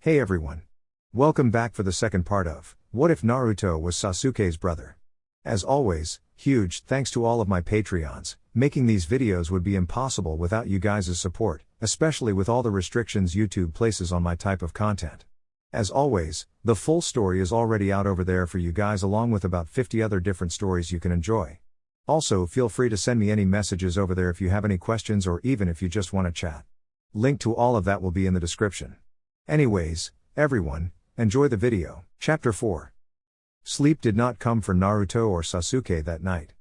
Hey everyone. Welcome back for the second part of What If Naruto Was Sasuke's Brother? As always, huge thanks to all of my Patreons. Making these videos would be impossible without you guys' support, especially with all the restrictions YouTube places on my type of content. As always, the full story is already out over there for you guys along with about 50 other different stories you can enjoy. Also, feel free to send me any messages over there if you have any questions or even if you just want to chat. Link to all of that will be in the description. Anyways, everyone, enjoy the video. Chapter 4. Sleep did not come for Naruto or Sasuke that night.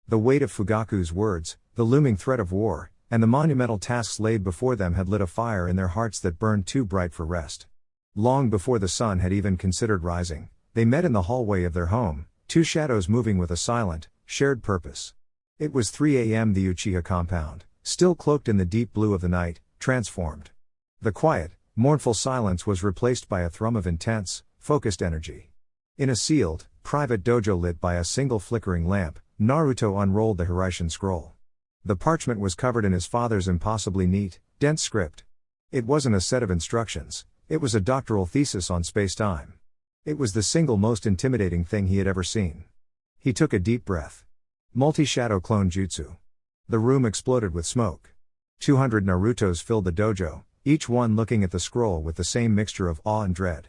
The weight of Fugaku's words, the looming threat of war, and the monumental tasks laid before them had lit a fire in their hearts that burned too bright for rest. Long before the sun had even considered rising, they met in the hallway of their home, two shadows moving with a silent, shared purpose. It was 3 a.m. The Uchiha compound, still cloaked in the deep blue of the night, transformed. The quiet, mournful silence was replaced by a thrum of intense, focused energy. In a sealed, private dojo lit by a single flickering lamp, Naruto unrolled the Hiraishin scroll. The parchment was covered in his father's impossibly neat, dense script. It wasn't a set of instructions, it was a doctoral thesis on space-time. It was the single most intimidating thing he had ever seen. He took a deep breath. Multi-shadow clone jutsu. The room exploded with smoke. 200 Narutos filled the dojo, each one looking at the scroll with the same mixture of awe and dread.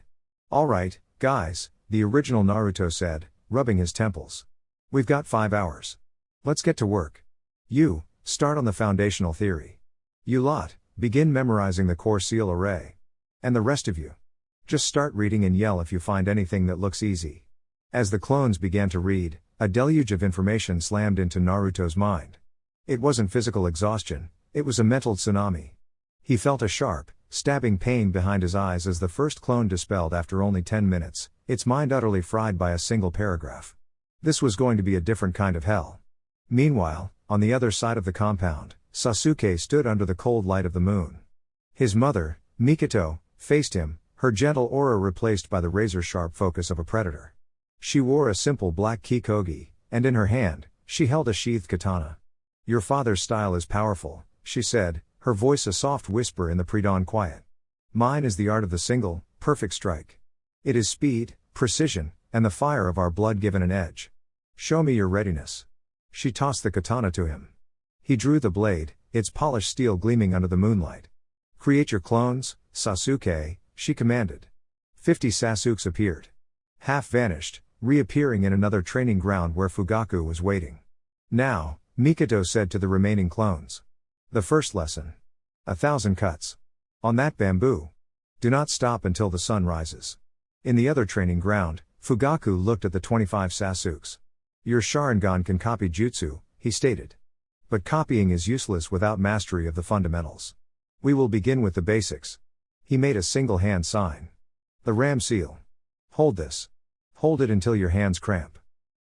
"All right, guys," the original Naruto said, rubbing his temples. "We've got 5 hours. Let's get to work. You, start on the foundational theory. You lot, begin memorizing the core seal array. And the rest of you, just start reading and yell if you find anything that looks easy." As the clones began to read, a deluge of information slammed into Naruto's mind. It wasn't physical exhaustion, it was a mental tsunami. He felt a sharp, stabbing pain behind his eyes as the first clone dispelled after only 10 minutes, its mind utterly fried by a single paragraph. This was going to be a different kind of hell. Meanwhile, on the other side of the compound, Sasuke stood under the cold light of the moon. His mother, Mikoto, faced him, her gentle aura replaced by the razor-sharp focus of a predator. She wore a simple black kikogi, and in her hand, she held a sheathed katana. "Your father's style is powerful," she said, her voice a soft whisper in the pre-dawn quiet. "Mine is the art of the single, perfect strike. It is speed, precision, and the fire of our blood given an edge. Show me your readiness." She tossed the katana to him. He drew the blade, its polished steel gleaming under the moonlight. "Create your clones, Sasuke," she commanded. 50 Sasukes appeared. Half vanished, reappearing in another training ground where Fugaku was waiting. "Now," Mikoto said to the remaining clones. "The first lesson. 1,000 cuts. On that bamboo. Do not stop until the sun rises." In the other training ground, Fugaku looked at the 25 Sasukes. "Your Sharingan can copy jutsu," he stated. "But copying is useless without mastery of the fundamentals. We will begin with the basics." He made a single hand sign. "The ram seal. Hold this. Hold it until your hands cramp.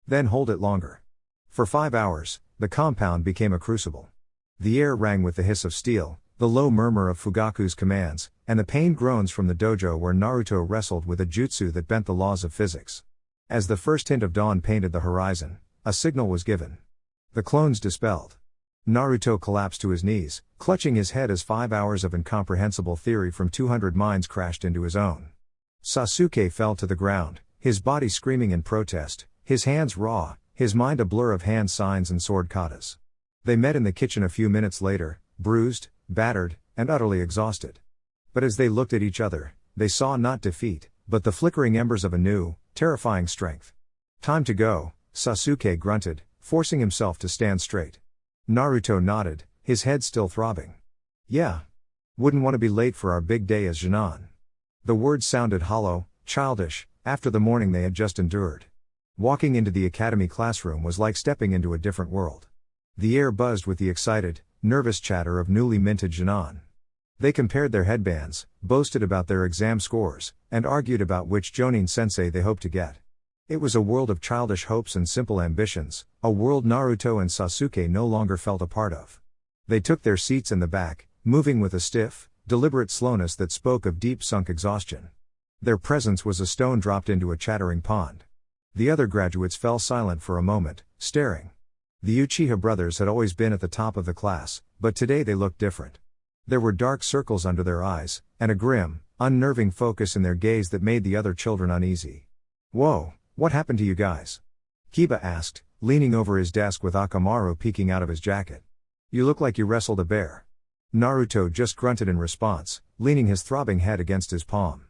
Then hold it longer." For 5 hours, the compound became a crucible. The air rang with the hiss of steel, the low murmur of Fugaku's commands, and the pained groans from the dojo where Naruto wrestled with a jutsu that bent the laws of physics. As the first hint of dawn painted the horizon, a signal was given. The clones dispelled. Naruto collapsed to his knees, clutching his head as 5 hours of incomprehensible theory from 200 minds crashed into his own. Sasuke fell to the ground, his body screaming in protest, his hands raw, his mind a blur of hand signs and sword katas. They met in the kitchen a few minutes later, bruised, battered, and utterly exhausted. But as they looked at each other, they saw not defeat, but the flickering embers of a new, terrifying strength. "Time to go," Sasuke grunted, forcing himself to stand straight. Naruto nodded, his head still throbbing. "Yeah. Wouldn't want to be late for our big day as Chunin." The words sounded hollow, childish, after the morning they had just endured. Walking into the academy classroom was like stepping into a different world. The air buzzed with the excited, nervous chatter of newly minted Chunin. They compared their headbands, boasted about their exam scores, and argued about which Jonin sensei they hoped to get. It was a world of childish hopes and simple ambitions, a world Naruto and Sasuke no longer felt a part of. They took their seats in the back, moving with a stiff, deliberate slowness that spoke of deep-sunk exhaustion. Their presence was a stone dropped into a chattering pond. The other graduates fell silent for a moment, staring. The Uchiha brothers had always been at the top of the class, but today they looked different. There were dark circles under their eyes, and a grim, unnerving focus in their gaze that made the other children uneasy. "Whoa, what happened to you guys?" Kiba asked, leaning over his desk with Akamaru peeking out of his jacket. "You look like you wrestled a bear." Naruto just grunted in response, leaning his throbbing head against his palm.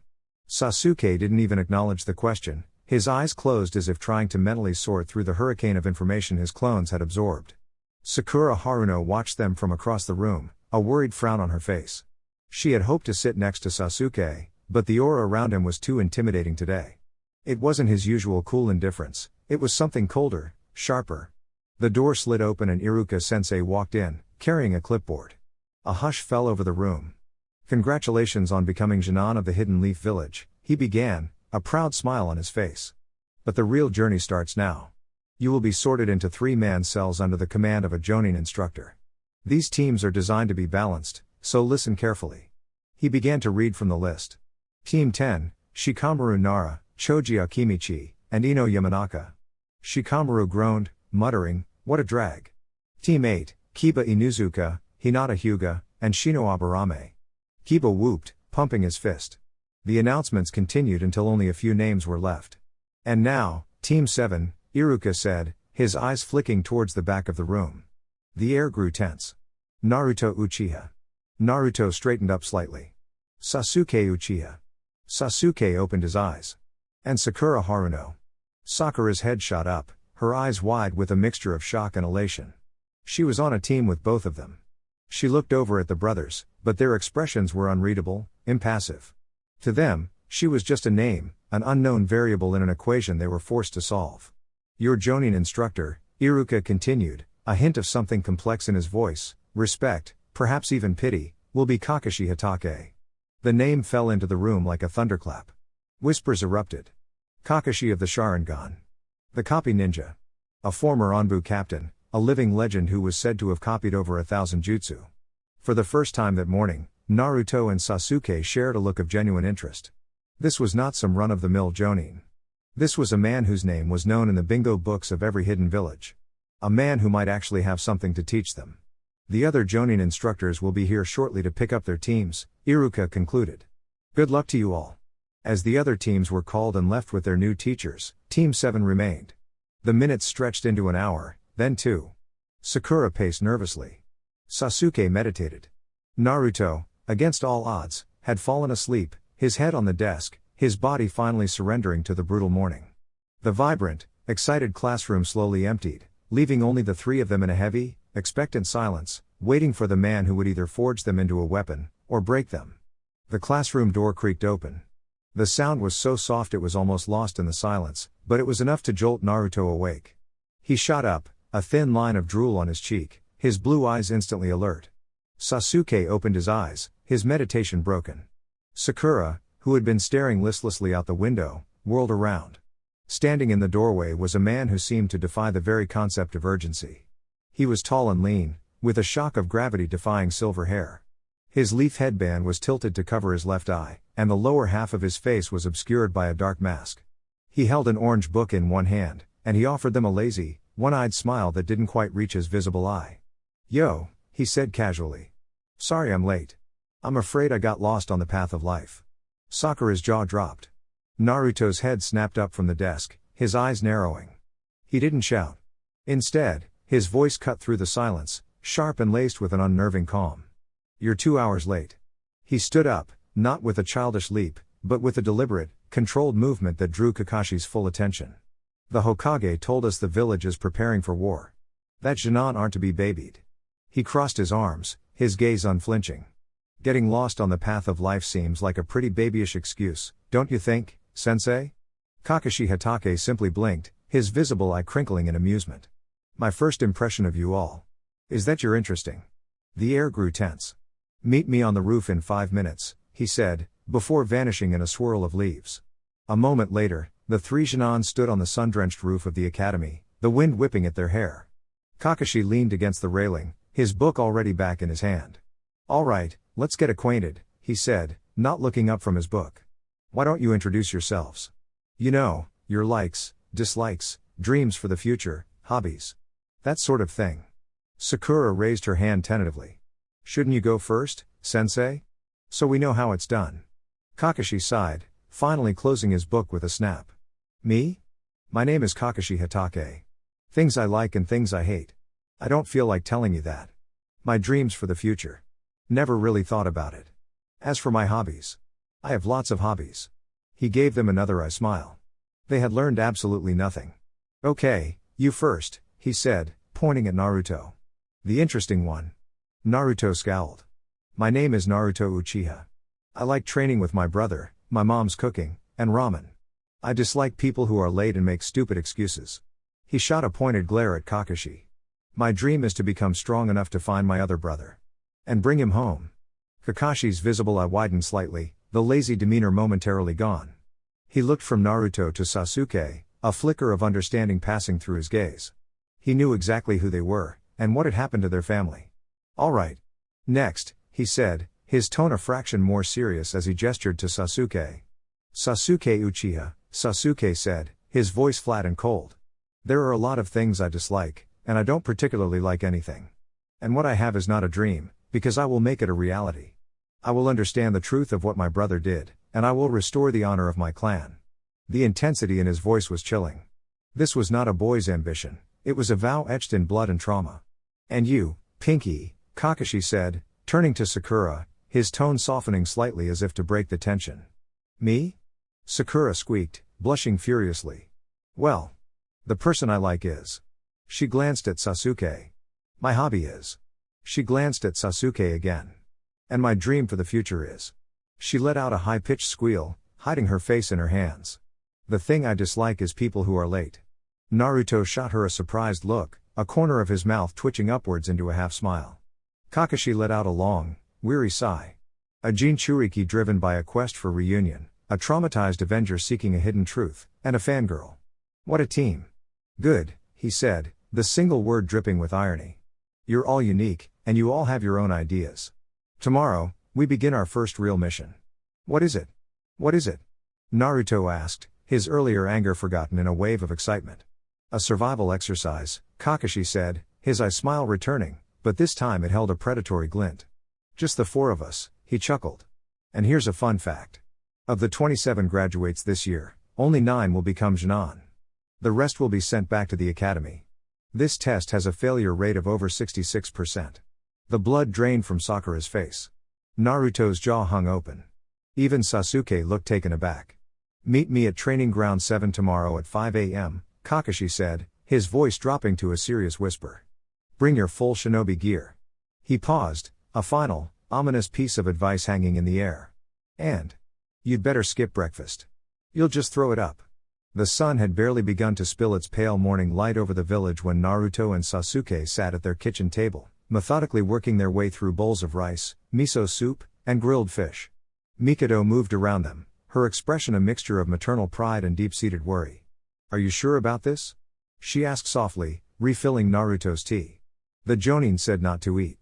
Sasuke didn't even acknowledge the question, his eyes closed as if trying to mentally sort through the hurricane of information his clones had absorbed. Sakura Haruno watched them from across the room, a worried frown on her face. She had hoped to sit next to Sasuke, but the aura around him was too intimidating today. It wasn't his usual cool indifference, it was something colder, sharper. The door slid open and Iruka-sensei walked in, carrying a clipboard. A hush fell over the room. "Congratulations on becoming Jinan of the Hidden Leaf Village," he began, a proud smile on his face. "But the real journey starts now. You will be sorted into 3-man cells under the command of a Jonin instructor. These teams are designed to be balanced, so listen carefully." He began to read from the list. Team 10, Shikamaru Nara, Choji Akimichi, and Ino Yamanaka. Shikamaru groaned, muttering, "What a drag." Team 8, Kiba Inuzuka, Hinata Hyuga, and Shino Aburame. Kiba whooped, pumping his fist. The announcements continued until only a few names were left. "And now, Team 7, Iruka said, his eyes flicking towards the back of the room. The air grew tense. "Naruto Uchiha." Naruto straightened up slightly. "Sasuke Uchiha." Sasuke opened his eyes. "And Sakura Haruno." Sakura's head shot up, her eyes wide with a mixture of shock and elation. She was on a team with both of them. She looked over at the brothers, but their expressions were unreadable, impassive. To them, she was just a name, an unknown variable in an equation they were forced to solve. "Your Jonin instructor," Iruka continued, a hint of something complex in his voice, respect, perhaps even pity, "will be Kakashi Hatake." The name fell into the room like a thunderclap. Whispers erupted. Kakashi of the Sharingan. The copy ninja. A former Anbu captain, a living legend who was said to have copied over 1,000 jutsu. For the first time that morning, Naruto and Sasuke shared a look of genuine interest. This was not some run-of-the-mill Jonin. This was a man whose name was known in the bingo books of every hidden village. A man who might actually have something to teach them. "The other Jonin instructors will be here shortly to pick up their teams," Iruka concluded. "Good luck to you all." As the other teams were called and left with their new teachers, Team 7 remained. The minutes stretched into an hour, then 2. Sakura paced nervously. Sasuke meditated. Naruto, against all odds, had fallen asleep, his head on the desk, his body finally surrendering to the brutal morning. The vibrant, excited classroom slowly emptied, leaving only the 3 of them in a heavy, expectant silence, waiting for the man who would either forge them into a weapon, or break them. The classroom door creaked open. The sound was so soft it was almost lost in the silence, but it was enough to jolt Naruto awake. He shot up, a thin line of drool on his cheek, his blue eyes instantly alert. Sasuke opened his eyes, his meditation broken. Sakura, who had been staring listlessly out the window, whirled around. Standing in the doorway was a man who seemed to defy the very concept of urgency. He was tall and lean, with a shock of gravity defying silver hair. His leaf headband was tilted to cover his left eye, and the lower half of his face was obscured by a dark mask. He held an orange book in one hand, and he offered them a lazy, one-eyed smile that didn't quite reach his visible eye. "Yo," he said casually. "Sorry I'm late. I'm afraid I got lost on the path of life." Sakura's jaw dropped. Naruto's head snapped up from the desk, his eyes narrowing. He didn't shout. Instead, his voice cut through the silence, sharp and laced with an unnerving calm. "You're 2 hours late." He stood up, not with a childish leap, but with a deliberate, controlled movement that drew Kakashi's full attention. "The Hokage told us the village is preparing for war. That Jinan aren't to be babied." He crossed his arms, his gaze unflinching. "Getting lost on the path of life seems like a pretty babyish excuse, don't you think, sensei?" Kakashi Hatake simply blinked, his visible eye crinkling in amusement. "My first impression of you all is that you're interesting." The air grew tense. "Meet me on the roof in 5 minutes, he said, before vanishing in a swirl of leaves. A moment later, the 3 Jinan stood on the sun-drenched roof of the academy, the wind whipping at their hair. Kakashi leaned against the railing, his book already back in his hand. "All right, let's get acquainted," he said, not looking up from his book. "Why don't you introduce yourselves? You know, your likes, dislikes, dreams for the future, hobbies. That sort of thing." Sakura raised her hand tentatively. "Shouldn't you go first, sensei? So we know how it's done." Kakashi sighed, finally closing his book with a snap. Me? My name is Kakashi Hatake. Things I like and things I hate. I don't feel like telling you that. My dreams for the future. Never really thought about it. As for my hobbies. I have lots of hobbies. He gave them another eye smile. They had learned absolutely nothing. Okay, you first, he said, pointing at Naruto. The interesting one. Naruto scowled. My name is Naruto Uchiha. I like training with my brother, my mom's cooking, and ramen. I dislike people who are late and make stupid excuses. He shot a pointed glare at Kakashi. My dream is to become strong enough to find my other brother. And bring him home. Kakashi's visible eye widened slightly, the lazy demeanor momentarily gone. He looked from Naruto to Sasuke, a flicker of understanding passing through his gaze. He knew exactly who they were, and what had happened to their family. All right. Next, he said, his tone a fraction more serious as he gestured to Sasuke. Sasuke Uchiha, Sasuke said, his voice flat and cold. There are a lot of things I dislike, and I don't particularly like anything. And what I have is not a dream, because I will make it a reality. I will understand the truth of what my brother did, and I will restore the honor of my clan. The intensity in his voice was chilling. This was not a boy's ambition, it was a vow etched in blood and trauma. And you, Pinky, Kakashi said, turning to Sakura, his tone softening slightly as if to break the tension. Me? Sakura squeaked, blushing furiously. Well. The person I like is. She glanced at Sasuke. My hobby is. She glanced at Sasuke again. And my dream for the future is. She let out a high-pitched squeal, hiding her face in her hands. The thing I dislike is people who are late. Naruto shot her a surprised look, a corner of his mouth twitching upwards into a half-smile. Kakashi let out a long, weary sigh. A Jinchuriki driven by a quest for reunion, a traumatized Avenger seeking a hidden truth, and a fangirl. What a team. Good, he said, the single word dripping with irony. You're all unique, and you all have your own ideas. Tomorrow, we begin our first real mission. What is it? What is it? Naruto asked, his earlier anger forgotten in a wave of excitement. A survival exercise, Kakashi said, his eye smile returning, but this time it held a predatory glint. Just the four of us, he chuckled. And here's a fun fact. Of the 27 graduates this year, only 9 will become Chunin. The rest will be sent back to the academy. This test has a failure rate of over 66%. The blood drained from Sakura's face. Naruto's jaw hung open. Even Sasuke looked taken aback. Meet me at Training Ground 7 tomorrow at 5 a.m., Kakashi said, his voice dropping to a serious whisper. Bring your full shinobi gear. He paused, a final, ominous piece of advice hanging in the air. And you'd better skip breakfast. You'll just throw it up. The sun had barely begun to spill its pale morning light over the village when Naruto and Sasuke sat at their kitchen table, methodically working their way through bowls of rice, miso soup, and grilled fish. Mikado moved around them, her expression a mixture of maternal pride and deep-seated worry. Are you sure about this? She asked softly, refilling Naruto's tea. The Jonin said not to eat.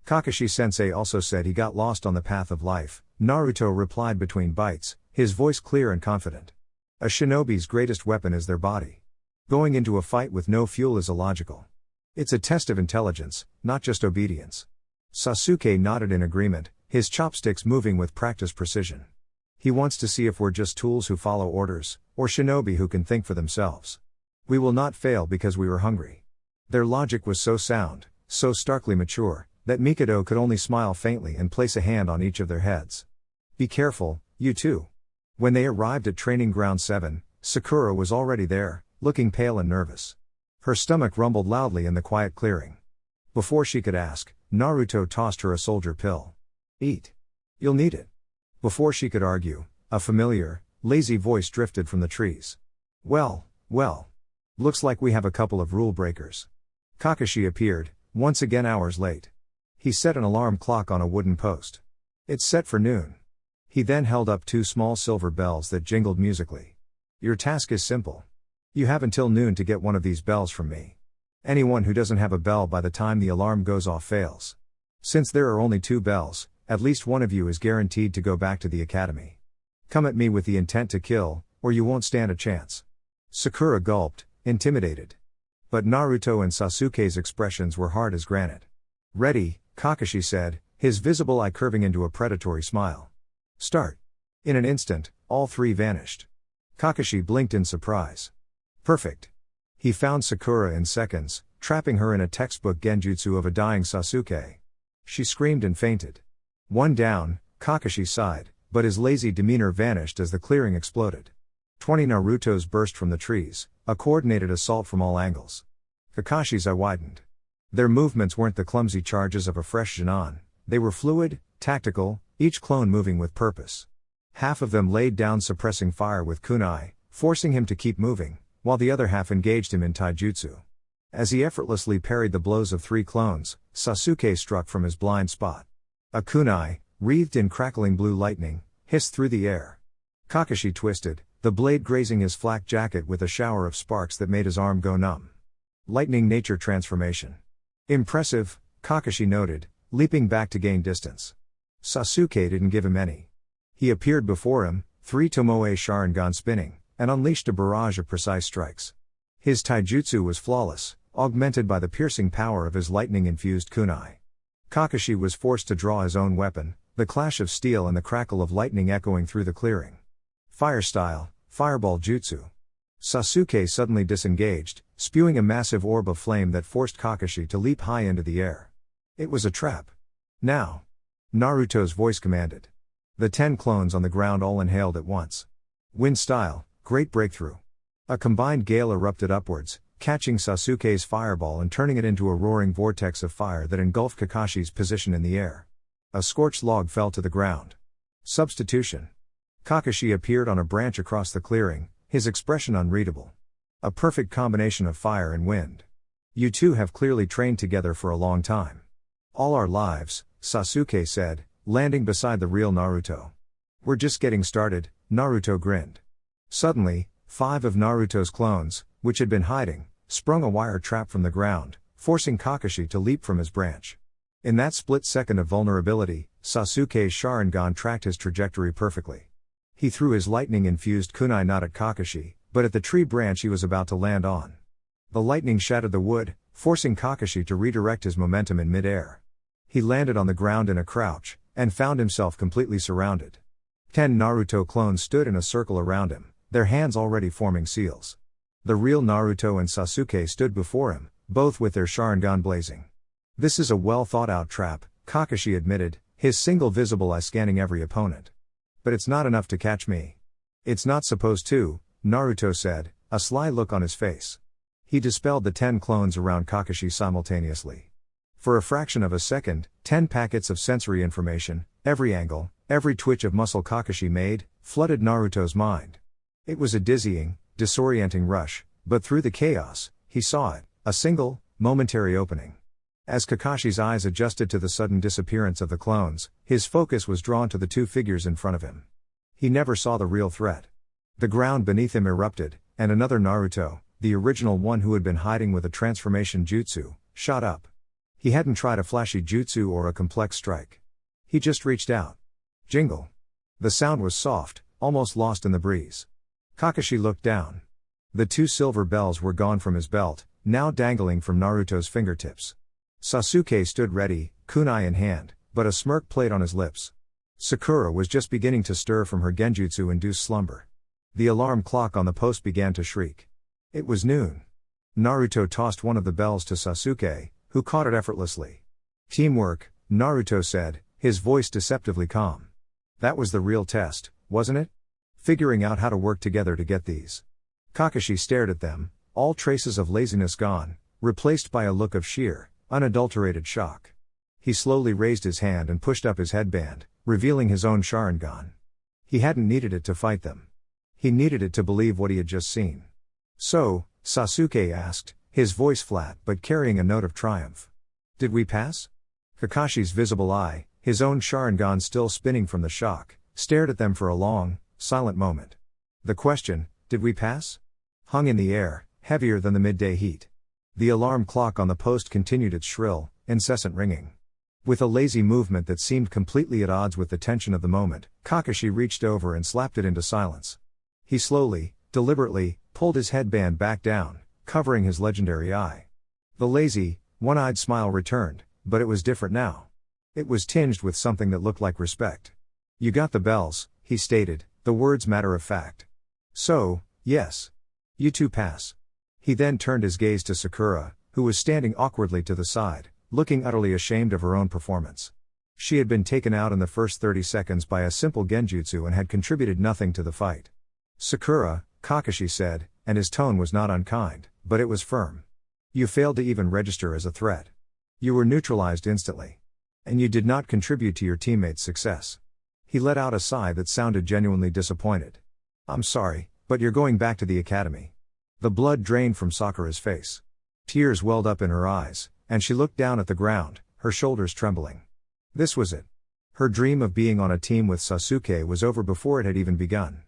Kakashi-sensei also said he got lost on the path of life, Naruto replied between bites, his voice clear and confident. A shinobi's greatest weapon is their body. Going into a fight with no fuel is illogical. It's a test of intelligence, not just obedience. Sasuke nodded in agreement, his chopsticks moving with practiced precision. He wants to see if we're just tools who follow orders, or shinobi who can think for themselves. We will not fail because we were hungry. Their logic was so sound, so starkly mature, that Mikado could only smile faintly and place a hand on each of their heads. Be careful, you two. When they arrived at Training Ground 7, Sakura was already there, looking pale and nervous. Her stomach rumbled loudly in the quiet clearing. Before she could ask, Naruto tossed her a soldier pill. Eat. You'll need it. Before she could argue, a familiar, lazy voice drifted from the trees. Well. Looks like we have a couple of rule breakers. Kakashi appeared, once again hours late. He set an alarm clock on a wooden post. It's set for noon. He then held up 2 small silver bells that jingled musically. Your task is simple. You have until noon to get one of these bells from me. Anyone who doesn't have a bell by the time the alarm goes off fails. Since there are only 2 bells, at least one of you is guaranteed to go back to the academy. Come at me with the intent to kill, or you won't stand a chance. Sakura gulped, intimidated. But Naruto and Sasuke's expressions were hard as granite. Ready, Kakashi said, his visible eye curving into a predatory smile. Start. In an instant, all three vanished. Kakashi blinked in surprise. Perfect. He found Sakura in seconds, trapping her in a textbook genjutsu of a dying Sasuke. She screamed and fainted. One down, Kakashi sighed, but his lazy demeanor vanished as the clearing exploded. 20 Narutos burst from the trees, a coordinated assault from all angles. Kakashi's eye widened. Their movements weren't the clumsy charges of a fresh Chunin, they were fluid, tactical, each clone moving with purpose. Half of them laid down suppressing fire with kunai, forcing him to keep moving, while the other half engaged him in taijutsu. As he effortlessly parried the blows of three clones, Sasuke struck from his blind spot. A kunai, wreathed in crackling blue lightning, hissed through the air. Kakashi twisted, the blade grazing his flak jacket with a shower of sparks that made his arm go numb. Lightning nature transformation. Impressive, Kakashi noted, leaping back to gain distance. Sasuke didn't give him any. He appeared before him, three Tomoe Sharingan spinning, and unleashed a barrage of precise strikes. His taijutsu was flawless, augmented by the piercing power of his lightning-infused kunai. Kakashi was forced to draw his own weapon, the clash of steel and the crackle of lightning echoing through the clearing. Fire style, fireball jutsu. Sasuke suddenly disengaged, spewing a massive orb of flame that forced Kakashi to leap high into the air. It was a trap. Now! Naruto's voice commanded. The 10 clones on the ground all inhaled at once. Wind style, great breakthrough. A combined gale erupted upwards, catching Sasuke's fireball and turning it into a roaring vortex of fire that engulfed Kakashi's position in the air. A scorched log fell to the ground. Substitution. Kakashi appeared on a branch across the clearing, his expression unreadable. A perfect combination of fire and wind. You two have clearly trained together for a long time. All our lives, Sasuke said, landing beside the real Naruto. We're just getting started, Naruto grinned. Suddenly, 5 of Naruto's clones, which had been hiding, sprung a wire trap from the ground, forcing Kakashi to leap from his branch. In that split second of vulnerability, Sasuke's Sharingan tracked his trajectory perfectly. He threw his lightning-infused kunai not at Kakashi, but at the tree branch he was about to land on. The lightning shattered the wood, forcing Kakashi to redirect his momentum in mid-air. He landed on the ground in a crouch, and found himself completely surrounded. 10 Naruto clones stood in a circle around him, their hands already forming seals. The real Naruto and Sasuke stood before him, both with their Sharingan blazing. This is a well-thought-out trap, Kakashi admitted, his single visible eye scanning every opponent. But it's not enough to catch me. It's not supposed to, Naruto said, a sly look on his face. He dispelled the 10 clones around Kakashi simultaneously. For a fraction of a second, 10 packets of sensory information, every angle, every twitch of muscle Kakashi made, flooded Naruto's mind. It was a dizzying, disorienting rush, but through the chaos, he saw it, a single, momentary opening. As Kakashi's eyes adjusted to the sudden disappearance of the clones, his focus was drawn to the 2 figures in front of him. He never saw the real threat. The ground beneath him erupted, and another Naruto, the original one who had been hiding with a transformation jutsu, shot up. He hadn't tried a flashy jutsu or a complex strike. He just reached out. Jingle. The sound was soft, almost lost in the breeze. Kakashi looked down. The 2 silver bells were gone from his belt, now dangling from Naruto's fingertips. Sasuke stood ready, kunai in hand, but a smirk played on his lips. Sakura was just beginning to stir from her genjutsu-induced slumber. The alarm clock on the post began to shriek. It was noon. Naruto tossed one of the bells to Sasuke, who caught it effortlessly. Teamwork, Naruto said, his voice deceptively calm. That was the real test, wasn't it? Figuring out how to work together to get these. Kakashi stared at them, all traces of laziness gone, replaced by a look of sheer, unadulterated shock. He slowly raised his hand and pushed up his headband, revealing his own Sharingan. He hadn't needed it to fight them. He needed it to believe what he had just seen. So, Sasuke asked, his voice flat but carrying a note of triumph. Did we pass? Kakashi's visible eye, his own Sharingan still spinning from the shock, stared at them for a long, silent moment. The question, did we pass? Hung in the air, heavier than the midday heat. The alarm clock on the post continued its shrill, incessant ringing. With a lazy movement that seemed completely at odds with the tension of the moment, Kakashi reached over and slapped it into silence. He slowly, deliberately, pulled his headband back down, covering his legendary eye. The lazy, one-eyed smile returned, but it was different now. It was tinged with something that looked like respect. You got the bells, he stated, the words matter of fact. So, yes. You two pass. He then turned his gaze to Sakura, who was standing awkwardly to the side, looking utterly ashamed of her own performance. She had been taken out in the first 30 seconds by a simple genjutsu and had contributed nothing to the fight. Sakura, Kakashi said, and his tone was not unkind, but it was firm. You failed to even register as a threat. You were neutralized instantly. And you did not contribute to your teammates' success. He let out a sigh that sounded genuinely disappointed. I'm sorry, but you're going back to the academy. The blood drained from Sakura's face. Tears welled up in her eyes, and she looked down at the ground, her shoulders trembling. This was it. Her dream of being on a team with Sasuke was over before it had even begun.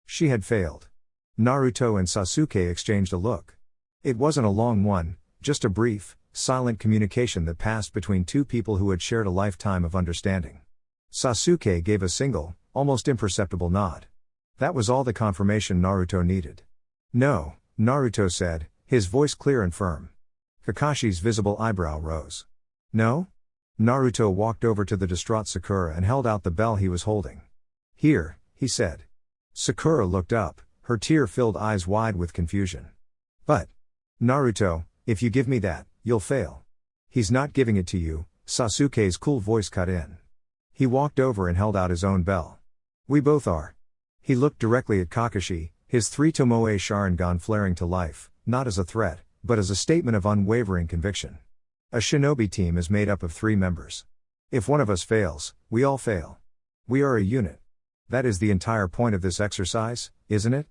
She had failed. Naruto and Sasuke exchanged a look. It wasn't a long one, just a brief, silent communication that passed between two people who had shared a lifetime of understanding. Sasuke gave a single, almost imperceptible nod. That was all the confirmation Naruto needed. No, Naruto said, his voice clear and firm. Kakashi's visible eyebrow rose. No? Naruto walked over to the distraught Sakura and held out the bell he was holding. Here, he said. Sakura looked up, her tear-filled eyes wide with confusion. But, Naruto, if you give me that, you'll fail. He's not giving it to you, Sasuke's cool voice cut in. He walked over and held out his own bell. We both are. He looked directly at Kakashi, his three Tomoe Sharingan flaring to life, not as a threat, but as a statement of unwavering conviction. A shinobi team is made up of 3 members. If one of us fails, we all fail. We are a unit. That is the entire point of this exercise, isn't it?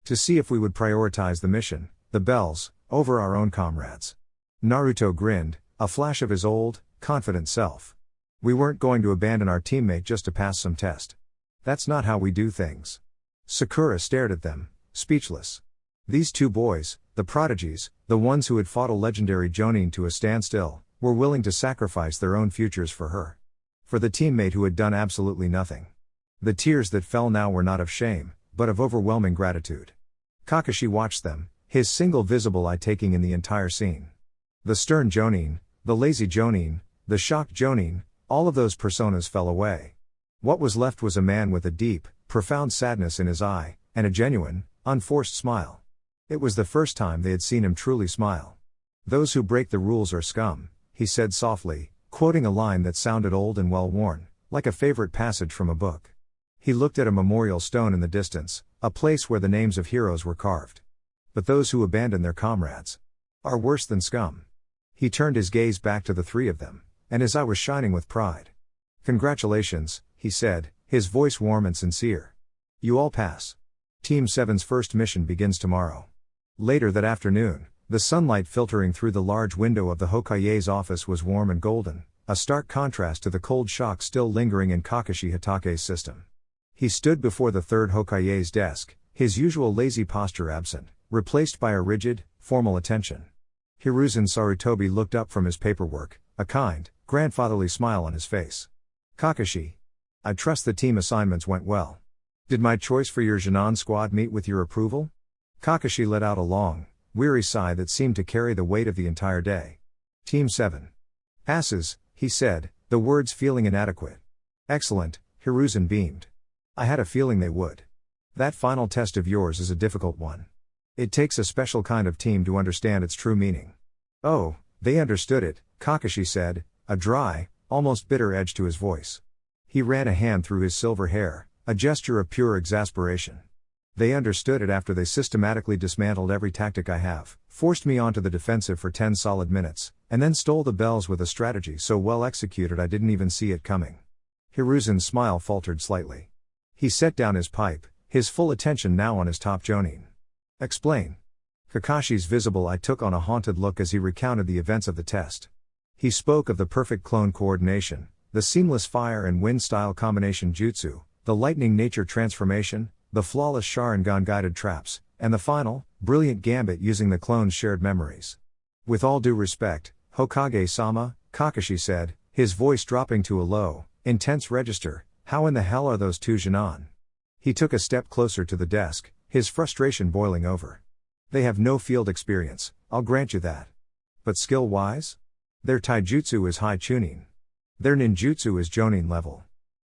To see if we would prioritize the mission, the bells, over our own comrades. Naruto grinned, a flash of his old, confident self. We weren't going to abandon our teammate just to pass some test. That's not how we do things. Sakura stared at them, speechless. These 2 boys, the prodigies, the ones who had fought a legendary Jonin to a standstill, were willing to sacrifice their own futures for her. For the teammate who had done absolutely nothing. The tears that fell now were not of shame, but of overwhelming gratitude. Kakashi watched them, his single visible eye taking in the entire scene. The stern Jonin, the lazy Jonin, the shocked Jonin, all of those personas fell away. What was left was a man with a deep, profound sadness in his eye, and a genuine, unforced smile. It was the first time they had seen him truly smile. Those who break the rules are scum, he said softly, quoting a line that sounded old and well-worn, like a favorite passage from a book. He looked at a memorial stone in the distance, a place where the names of heroes were carved. But those who abandon their comrades are worse than scum. He turned his gaze back to the 3 of them, and his eye was shining with pride. Congratulations, he said, his voice warm and sincere. You all pass. Team 7's first mission begins tomorrow. Later that afternoon, the sunlight filtering through the large window of the Hokage's office was warm and golden, a stark contrast to the cold shock still lingering in Kakashi Hatake's system. He stood before the 3rd Hokage's desk, his usual lazy posture absent, replaced by a rigid, formal attention. Hiruzen Sarutobi looked up from his paperwork, a kind, grandfatherly smile on his face. Kakashi. I trust the team assignments went well. Did my choice for your Jinan squad meet with your approval? Kakashi let out a long, weary sigh that seemed to carry the weight of the entire day. Team 7. Passes, he said, the words feeling inadequate. Excellent, Hiruzen beamed. I had a feeling they would. That final test of yours is a difficult one. It takes a special kind of team to understand its true meaning. Oh, they understood it, Kakashi said, a dry, almost bitter edge to his voice. He ran a hand through his silver hair, a gesture of pure exasperation. They understood it after they systematically dismantled every tactic I have, forced me onto the defensive for 10 solid minutes, and then stole the bells with a strategy so well executed I didn't even see it coming. Hiruzen's smile faltered slightly. He set down his pipe, his full attention now on his top Jonin. Explain. Kakashi's visible eye took on a haunted look as he recounted the events of the test. He spoke of the perfect clone coordination, the seamless fire and wind style combination jutsu, the lightning nature transformation, the flawless Sharingan guided traps, and the final, brilliant gambit using the clone's shared memories. With all due respect, Hokage-sama, Kakashi said, his voice dropping to a low, intense register, how in the hell are those 2 Jinan? He took a step closer to the desk, his frustration boiling over. They have no field experience, I'll grant you that. But skill-wise? Their taijutsu is high Chunin. Their ninjutsu is Jonin level.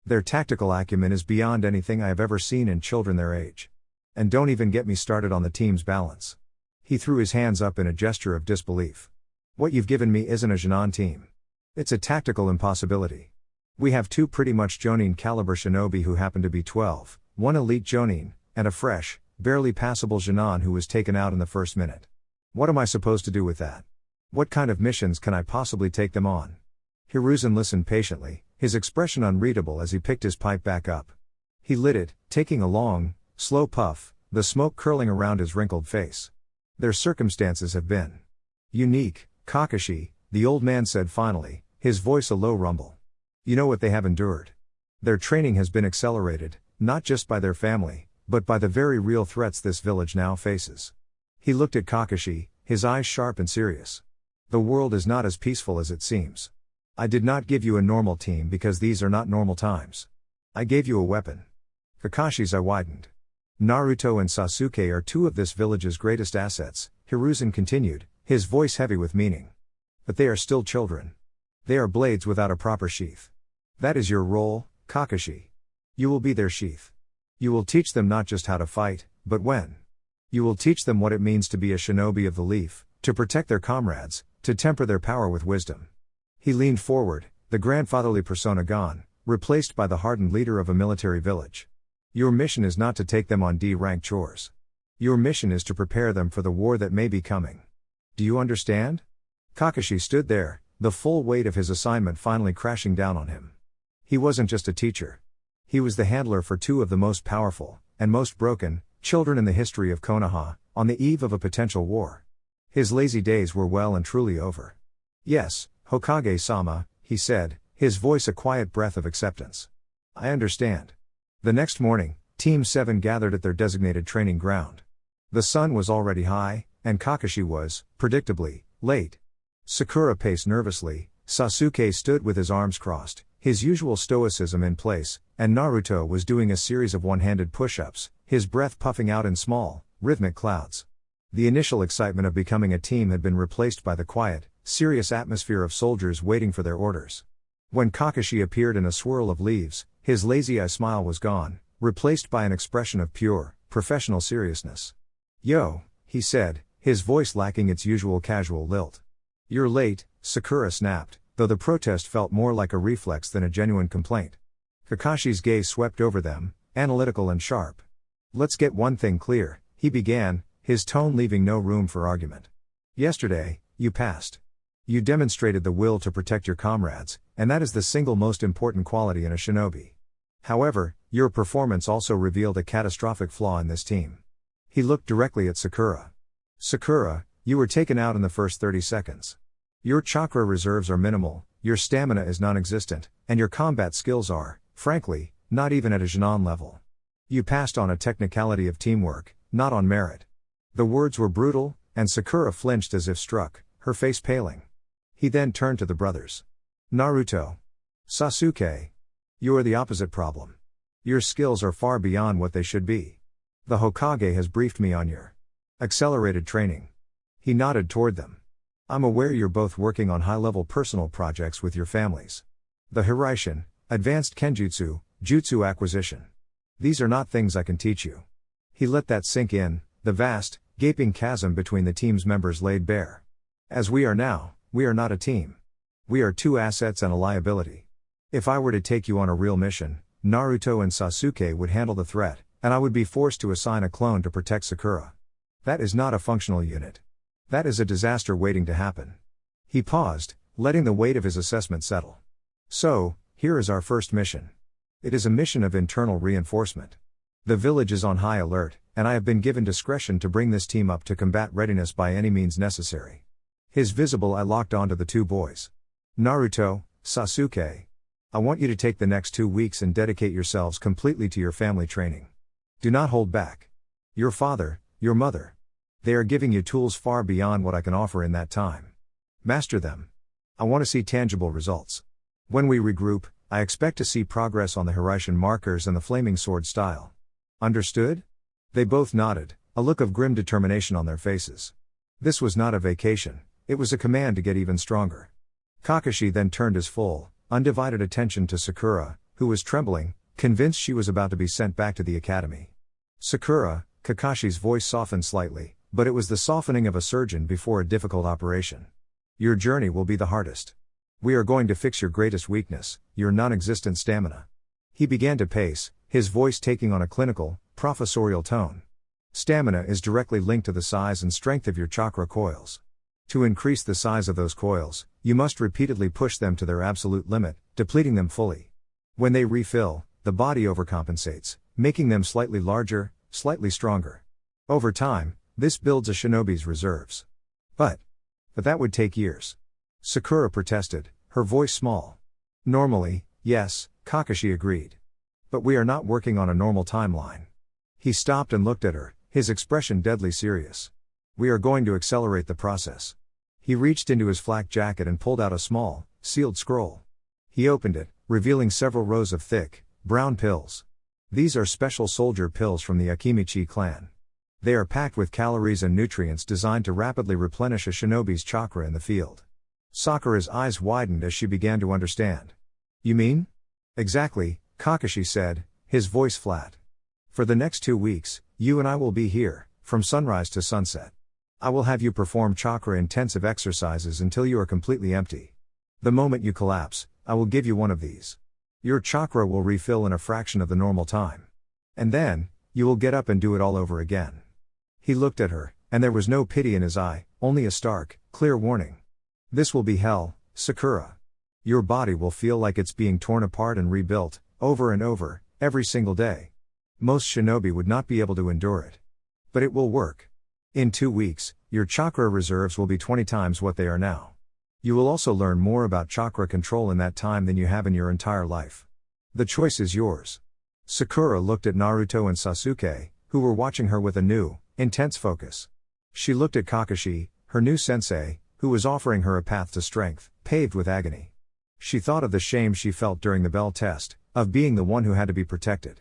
Their tactical acumen is beyond anything I have ever seen in children their age. And don't even get me started on the team's balance. He threw his hands up in a gesture of disbelief. What you've given me isn't a Jinan team. It's a tactical impossibility. We have 2 pretty much Jonin caliber shinobi who happen to be 12, 1 elite Jonin, and a fresh, barely passable Jinan who was taken out in the first minute. What am I supposed to do with that? What kind of missions can I possibly take them on? Hiruzen listened patiently, his expression unreadable as he picked his pipe back up. He lit it, taking a long, slow puff, the smoke curling around his wrinkled face. Their circumstances have been unique, Kakashi, the old man said finally, his voice a low rumble. You know what they have endured. Their training has been accelerated, not just by their family, but by the very real threats this village now faces. He looked at Kakashi, his eyes sharp and serious. The world is not as peaceful as it seems. I did not give you a normal team because these are not normal times. I gave you a weapon. Kakashi's eye widened. Naruto and Sasuke are 2 of this village's greatest assets, Hiruzen continued, his voice heavy with meaning. But they are still children. They are blades without a proper sheath. That is your role, Kakashi. You will be their sheath. You will teach them not just how to fight, but when. You will teach them what it means to be a shinobi of the leaf, to protect their comrades, to temper their power with wisdom. He leaned forward, the grandfatherly persona gone, replaced by the hardened leader of a military village. Your mission is not to take them on D-rank chores. Your mission is to prepare them for the war that may be coming. Do you understand? Kakashi stood there, the full weight of his assignment finally crashing down on him. He wasn't just a teacher. He was the handler for 2 of the most powerful, and most broken, children in the history of Konoha, on the eve of a potential war. His lazy days were well and truly over. Yes, Hokage-sama, he said, his voice a quiet breath of acceptance. I understand. The next morning, Team 7 gathered at their designated training ground. The sun was already high, and Kakashi was, predictably, late. Sakura paced nervously, Sasuke stood with his arms crossed, his usual stoicism in place, and Naruto was doing a series of one-handed push-ups, his breath puffing out in small, rhythmic clouds. The initial excitement of becoming a team had been replaced by the quiet, serious atmosphere of soldiers waiting for their orders. When Kakashi appeared in a swirl of leaves, his lazy-eye smile was gone, replaced by an expression of pure, professional seriousness. Yo, he said, his voice lacking its usual casual lilt. You're late, Sakura snapped, though the protest felt more like a reflex than a genuine complaint. Kakashi's gaze swept over them, analytical and sharp. Let's get one thing clear, he began, his tone leaving no room for argument. Yesterday, you passed. You demonstrated the will to protect your comrades, and that is the single most important quality in a shinobi. However, your performance also revealed a catastrophic flaw in this team. He looked directly at Sakura. Sakura, you were taken out in the first 30 seconds. Your chakra reserves are minimal, your stamina is non-existent, and your combat skills are, frankly, not even at a Jinan level. You passed on a technicality of teamwork, not on merit. The words were brutal, and Sakura flinched as if struck, her face paling. He then turned to the brothers. Naruto. Sasuke. You are the opposite problem. Your skills are far beyond what they should be. The Hokage has briefed me on your accelerated training. He nodded toward them. I'm aware you're both working on high-level personal projects with your families. The Hiraishin, advanced Kenjutsu, Jutsu acquisition. These are not things I can teach you. He let that sink in, the vast, gaping chasm between the team's members laid bare. As we are now, we are not a team. We are 2 assets and a liability. If I were to take you on a real mission, Naruto and Sasuke would handle the threat, and I would be forced to assign a clone to protect Sakura. That is not a functional unit. That is a disaster waiting to happen. He paused, letting the weight of his assessment settle. So, here is our first mission. It is a mission of internal reinforcement. The village is on high alert, and I have been given discretion to bring this team up to combat readiness by any means necessary. His visible eye locked onto the 2 boys. Naruto, Sasuke. I want you to take the next 2 weeks and dedicate yourselves completely to your family training. Do not hold back. Your father, your mother. They are giving you tools far beyond what I can offer in that time. Master them. I want to see tangible results. When we regroup, I expect to see progress on the Hiraishin markers and the flaming sword style. Understood? They both nodded, a look of grim determination on their faces. This was not a vacation, it was a command to get even stronger. Kakashi then turned his full, undivided attention to Sakura, who was trembling, convinced she was about to be sent back to the academy. Sakura, Kakashi's voice softened slightly, but it was the softening of a surgeon before a difficult operation. Your journey will be the hardest. We are going to fix your greatest weakness, your non-existent stamina. He began to pace, his voice taking on a clinical, professorial tone. Stamina is directly linked to the size and strength of your chakra coils. To increase the size of those coils, you must repeatedly push them to their absolute limit, depleting them fully. When they refill, the body overcompensates, making them slightly larger, slightly stronger. Over time, this builds a shinobi's reserves. But that would take years. Sakura protested, her voice small. Normally, yes, Kakashi agreed. But we are not working on a normal timeline. He stopped and looked at her, his expression deadly serious. We are going to accelerate the process. He reached into his flak jacket and pulled out a small, sealed scroll. He opened it, revealing several rows of thick, brown pills. These are special soldier pills from the Akimichi clan. They are packed with calories and nutrients designed to rapidly replenish a shinobi's chakra in the field. Sakura's eyes widened as she began to understand. You mean? Exactly, Kakashi said, his voice flat. For the next 2 weeks, you and I will be here, from sunrise to sunset. I will have you perform chakra-intensive exercises until you are completely empty. The moment you collapse, I will give you one of these. Your chakra will refill in a fraction of the normal time. And then, you will get up and do it all over again. He looked at her, and there was no pity in his eye, only a stark, clear warning. This will be hell, Sakura. Your body will feel like it's being torn apart and rebuilt, over and over, every single day. Most shinobi would not be able to endure it. But it will work. In 2 weeks, your chakra reserves will be 20 times what they are now. You will also learn more about chakra control in that time than you have in your entire life. The choice is yours. Sakura looked at Naruto and Sasuke, who were watching her with a new, intense focus. She looked at Kakashi, her new sensei, who was offering her a path to strength, paved with agony. She thought of the shame she felt during the bell test, of being the one who had to be protected.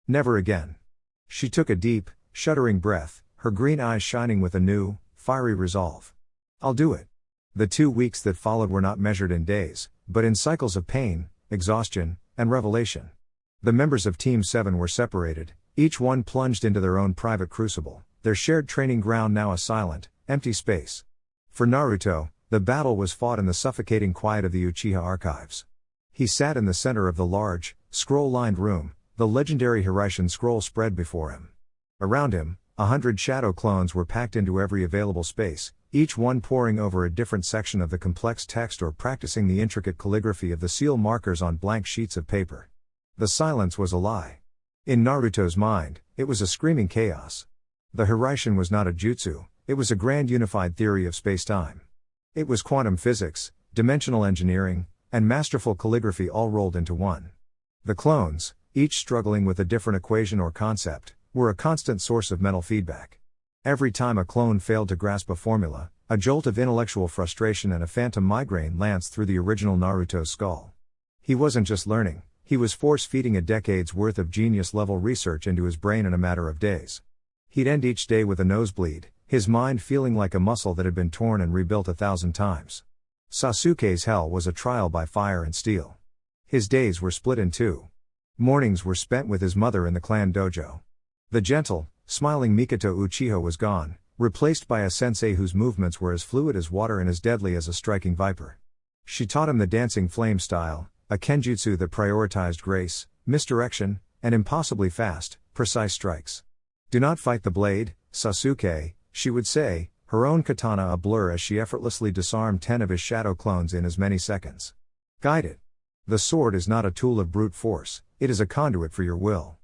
Never again. She took a deep, shuddering breath, her green eyes shining with a new, fiery resolve. I'll do it. The 2 weeks that followed were not measured in days, but in cycles of pain, exhaustion, and revelation. The members of Team 7 were separated, each one plunged into their own private crucible, their shared training ground now a silent, empty space. For Naruto, the battle was fought in the suffocating quiet of the Uchiha archives. He sat in the center of the large, scroll-lined room, the legendary Hiraishin scroll spread before him. Around him, 100 shadow clones were packed into every available space, each one poring over a different section of the complex text or practicing the intricate calligraphy of the seal markers on blank sheets of paper. The silence was a lie. In Naruto's mind, it was a screaming chaos. The Hiraishin was not a jutsu, it was a grand unified theory of space-time. It was quantum physics, dimensional engineering, and masterful calligraphy all rolled into one. The clones, each struggling with a different equation or concept, were a constant source of mental feedback. Every time a clone failed to grasp a formula, a jolt of intellectual frustration and a phantom migraine lanced through the original Naruto's skull. He wasn't just learning, he was force-feeding a decade's worth of genius-level research into his brain in a matter of days. He'd end each day with a nosebleed, his mind feeling like a muscle that had been torn and rebuilt 1,000 times. Sasuke's hell was a trial by fire and steel. His days were split in two. Mornings were spent with his mother in the clan dojo. The gentle, smiling Mikoto Uchiha was gone, replaced by a sensei whose movements were as fluid as water and as deadly as a striking viper. She taught him the dancing flame style, a kenjutsu that prioritized grace, misdirection, and impossibly fast, precise strikes. Do not fight the blade, Sasuke, she would say, her own katana a blur as she effortlessly disarmed 10 of his shadow clones in as many seconds. Guide it. The sword is not a tool of brute force, it is a conduit for your will.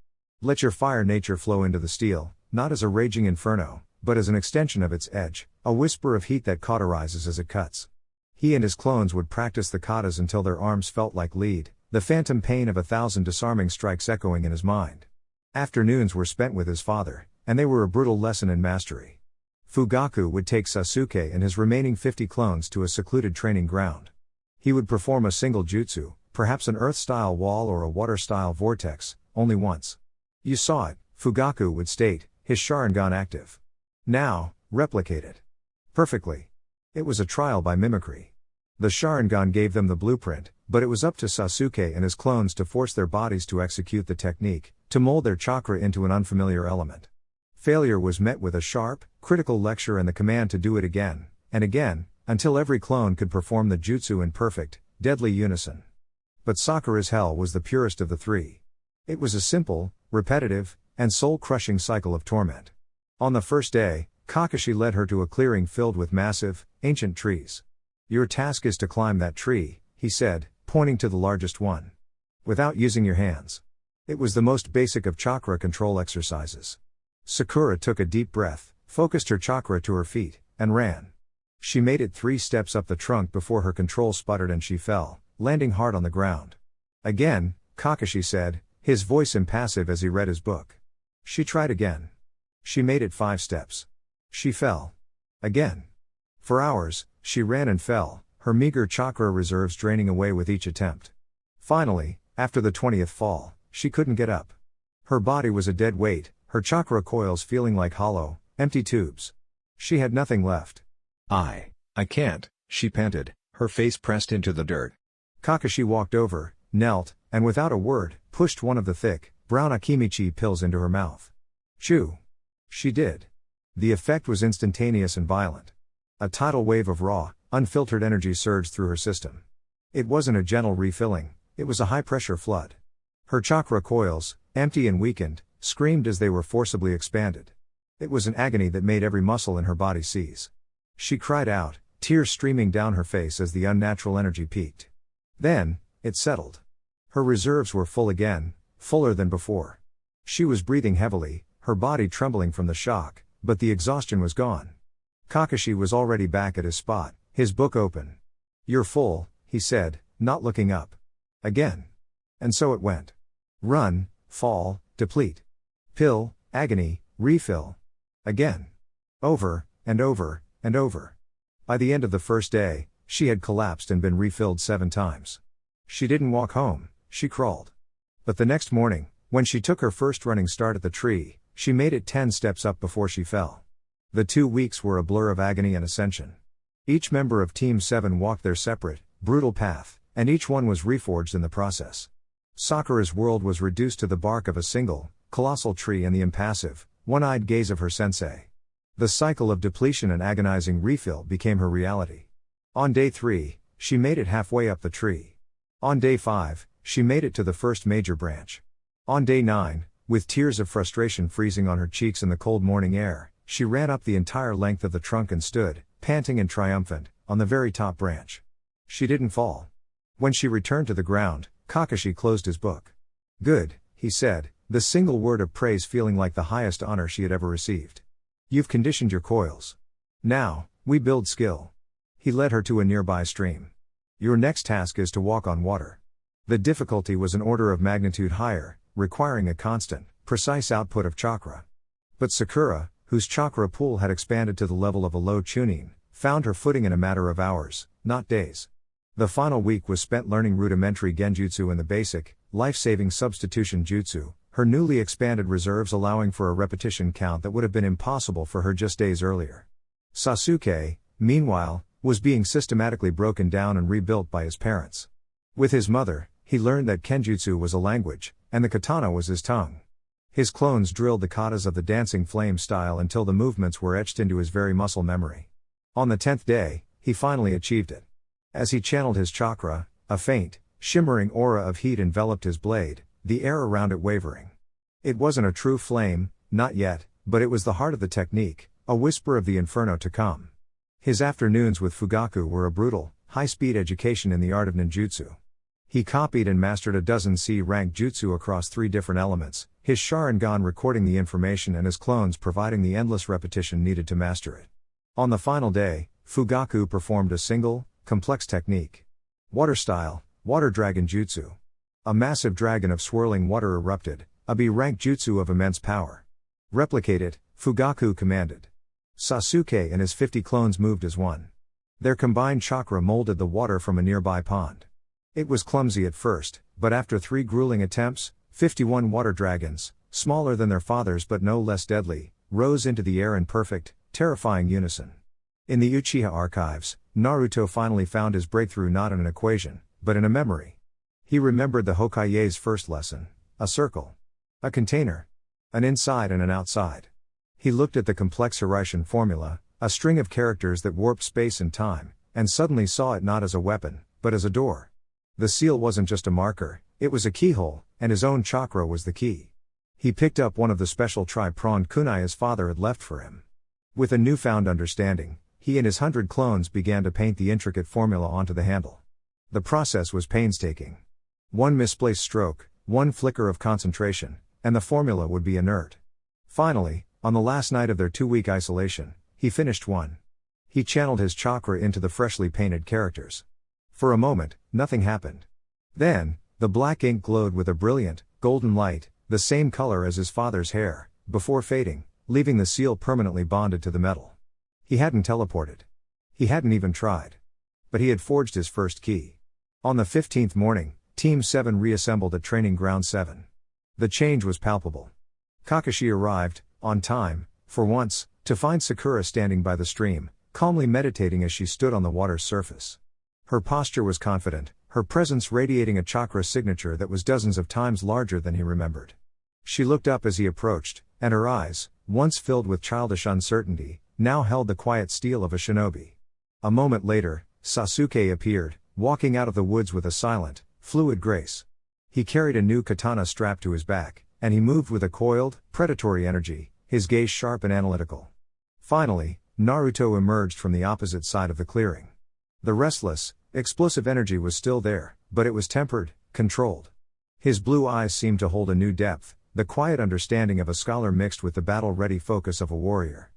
Let your fire nature flow into the steel, not as a raging inferno, but as an extension of its edge, a whisper of heat that cauterizes as it cuts. He and his clones would practice the katas until their arms felt like lead, the phantom pain of 1,000 disarming strikes echoing in his mind. Afternoons were spent with his father, and they were a brutal lesson in mastery. Fugaku would take Sasuke and his remaining 50 clones to a secluded training ground. He would perform a single jutsu, perhaps an earth-style wall or a water-style vortex, only once. You saw it, Fugaku would state, his Sharingan active. Now, replicate it. Perfectly. It was a trial by mimicry. The Sharingan gave them the blueprint, but it was up to Sasuke and his clones to force their bodies to execute the technique, to mold their chakra into an unfamiliar element. Failure was met with a sharp, critical lecture and the command to do it again, and again, until every clone could perform the jutsu in perfect, deadly unison. But Sakura's hell was the purest of the three. It was a simple, repetitive, and soul-crushing cycle of torment. On the first day, Kakashi led her to a clearing filled with massive, ancient trees. "Your task is to climb that tree," he said, pointing to the largest one. "Without using your hands." It was the most basic of chakra control exercises. Sakura took a deep breath, focused her chakra to her feet, and ran. She made it 3 steps up the trunk before her control sputtered and she fell, landing hard on the ground. "Again," Kakashi said, his voice impassive as he read his book. She tried again. She made it 5 steps. She fell. Again. For hours, she ran and fell, her meager chakra reserves draining away with each attempt. Finally, after the 20th fall, she couldn't get up. Her body was a dead weight, her chakra coils feeling like hollow, empty tubes. She had nothing left. I can't," she panted, her face pressed into the dirt. Kakashi walked over, knelt, and without a word, pushed one of the thick, brown Akimichi pills into her mouth. "Chew." She did. The effect was instantaneous and violent. A tidal wave of raw, unfiltered energy surged through her system. It wasn't a gentle refilling, it was a high-pressure flood. Her chakra coils, empty and weakened, screamed as they were forcibly expanded. It was an agony that made every muscle in her body seize. She cried out, tears streaming down her face as the unnatural energy peaked. Then, it settled. Her reserves were full again, fuller than before. She was breathing heavily, her body trembling from the shock, but the exhaustion was gone. Kakashi was already back at his spot, his book open. "You're full," he said, not looking up. Again. And so it went. Run, fall, deplete. Pill, agony, refill. Again. Over, and over, and over. By the end of the first day, she had collapsed and been refilled 7 times. She didn't walk home, she crawled. But the next morning, when she took her first running start at the tree, she made it 10 steps up before she fell. The 2 weeks were a blur of agony and ascension. Each member of Team 7 walked their separate, brutal path, and each one was reforged in the process. Sakura's world was reduced to the bark of a single, colossal tree and the impassive, one-eyed gaze of her sensei. The cycle of depletion and agonizing refill became her reality. On day 3, she made it halfway up the tree. On day 5, she made it to the first major branch. On day 9, with tears of frustration freezing on her cheeks in the cold morning air, she ran up the entire length of the trunk and stood, panting and triumphant, on the very top branch. She didn't fall. When she returned to the ground, Kakashi closed his book. "Good," he said, the single word of praise feeling like the highest honor she had ever received. "You've conditioned your coils. Now, we build skill." He led her to a nearby stream. "Your next task is to walk on water." The difficulty was an order of magnitude higher, requiring a constant, precise output of chakra. But Sakura, whose chakra pool had expanded to the level of a low Chunin, found her footing in a matter of hours, not days. The final week was spent learning rudimentary genjutsu and the basic, life-saving substitution jutsu, her newly expanded reserves allowing for a repetition count that would have been impossible for her just days earlier. Sasuke, meanwhile, was being systematically broken down and rebuilt by his parents. With his mother, he learned that kenjutsu was a language, and the katana was his tongue. His clones drilled the katas of the dancing flame style until the movements were etched into his very muscle memory. On the 10th day, he finally achieved it. As he channeled his chakra, a faint, shimmering aura of heat enveloped his blade, the air around it wavering. It wasn't a true flame, not yet, but it was the heart of the technique, a whisper of the inferno to come. His afternoons with Fugaku were a brutal, high-speed education in the art of ninjutsu. He copied and mastered a dozen C-rank jutsu across 3 different elements, his Sharingan recording the information and his clones providing the endless repetition needed to master it. On the final day, Fugaku performed a single, complex technique. Water style, water dragon jutsu. A massive dragon of swirling water erupted, a B-rank jutsu of immense power. "Replicate it," Fugaku commanded. Sasuke and his 50 clones moved as one. Their combined chakra molded the water from a nearby pond. It was clumsy at first, but after 3 grueling attempts, 51 water dragons, smaller than their fathers but no less deadly, rose into the air in perfect, terrifying unison. In the Uchiha archives, Naruto finally found his breakthrough not in an equation, but in a memory. He remembered the Hokage's first lesson: a circle, a container, an inside and an outside. He looked at the complex Hiraishin formula, a string of characters that warped space and time, and suddenly saw it not as a weapon, but as a door. The seal wasn't just a marker, it was a keyhole, and his own chakra was the key. He picked up one of the special tri-pronged kunai his father had left for him. With a newfound understanding, he and his 100 clones began to paint the intricate formula onto the handle. The process was painstaking. One misplaced stroke, one flicker of concentration, and the formula would be inert. Finally, on the last night of their 2-week isolation, he finished one. He channeled his chakra into the freshly painted characters. For a moment, nothing happened. Then, the black ink glowed with a brilliant, golden light, the same color as his father's hair, before fading, leaving the seal permanently bonded to the metal. He hadn't teleported. He hadn't even tried. But he had forged his first key. On the 15th morning, Team 7 reassembled at Training Ground 7. The change was palpable. Kakashi arrived, on time, for once, to find Sakura standing by the stream, calmly meditating as she stood on the water's surface. Her posture was confident, her presence radiating a chakra signature that was dozens of times larger than he remembered. She looked up as he approached, and her eyes, once filled with childish uncertainty, now held the quiet steel of a shinobi. A moment later, Sasuke appeared, walking out of the woods with a silent, fluid grace. He carried a new katana strapped to his back, and he moved with a coiled, predatory energy, his gaze sharp and analytical. Finally, Naruto emerged from the opposite side of the clearing. The restless, explosive energy was still there, but it was tempered, controlled. His blue eyes seemed to hold a new depth, the quiet understanding of a scholar mixed with the battle-ready focus of a warrior.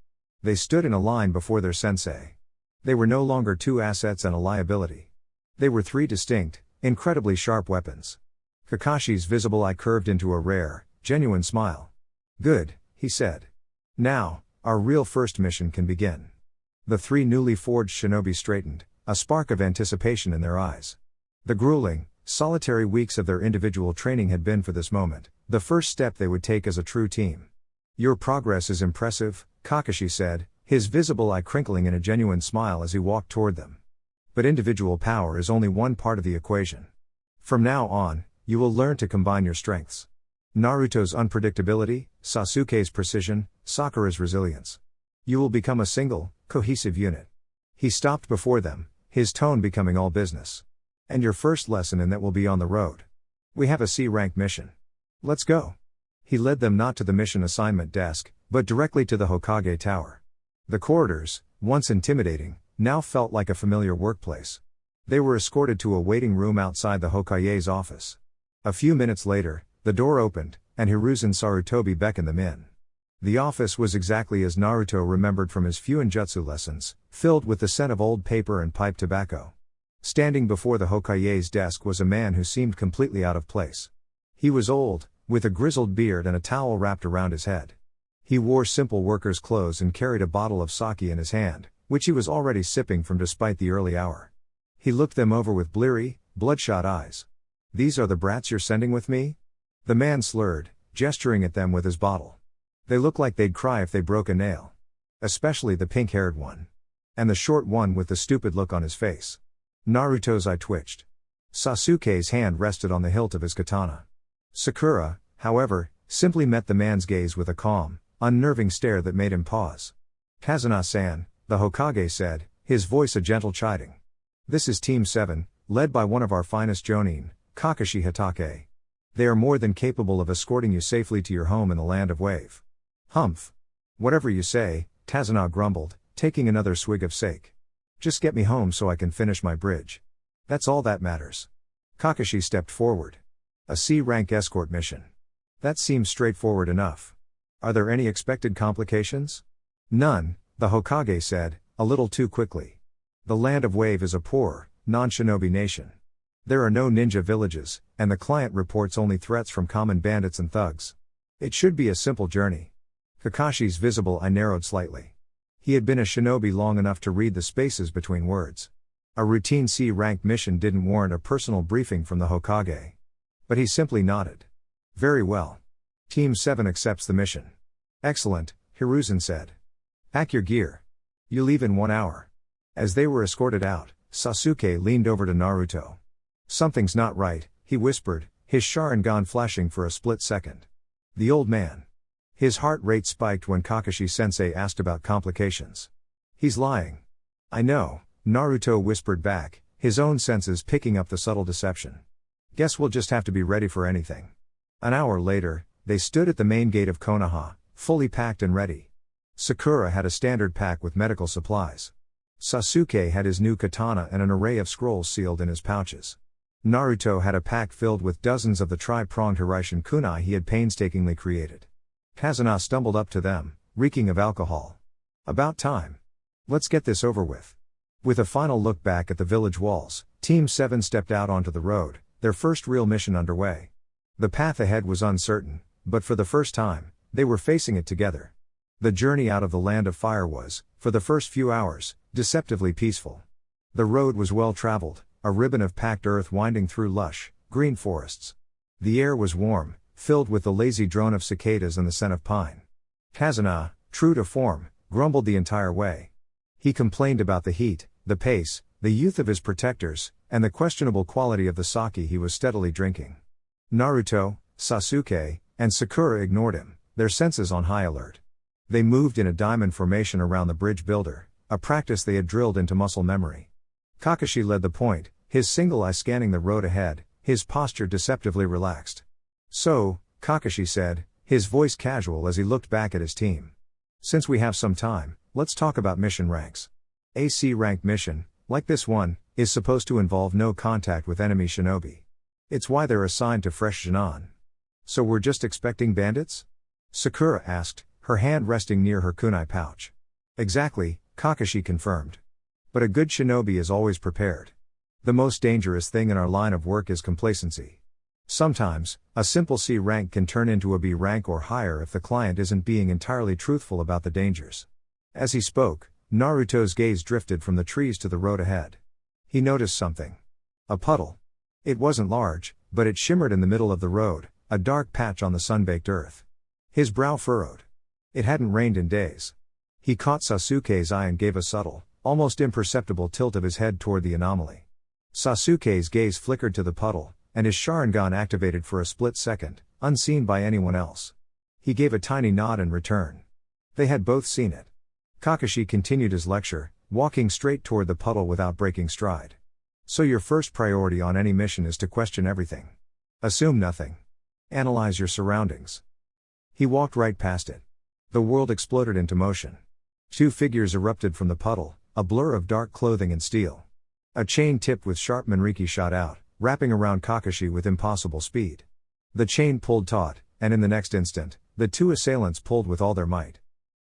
They stood in a line before their sensei. They were no longer 2 assets and a liability. They were 3 distinct, incredibly sharp weapons. Kakashi's visible eye curved into a rare, genuine smile. "Good," he said. "Now, our real first mission can begin." The 3 newly forged shinobi straightened, a spark of anticipation in their eyes. The grueling, solitary weeks of their individual training had been for this moment, the first step they would take as a true team. "Your progress is impressive," Kakashi said, his visible eye crinkling in a genuine smile as he walked toward them. "But individual power is only one part of the equation. From now on, you will learn to combine your strengths. Naruto's unpredictability, Sasuke's precision, Sakura's resilience. You will become a single, cohesive unit." He stopped before them, his tone becoming all business. "And your first lesson in that will be on the road. We have a C-rank mission. Let's go." He led them not to the mission assignment desk, but directly to the Hokage Tower. The corridors, once intimidating, now felt like a familiar workplace. They were escorted to a waiting room outside the Hokage's office. A few minutes later, the door opened, and Hiruzen Sarutobi beckoned them in. The office was exactly as Naruto remembered from his Fuinjutsu lessons, filled with the scent of old paper and pipe tobacco. Standing before the Hokage's desk was a man who seemed completely out of place. He was old, with a grizzled beard and a towel wrapped around his head. He wore simple worker's clothes and carried a bottle of sake in his hand, which he was already sipping from despite the early hour. He looked them over with bleary, bloodshot eyes. "These are the brats you're sending with me?" The man slurred, gesturing at them with his bottle. "They look like they'd cry if they broke a nail. Especially the pink-haired one. And the short one with the stupid look on his face." Naruto's eye twitched. Sasuke's hand rested on the hilt of his katana. Sakura, however, simply met the man's gaze with a calm, unnerving stare that made him pause. "Kazuna-san," the Hokage said, his voice a gentle chiding. "This is Team 7, led by one of our finest jonin, Kakashi Hatake. They are more than capable of escorting you safely to your home in the land of Wave." "Humph. Whatever you say," Kazuna grumbled, taking another swig of sake. "Just get me home so I can finish my bridge. That's all that matters." Kakashi stepped forward. "A C-rank escort mission. That seems straightforward enough. Are there any expected complications?" "None," the Hokage said, a little too quickly. "The land of Wave is a poor, non-shinobi nation. There are no ninja villages, and the client reports only threats from common bandits and thugs. It should be a simple journey." Kakashi's visible eye narrowed slightly. He had been a shinobi long enough to read the spaces between words. A routine C-rank mission didn't warrant a personal briefing from the Hokage. But he simply nodded. "Very well. Team 7 accepts the mission." "Excellent," Hiruzen said. "Pack your gear. You leave in 1 hour." As they were escorted out, Sasuke leaned over to Naruto. "Something's not right," he whispered, his Sharingan flashing for a split second. The old man. His heart rate spiked when Kakashi-sensei asked about complications. "He's lying." "I know," Naruto whispered back, his own senses picking up the subtle deception. "Guess we'll just have to be ready for anything." An hour later, they stood at the main gate of Konoha, fully packed and ready. Sakura had a standard pack with medical supplies. Sasuke had his new katana and an array of scrolls sealed in his pouches. Naruto had a pack filled with dozens of the tri-pronged Hiraishin kunai he had painstakingly created. Kazuna stumbled up to them, reeking of alcohol. "About time. Let's get this over with." With a final look back at the village walls, Team 7 stepped out onto the road, their first real mission underway. The path ahead was uncertain, but for the first time, they were facing it together. The journey out of the land of fire was, for the first few hours, deceptively peaceful. The road was well traveled, a ribbon of packed earth winding through lush, green forests. The air was warm, filled with the lazy drone of cicadas and the scent of pine. Kazuna, true to form, grumbled the entire way. He complained about the heat, the pace, the youth of his protectors, and the questionable quality of the sake he was steadily drinking. Naruto, Sasuke, and Sakura ignored him, their senses on high alert. They moved in a diamond formation around the bridge builder, a practice they had drilled into muscle memory. Kakashi led the point, his single eye scanning the road ahead, his posture deceptively relaxed. "So," Kakashi said, his voice casual as he looked back at his team. "Since we have some time, let's talk about mission ranks. A C-rank mission, like this one, is supposed to involve no contact with enemy shinobi. It's why they're assigned to fresh Chunin. So we're just expecting bandits?" Sakura asked, her hand resting near her kunai pouch. "Exactly," Kakashi confirmed. "But a good shinobi is always prepared. The most dangerous thing in our line of work is complacency. Sometimes, a simple C rank can turn into a B rank or higher if the client isn't being entirely truthful about the dangers." As he spoke, Naruto's gaze drifted from the trees to the road ahead. He noticed something. A puddle. It wasn't large, but it shimmered in the middle of the road, a dark patch on the sun-baked earth. His brow furrowed. It hadn't rained in days. He caught Sasuke's eye and gave a subtle, almost imperceptible tilt of his head toward the anomaly. Sasuke's gaze flickered to the puddle, and his Sharingan activated for a split second, unseen by anyone else. He gave a tiny nod in return. They had both seen it. Kakashi continued his lecture, walking straight toward the puddle without breaking stride. "So your first priority on any mission is to question everything. Assume nothing. Analyze your surroundings." He walked right past it. The world exploded into motion. Two figures erupted from the puddle, a blur of dark clothing and steel. A chain tipped with sharp manriki shot out, wrapping around Kakashi with impossible speed. The chain pulled taut, and in the next instant, the two assailants pulled with all their might.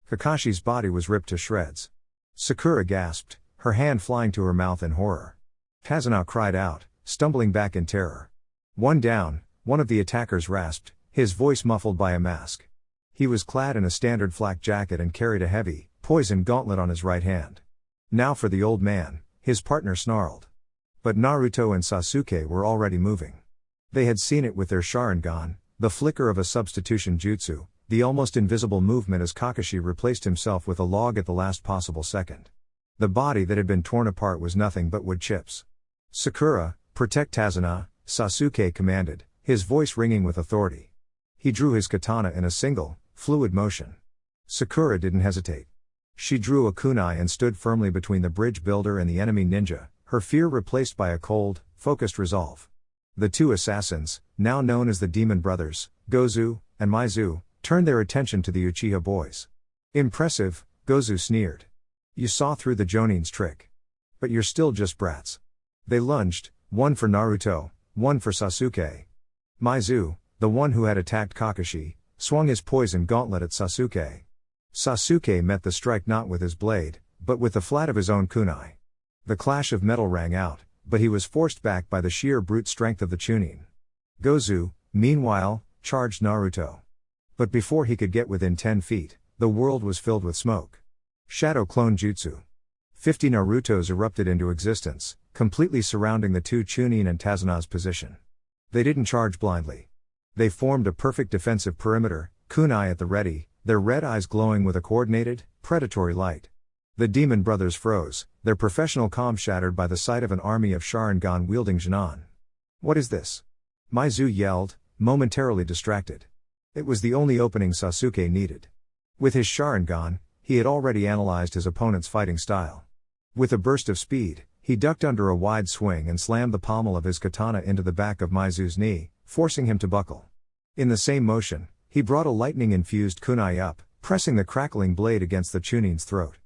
Kakashi's body was ripped to shreds. Sakura gasped, her hand flying to her mouth in horror. Kazuna cried out, stumbling back in terror. "One down," one of the attackers rasped, his voice muffled by a mask. He was clad in a standard flak jacket and carried a heavy, poisoned gauntlet on his right hand. "Now for the old man," his partner snarled. But Naruto and Sasuke were already moving. They had seen it with their Sharingan, the flicker of a substitution jutsu, the almost invisible movement as Kakashi replaced himself with a log at the last possible second. The body that had been torn apart was nothing but wood chips. "Sakura, protect Kazuna," Sasuke commanded, his voice ringing with authority. He drew his katana in a single, fluid motion. Sakura didn't hesitate. She drew a kunai and stood firmly between the bridge builder and the enemy ninja, her fear replaced by a cold, focused resolve. The two assassins, now known as the Demon Brothers, Gozu and Maizu, turned their attention to the Uchiha boys. "Impressive," Gozu sneered. "You saw through the Jonin's trick. But you're still just brats." They lunged, one for Naruto, one for Sasuke. Maizu, the one who had attacked Kakashi, swung his poison gauntlet at Sasuke. Sasuke met the strike not with his blade, but with the flat of his own kunai. The clash of metal rang out, but he was forced back by the sheer brute strength of the Chunin. Gozu, meanwhile, charged Naruto. But before he could get within 10 feet, the world was filled with smoke. Shadow Clone Jutsu. 50 Narutos erupted into existence, completely surrounding the two Chunin and Kazuna's position. They didn't charge blindly. They formed a perfect defensive perimeter, kunai at the ready, their red eyes glowing with a coordinated, predatory light. The demon brothers froze, their professional calm shattered by the sight of an army of Sharingan-wielding Chunin. What is this? Maizu yelled, momentarily distracted. It was the only opening Sasuke needed. With his Sharingan, he had already analyzed his opponent's fighting style. With a burst of speed, he ducked under a wide swing and slammed the pommel of his katana into the back of Maizu's knee, forcing him to buckle. In the same motion, he brought a lightning-infused kunai up, pressing the crackling blade against the Chunin's throat.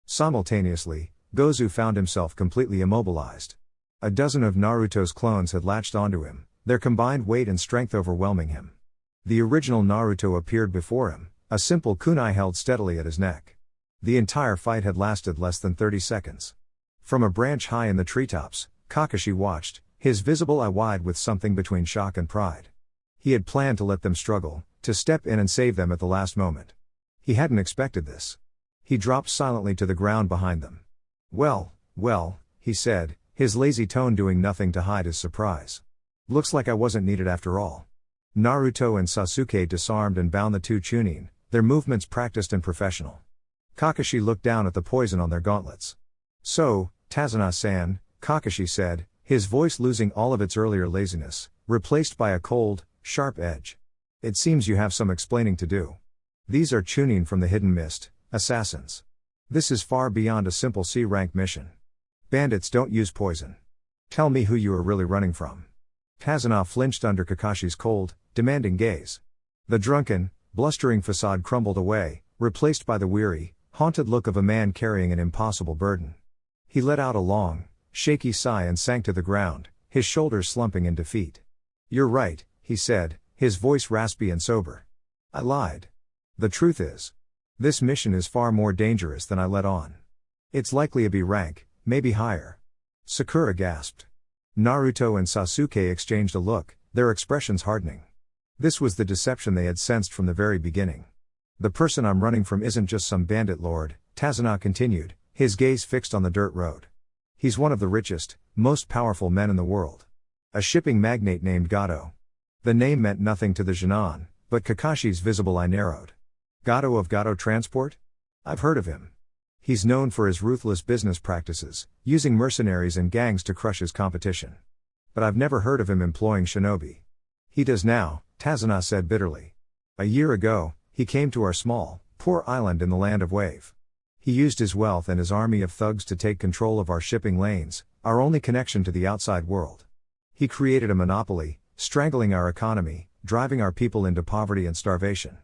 Simultaneously, Gozu found himself completely immobilized. A dozen of Naruto's clones had latched onto him, their combined weight and strength overwhelming him. The original Naruto appeared before him, a simple kunai held steadily at his neck. The entire fight had lasted less than 30 seconds. From a branch high in the treetops, Kakashi watched, his visible eye wide with something between shock and pride. He had planned to let them struggle, to step in and save them at the last moment. He hadn't expected this. He dropped silently to the ground behind them. Well, he said, his lazy tone doing nothing to hide his surprise. Looks like I wasn't needed after all. Naruto and Sasuke disarmed and bound the two Chunin, their movements practiced and professional. Kakashi looked down at the poison on their gauntlets. So, Tazuna-san, Kakashi said, his voice losing all of its earlier laziness, replaced by a cold, sharp edge. It seems you have some explaining to do. These are Chunin from the Hidden Mist, assassins. This is far beyond a simple C-rank mission. Bandits don't use poison. Tell me who you are really running from. Tazuna flinched under Kakashi's cold, demanding gaze. The drunken, blustering facade crumbled away, replaced by the weary, haunted look of a man carrying an impossible burden. He let out a long, shaky sigh and sank to the ground, his shoulders slumping in defeat. You're right, he said, his voice raspy and sober. I lied. The truth is, this mission is far more dangerous than I let on. It's likely a B rank, maybe higher. Sakura gasped. Naruto and Sasuke exchanged a look, their expressions hardening. This was the deception they had sensed from the very beginning. The person I'm running from isn't just some bandit lord, Tazuna continued, his gaze fixed on the dirt road. He's one of the richest, most powerful men in the world. A shipping magnate named Gato. The name meant nothing to the Chunin, but Kakashi's visible eye narrowed. Gato of Gato Transport? I've heard of him. He's known for his ruthless business practices, using mercenaries and gangs to crush his competition. But I've never heard of him employing shinobi. He does now, Tazuna said bitterly. A year ago, he came to our small, poor island in the land of Wave. He used his wealth and his army of thugs to take control of our shipping lanes, our only connection to the outside world. He created a monopoly, strangling our economy, driving our people into poverty and starvation.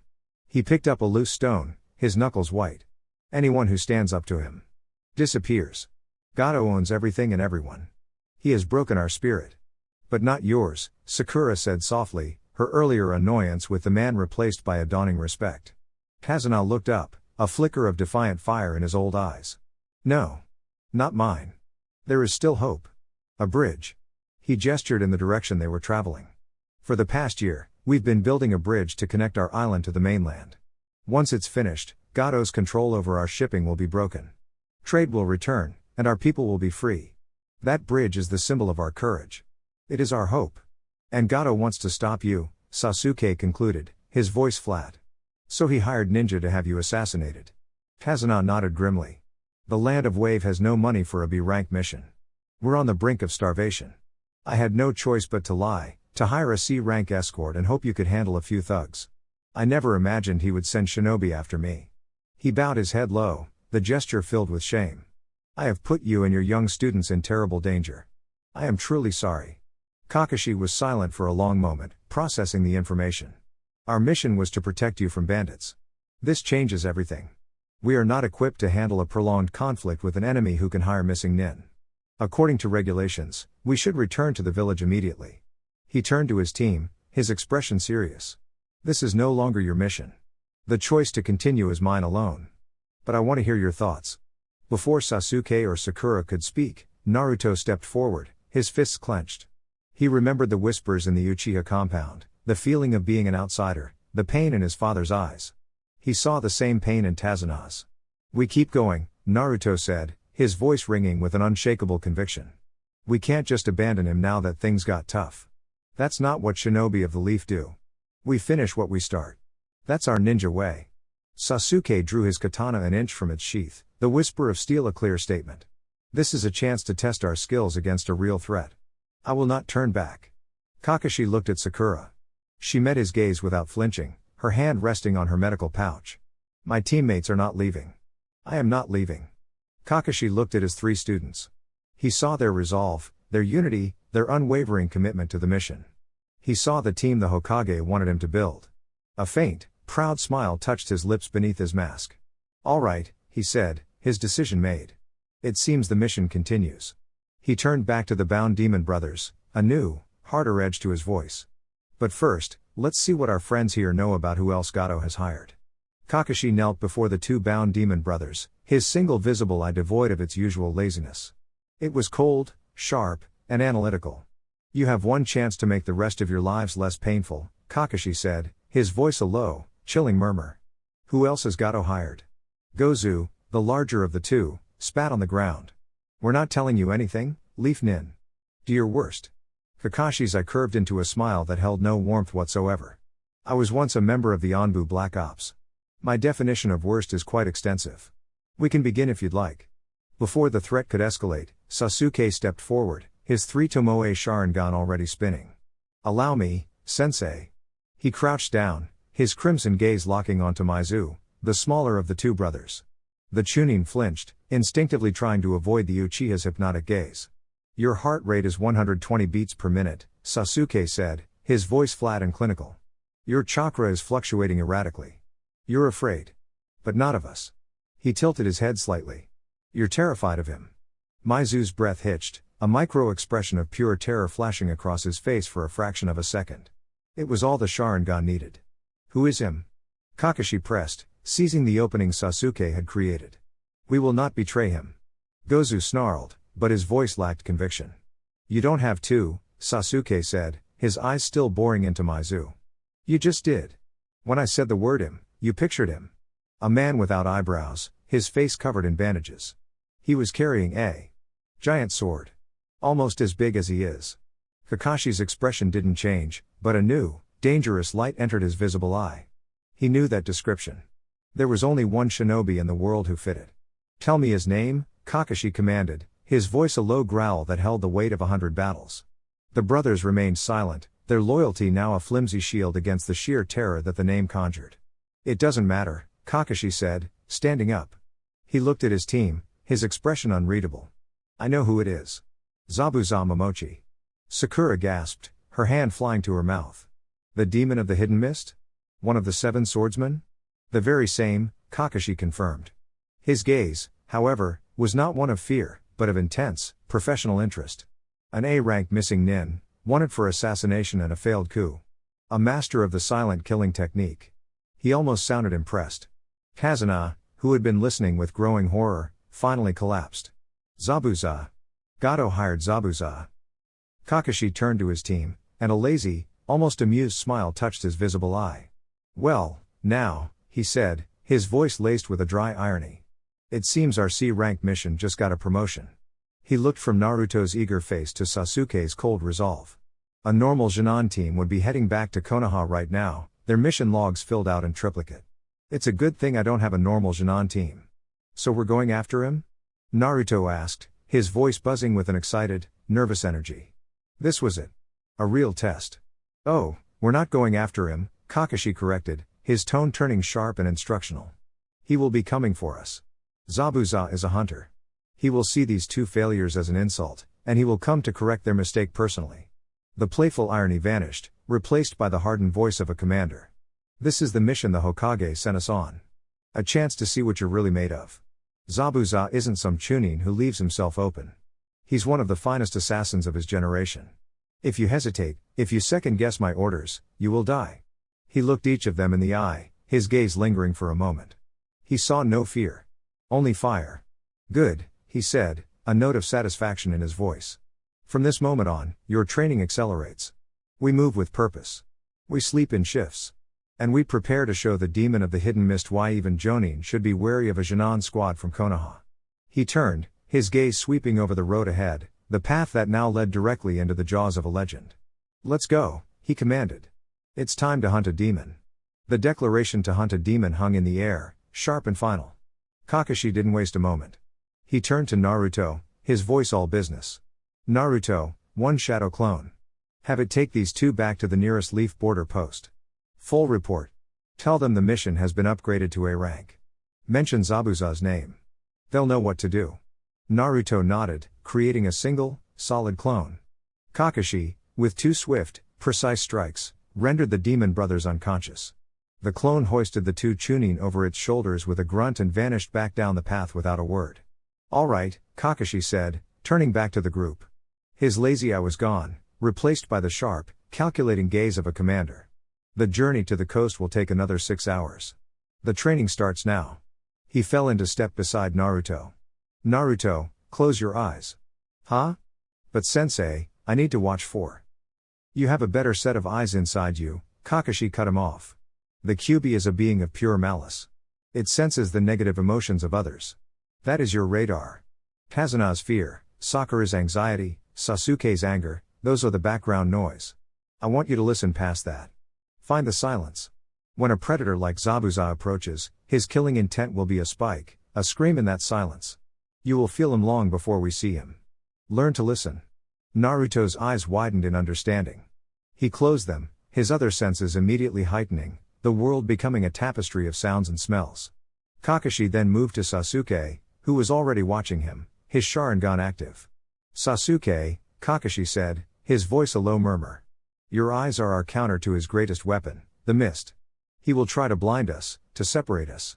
He picked up a loose stone, his knuckles white. Anyone who stands up to him disappears. Gato owns everything and everyone. He has broken our spirit. But not yours, Sakura said softly, her earlier annoyance with the man replaced by a dawning respect. Tazuna looked up, a flicker of defiant fire in his old eyes. No. Not mine. There is still hope. A bridge. He gestured in the direction they were traveling. For the past year, we've been building a bridge to connect our island to the mainland. Once it's finished, Gato's control over our shipping will be broken. Trade will return, and our people will be free. That bridge is the symbol of our courage. It is our hope. And Gato wants to stop you, Sasuke concluded, his voice flat. So he hired ninja to have you assassinated. Tazuna nodded grimly. The land of Wave has no money for a B-rank mission. We're on the brink of starvation. I had no choice but to lie, to hire a C-rank escort and hope you could handle a few thugs. I never imagined he would send shinobi after me. He bowed his head low, the gesture filled with shame. I have put you and your young students in terrible danger. I am truly sorry. Kakashi was silent for a long moment, processing the information. Our mission was to protect you from bandits. This changes everything. We are not equipped to handle a prolonged conflict with an enemy who can hire missing nin. According to regulations, we should return to the village immediately. He turned to his team, his expression serious. This is no longer your mission. The choice to continue is mine alone. But I want to hear your thoughts. Before Sasuke or Sakura could speak, Naruto stepped forward, his fists clenched. He remembered the whispers in the Uchiha compound, the feeling of being an outsider, the pain in his father's eyes. He saw the same pain in Tazuna's. We keep going, Naruto said, his voice ringing with an unshakable conviction. We can't just abandon him now that things got tough. That's not what shinobi of the leaf do. We finish what we start. That's our ninja way. Sasuke drew his katana an inch from its sheath, the whisper of steel a clear statement. This is a chance to test our skills against a real threat. I will not turn back. Kakashi looked at Sakura. She met his gaze without flinching, her hand resting on her medical pouch. My teammates are not leaving. I am not leaving. Kakashi looked at his 3 students. He saw their resolve, their unity, their unwavering commitment to the mission. He saw the team the Hokage wanted him to build. A faint, proud smile touched his lips beneath his mask. All right, he said, his decision made. It seems the mission continues. He turned back to the bound demon brothers, a new, harder edge to his voice. But first, let's see what our friends here know about who else Gato has hired. Kakashi knelt before the 2 bound demon brothers, his single visible eye devoid of its usual laziness. It was cold, sharp, and analytical. You have one chance to make the rest of your lives less painful, Kakashi said, his voice a low, chilling murmur. Who else has Gato hired? Gozu, the larger of the 2, spat on the ground. We're not telling you anything, Leaf Nin. Do your worst. Kakashi's eye curved into a smile that held no warmth whatsoever. I was once a member of the Anbu Black Ops. My definition of worst is quite extensive. We can begin if you'd like. Before the threat could escalate, Sasuke stepped forward, his 3 Tomoe Sharingan already spinning. Allow me, sensei. He crouched down, his crimson gaze locking onto Maizu, the smaller of the 2 brothers. The Chunin flinched, instinctively trying to avoid the Uchiha's hypnotic gaze. Your heart rate is 120 beats per minute, Sasuke said, his voice flat and clinical. Your chakra is fluctuating erratically. You're afraid. But not of us. He tilted his head slightly. You're terrified of him. Maizu's breath hitched, a micro-expression of pure terror flashing across his face for a fraction of a second. It was all the Sharingan needed. Who is him? Kakashi pressed, seizing the opening Sasuke had created. We will not betray him. Gozu snarled, but his voice lacked conviction. You don't have to, Sasuke said, his eyes still boring into Maizu. You just did. When I said the word him, you pictured him. A man without eyebrows, his face covered in bandages. He was carrying a giant sword. Almost as big as he is. Kakashi's expression didn't change, but a new, dangerous light entered his visible eye. He knew that description. There was only one shinobi in the world who fit it. Tell me his name, Kakashi commanded, his voice a low growl that held the weight of 100 battles. The brothers remained silent, their loyalty now a flimsy shield against the sheer terror that the name conjured. It doesn't matter, Kakashi said, standing up. He looked at his team, his expression unreadable. I know who it is. Zabuza Momochi. Sakura gasped, her hand flying to her mouth. The demon of the hidden mist? One of the 7 swordsmen? The very same, Kakashi confirmed. His gaze, however, was not one of fear, but of intense, professional interest. An A-rank missing nin, wanted for assassination and a failed coup. A master of the silent killing technique. He almost sounded impressed. Kazuna, who had been listening with growing horror, finally collapsed. Zabuza. Gato hired Zabuza. Kakashi turned to his team, and a lazy, almost amused smile touched his visible eye. Well, now, he said, his voice laced with a dry irony. It seems our C-rank mission just got a promotion. He looked from Naruto's eager face to Sasuke's cold resolve. A normal Junon team would be heading back to Konoha right now, their mission logs filled out in triplicate. It's a good thing I don't have a normal Junon team. So we're going after him? Naruto asked, his voice buzzing with an excited, nervous energy. This was it. A real test. Oh, we're not going after him, Kakashi corrected, his tone turning sharp and instructional. He will be coming for us. Zabuza is a hunter. He will see these 2 failures as an insult, and he will come to correct their mistake personally. The playful irony vanished, replaced by the hardened voice of a commander. This is the mission the Hokage sent us on. A chance to see what you're really made of. Zabuza isn't some Chunin who leaves himself open. He's one of the finest assassins of his generation. If you hesitate, if you second-guess my orders, you will die. He looked each of them in the eye, his gaze lingering for a moment. He saw no fear. Only fire. Good, he said, a note of satisfaction in his voice. From this moment on, your training accelerates. We move with purpose. We sleep in shifts. And we prepare to show the demon of the hidden mist why even Jonin should be wary of a Junon squad from Konoha. He turned, his gaze sweeping over the road ahead, the path that now led directly into the jaws of a legend. Let's go, he commanded. It's time to hunt a demon. The declaration to hunt a demon hung in the air, sharp and final. Kakashi didn't waste a moment. He turned to Naruto, his voice all business. Naruto, one shadow clone. Have it take these two back to the nearest leaf border post. Full report. Tell them the mission has been upgraded to A rank. Mention Zabuza's name. They'll know what to do. Naruto nodded, creating a single, solid clone. Kakashi, with two swift, precise strikes, rendered the demon brothers unconscious. The clone hoisted the two Chunin over its shoulders with a grunt and vanished back down the path without a word. All right, Kakashi said, turning back to the group. His lazy eye was gone, replaced by the sharp, calculating gaze of a commander. The journey to the coast will take another 6 hours. The training starts now. He fell into step beside Naruto. Naruto, close your eyes. Huh? But sensei, I need to watch for. You have a better set of eyes inside you, Kakashi cut him off. The Kyūbi is a being of pure malice. It senses the negative emotions of others. That is your radar. Kazuna's fear, Sakura's anxiety, Sasuke's anger, those are the background noise. I want you to listen past that. Find the silence. When a predator like Zabuza approaches, his killing intent will be a spike, a scream in that silence. You will feel him long before we see him. Learn to listen. Naruto's eyes widened in understanding. He closed them, his other senses immediately heightening, the world becoming a tapestry of sounds and smells. Kakashi then moved to Sasuke, who was already watching him, his Sharingan active. Sasuke, Kakashi said, his voice a low murmur. Your eyes are our counter to his greatest weapon, the mist. He will try to blind us, to separate us.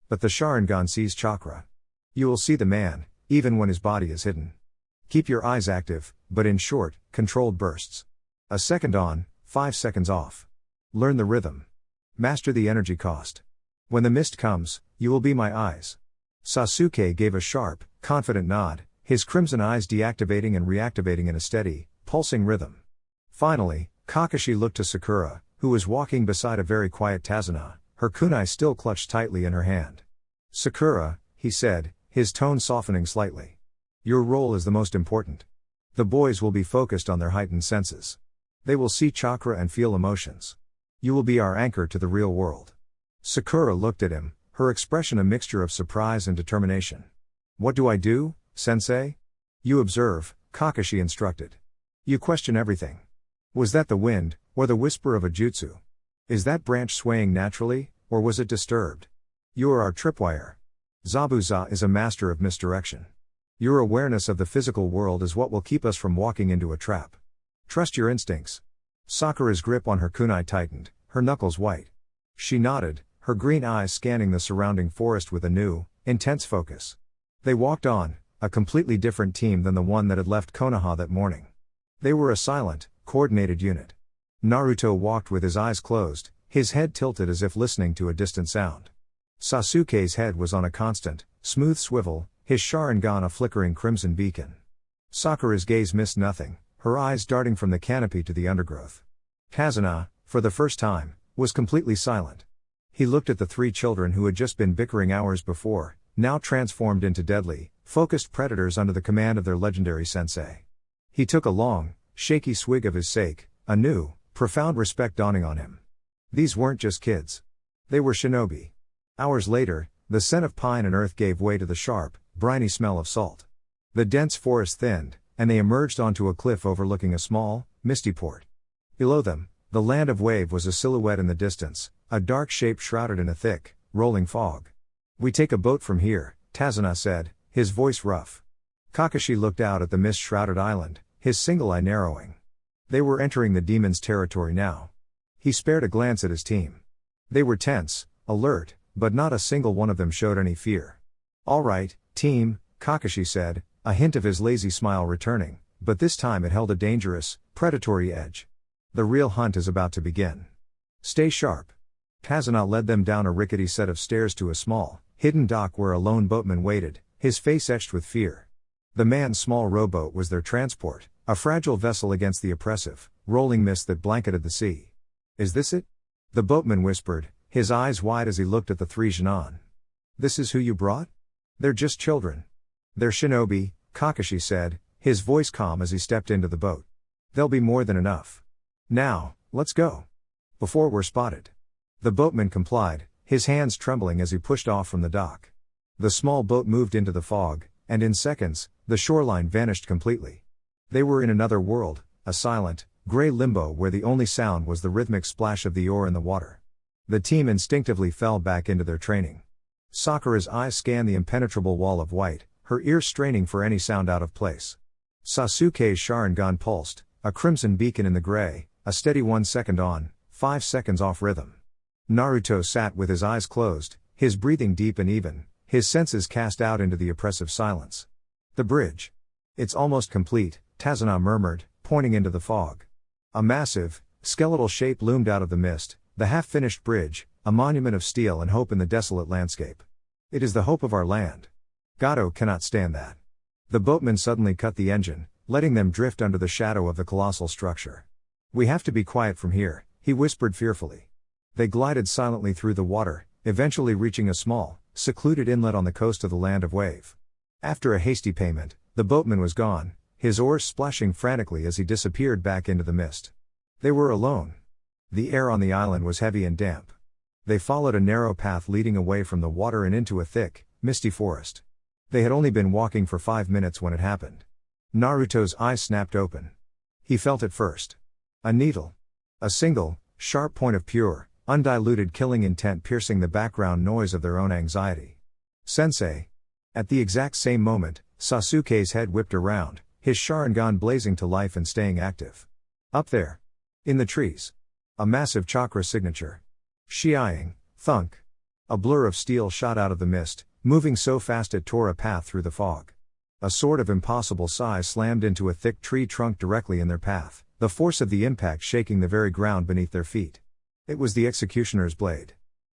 But the Sharingan sees chakra. You will see the man, even when his body is hidden. Keep your eyes active, but in short, controlled bursts. A second on, 5 seconds off. Learn the rhythm. Master the energy cost. When the mist comes, you will be my eyes. Sasuke gave a sharp, confident nod, his crimson eyes deactivating and reactivating in a steady, pulsing rhythm. Finally, Kakashi looked to Sakura, who was walking beside a very quiet Tazuna, her kunai still clutched tightly in her hand. Sakura, he said, his tone softening slightly. Your role is the most important. The boys will be focused on their heightened senses. They will see chakra and feel emotions. You will be our anchor to the real world. Sakura looked at him, her expression a mixture of surprise and determination. What do I do, sensei? You observe, Kakashi instructed. You question everything. Was that the wind, or the whisper of a jutsu? Is that branch swaying naturally, or was it disturbed? You are our tripwire. Zabuza is a master of misdirection. Your awareness of the physical world is what will keep us from walking into a trap. Trust your instincts. Sakura's grip on her kunai tightened, her knuckles white. She nodded, her green eyes scanning the surrounding forest with a new, intense focus. They walked on, a completely different team than the one that had left Konoha that morning. They were a silent, coordinated unit. Naruto walked with his eyes closed, his head tilted as if listening to a distant sound. Sasuke's head was on a constant, smooth swivel, his Sharingan a flickering crimson beacon. Sakura's gaze missed nothing, her eyes darting from the canopy to the undergrowth. Kazuna, for the first time, was completely silent. He looked at the three children who had just been bickering hours before, now transformed into deadly, focused predators under the command of their legendary sensei. He took a long, shaky swig of his sake, a new, profound respect dawning on him. These weren't just kids. They were shinobi. Hours later, the scent of pine and earth gave way to the sharp, briny smell of salt. The dense forest thinned, and they emerged onto a cliff overlooking a small, misty port. Below them, the land of wave was a silhouette in the distance, a dark shape shrouded in a thick, rolling fog. We take a boat from here, Tazuna said, his voice rough. Kakashi looked out at the mist-shrouded island, his single eye narrowing. They were entering the demon's territory now. He spared a glance at his team. They were tense, alert, but not a single one of them showed any fear. All right, team, Kakashi said, a hint of his lazy smile returning, but this time it held a dangerous, predatory edge. The real hunt is about to begin. Stay sharp. Kazuna led them down a rickety set of stairs to a small, hidden dock where a lone boatman waited, his face etched with fear. The man's small rowboat was their transport, a fragile vessel against the oppressive, rolling mist that blanketed the sea. Is this it? The boatman whispered, his eyes wide as he looked at the three Genin. This is who you brought? They're just children. They're shinobi, Kakashi said, his voice calm as he stepped into the boat. They'll be more than enough. Now, let's go. Before we're spotted. The boatman complied, his hands trembling as he pushed off from the dock. The small boat moved into the fog, and in seconds, the shoreline vanished completely. They were in another world, a silent, gray limbo where the only sound was the rhythmic splash of the oar in the water. The team instinctively fell back into their training. Sakura's eyes scanned the impenetrable wall of white, her ears straining for any sound out of place. Sasuke's Sharingan pulsed, a crimson beacon in the gray, a steady 1 second on, 5 seconds off rhythm. Naruto sat with his eyes closed, his breathing deep and even, his senses cast out into the oppressive silence. The bridge. It's almost complete, Tazuna murmured, pointing into the fog. A massive, skeletal shape loomed out of the mist, the half-finished bridge, a monument of steel and hope in the desolate landscape. It is the hope of our land. Gato cannot stand that. The boatman suddenly cut the engine, letting them drift under the shadow of the colossal structure. We have to be quiet from here, he whispered fearfully. They glided silently through the water, eventually reaching a small, secluded inlet on the coast of the Land of Wave. After a hasty payment, the boatman was gone, his oars splashing frantically as he disappeared back into the mist. They were alone. The air on the island was heavy and damp. They followed a narrow path leading away from the water and into a thick, misty forest. They had only been walking for 5 minutes when it happened. Naruto's eyes snapped open. He felt it first. A needle. A single, sharp point of pure, undiluted killing intent piercing the background noise of their own anxiety. Sensei. At the exact same moment, Sasuke's head whipped around, his Sharingan blazing to life and staying active. Up there. In the trees. A massive chakra signature. Shiing, thunk. A blur of steel shot out of the mist, moving so fast it tore a path through the fog. A sword of impossible size slammed into a thick tree trunk directly in their path, the force of the impact shaking the very ground beneath their feet. It was the executioner's blade.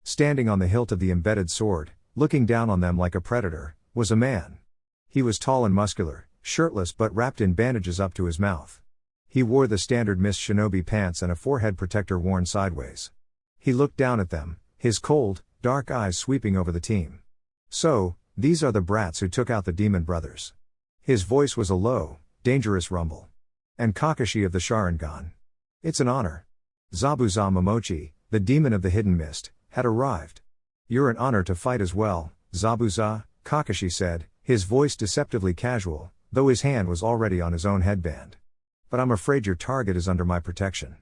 Standing on the hilt of the embedded sword, looking down on them like a predator, was a man. He was tall and muscular, shirtless but wrapped in bandages up to his mouth. He wore the standard mist shinobi pants and a forehead protector worn sideways. He looked down at them, his cold, dark eyes sweeping over the team. So, these are the brats who took out the demon brothers. His voice was a low, dangerous rumble. And Kakashi of the Sharingan. It's an honor. Zabuza Momochi, the demon of the hidden mist, had arrived. You're an honor to fight as well, Zabuza, Kakashi said, his voice deceptively casual, though his hand was already on his own headband. But I'm afraid your target is under my protection.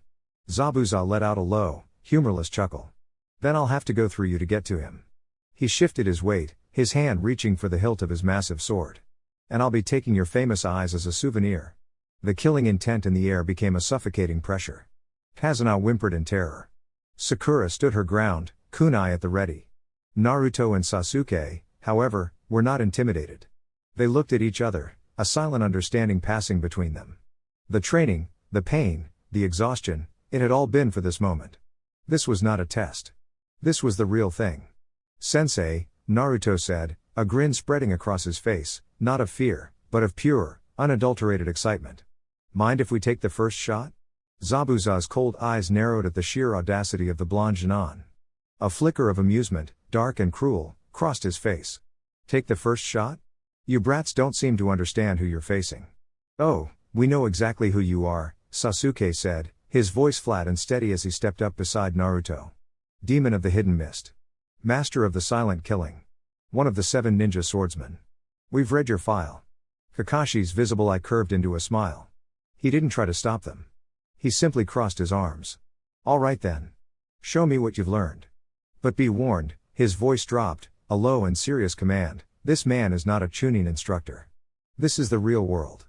Zabuza let out a low, humorless chuckle. Then I'll have to go through you to get to him. He shifted his weight, his hand reaching for the hilt of his massive sword. And I'll be taking your famous eyes as a souvenir. The killing intent in the air became a suffocating pressure. Kazuna whimpered in terror. Sakura stood her ground, kunai at the ready. Naruto and Sasuke, however, were not intimidated. They looked at each other, a silent understanding passing between them. The training, the pain, the exhaustion, it had all been for this moment. This was not a test. This was the real thing. Sensei, Naruto said, a grin spreading across his face, not of fear, but of pure, unadulterated excitement. Mind if we take the first shot? Zabuza's cold eyes narrowed at the sheer audacity of the blonde Jinan. A flicker of amusement, dark and cruel, crossed his face. Take the first shot? You brats don't seem to understand who you're facing. Oh, we know exactly who you are, Sasuke said, his voice flat and steady as he stepped up beside Naruto. Demon of the hidden mist. Master of the silent killing. One of the 7 ninja swordsmen. We've read your file. Kakashi's visible eye curved into a smile. He didn't try to stop them. He simply crossed his arms. All right then. Show me what you've learned. But be warned, his voice dropped, a low and serious command, this man is not a Chunin instructor. This is the real world.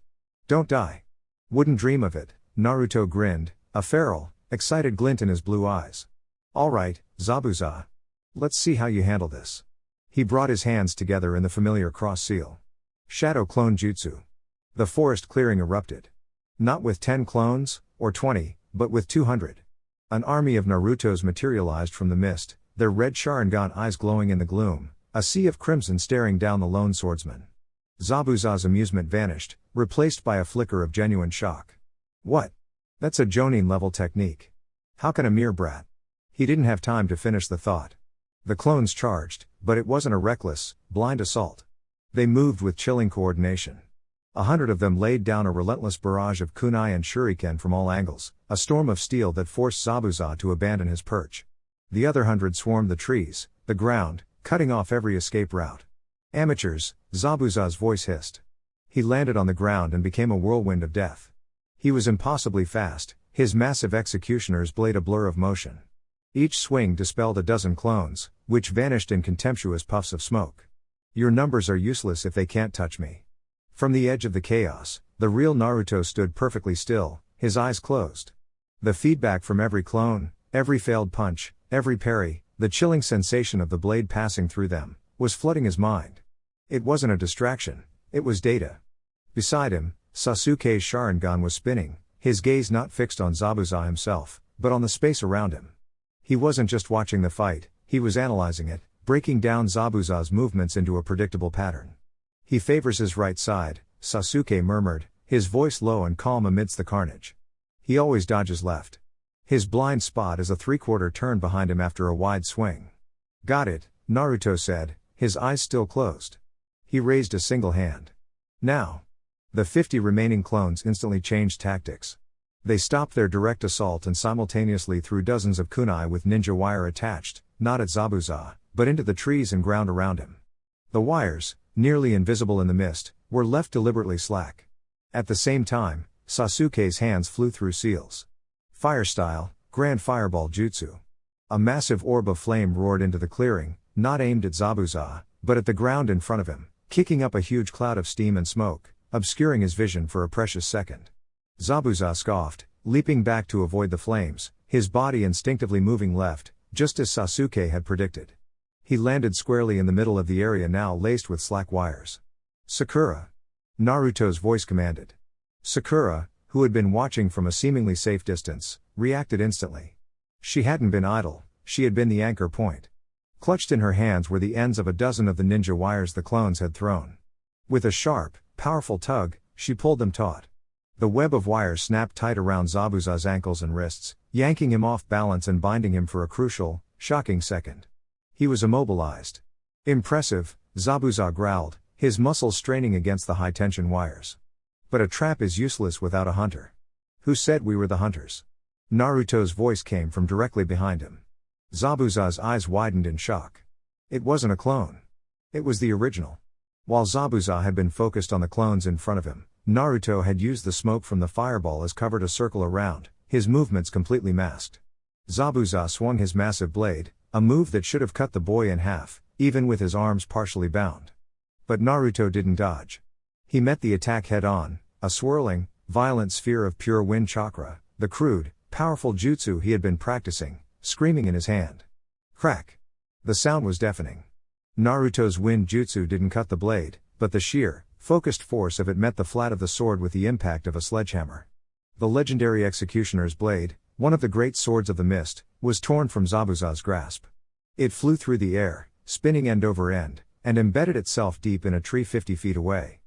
Don't die. Wouldn't dream of it, Naruto grinned, a feral, excited glint in his blue eyes. All right, Zabuza. Let's see how you handle this. He brought his hands together in the familiar cross seal. Shadow clone jutsu. The forest clearing erupted. Not with 10 clones, or 20, but with 200. An army of Narutos materialized from the mist, their red Sharingan eyes glowing in the gloom, a sea of crimson staring down the lone swordsman. Zabuza's amusement vanished, replaced by a flicker of genuine shock. What? That's a Jonin-level technique. How can a mere brat? He didn't have time to finish the thought. The clones charged, but it wasn't a reckless, blind assault. They moved with chilling coordination. 100 of them laid down a relentless barrage of kunai and shuriken from all angles, a storm of steel that forced Zabuza to abandon his perch. The other 100 swarmed the trees, the ground, cutting off every escape route. Amateurs, Zabuza's voice hissed. He landed on the ground and became a whirlwind of death. He was impossibly fast, his massive executioner's blade a blur of motion. Each swing dispelled a dozen clones, which vanished in contemptuous puffs of smoke. Your numbers are useless if they can't touch me. From the edge of the chaos, the real Naruto stood perfectly still, his eyes closed. The feedback from every clone, every failed punch, every parry, the chilling sensation of the blade passing through them, was flooding his mind. It wasn't a distraction, it was data. Beside him, Sasuke's Sharingan was spinning, his gaze not fixed on Zabuza himself, but on the space around him. He wasn't just watching the fight, he was analyzing it, breaking down Zabuza's movements into a predictable pattern. He favors his right side, Sasuke murmured, his voice low and calm amidst the carnage. He always dodges left. His blind spot is a three-quarter turn behind him after a wide swing. Got it, Naruto said, his eyes still closed. He raised a single hand. Now. The 50 remaining clones instantly changed tactics. They stopped their direct assault and simultaneously threw dozens of kunai with ninja wire attached, not at Zabuza, but into the trees and ground around him. The wires, nearly invisible in the mist, were left deliberately slack. At the same time, Sasuke's hands flew through seals. Fire style, Grand Fireball Jutsu. A massive orb of flame roared into the clearing, not aimed at Zabuza, but at the ground in front of him, kicking up a huge cloud of steam and smoke, obscuring his vision for a precious second. Zabuza scoffed, leaping back to avoid the flames, his body instinctively moving left, just as Sasuke had predicted. He landed squarely in the middle of the area now laced with slack wires. Sakura! Naruto's voice commanded. Sakura, who had been watching from a seemingly safe distance, reacted instantly. She hadn't been idle, she had been the anchor point. Clutched in her hands were the ends of a dozen of the ninja wires the clones had thrown. With a sharp, powerful tug, she pulled them taut. The web of wires snapped tight around Zabuza's ankles and wrists, yanking him off balance and binding him for a crucial, shocking second. He was immobilized. Impressive, Zabuza growled, his muscles straining against the high-tension wires. But a trap is useless without a hunter. Who said we were the hunters? Naruto's voice came from directly behind him. Zabuza's eyes widened in shock. It wasn't a clone. It was the original. While Zabuza had been focused on the clones in front of him, Naruto had used the smoke from the fireball as cover to circle around, his movements completely masked. Zabuza swung his massive blade, a move that should have cut the boy in half, even with his arms partially bound. But Naruto didn't dodge. He met the attack head-on, a swirling, violent sphere of pure wind chakra, the crude, powerful jutsu he had been practicing, screaming in his hand. Crack! The sound was deafening. Naruto's wind jutsu didn't cut the blade, but the sheer, focused force of it met the flat of the sword with the impact of a sledgehammer. The legendary executioner's blade, one of the great swords of the mist, was torn from Zabuza's grasp. It flew through the air, spinning end over end, and embedded itself deep in a tree 50 feet away.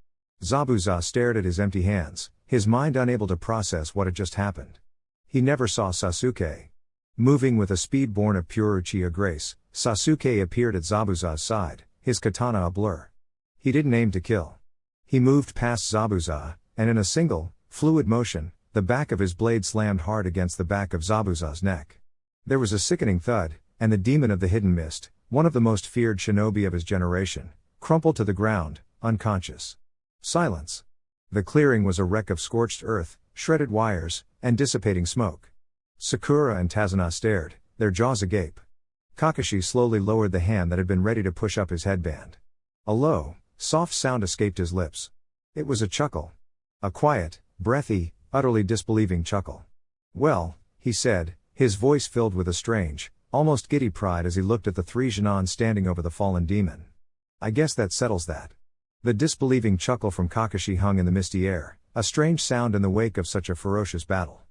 Zabuza stared at his empty hands, his mind unable to process what had just happened. He never saw Sasuke. Moving with a speed born of pure Uchiha grace, Sasuke appeared at Zabuza's side, his katana a blur. He didn't aim to kill. He moved past Zabuza, and in a single, fluid motion, the back of his blade slammed hard against the back of Zabuza's neck. There was a sickening thud, and the demon of the hidden mist, one of the most feared shinobi of his generation, crumpled to the ground, unconscious. Silence. The clearing was a wreck of scorched earth, shredded wires, and dissipating smoke. Sakura and Tazuna stared, their jaws agape. Kakashi slowly lowered the hand that had been ready to push up his headband. A low, soft sound escaped his lips. It was a chuckle. A quiet, breathy, utterly disbelieving chuckle. Well, he said, his voice filled with a strange, almost giddy pride as he looked at the three Chunin standing over the fallen demon. I guess that settles that. The disbelieving chuckle from Kakashi hung in the misty air, a strange sound in the wake of such a ferocious battle.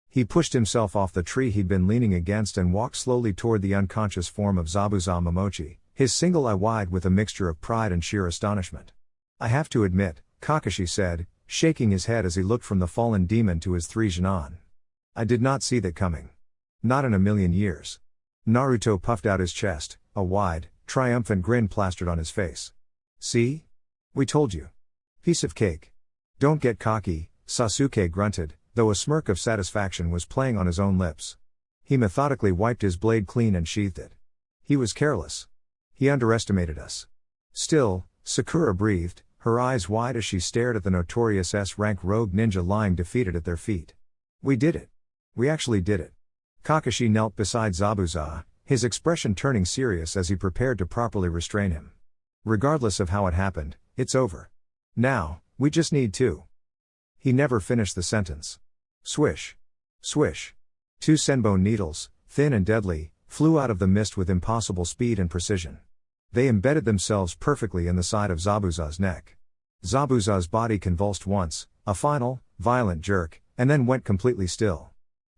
He pushed himself off the tree he'd been leaning against and walked slowly toward the unconscious form of Zabuza Momochi, his single eye wide with a mixture of pride and sheer astonishment. I have to admit, Kakashi said, shaking his head as he looked from the fallen demon to his three Chunin. I did not see that coming. Not in a million years. Naruto puffed out his chest, a wide, triumphant grin plastered on his face. See? We told you. Piece of cake. Don't get cocky, Sasuke grunted, though a smirk of satisfaction was playing on his own lips. He methodically wiped his blade clean and sheathed it. He was careless. He underestimated us. Still, Sakura breathed, her eyes wide as she stared at the notorious S-rank rogue ninja lying defeated at their feet. We did it. We actually did it. Kakashi knelt beside Zabuza, his expression turning serious as he prepared to properly restrain him. Regardless of how it happened, it's over. Now, we just need to. He never finished the sentence. Swish. Swish. 2 senbone needles, thin and deadly, flew out of the mist with impossible speed and precision. They embedded themselves perfectly in the side of Zabuza's neck. Zabuza's body convulsed once, a final, violent jerk, and then went completely still.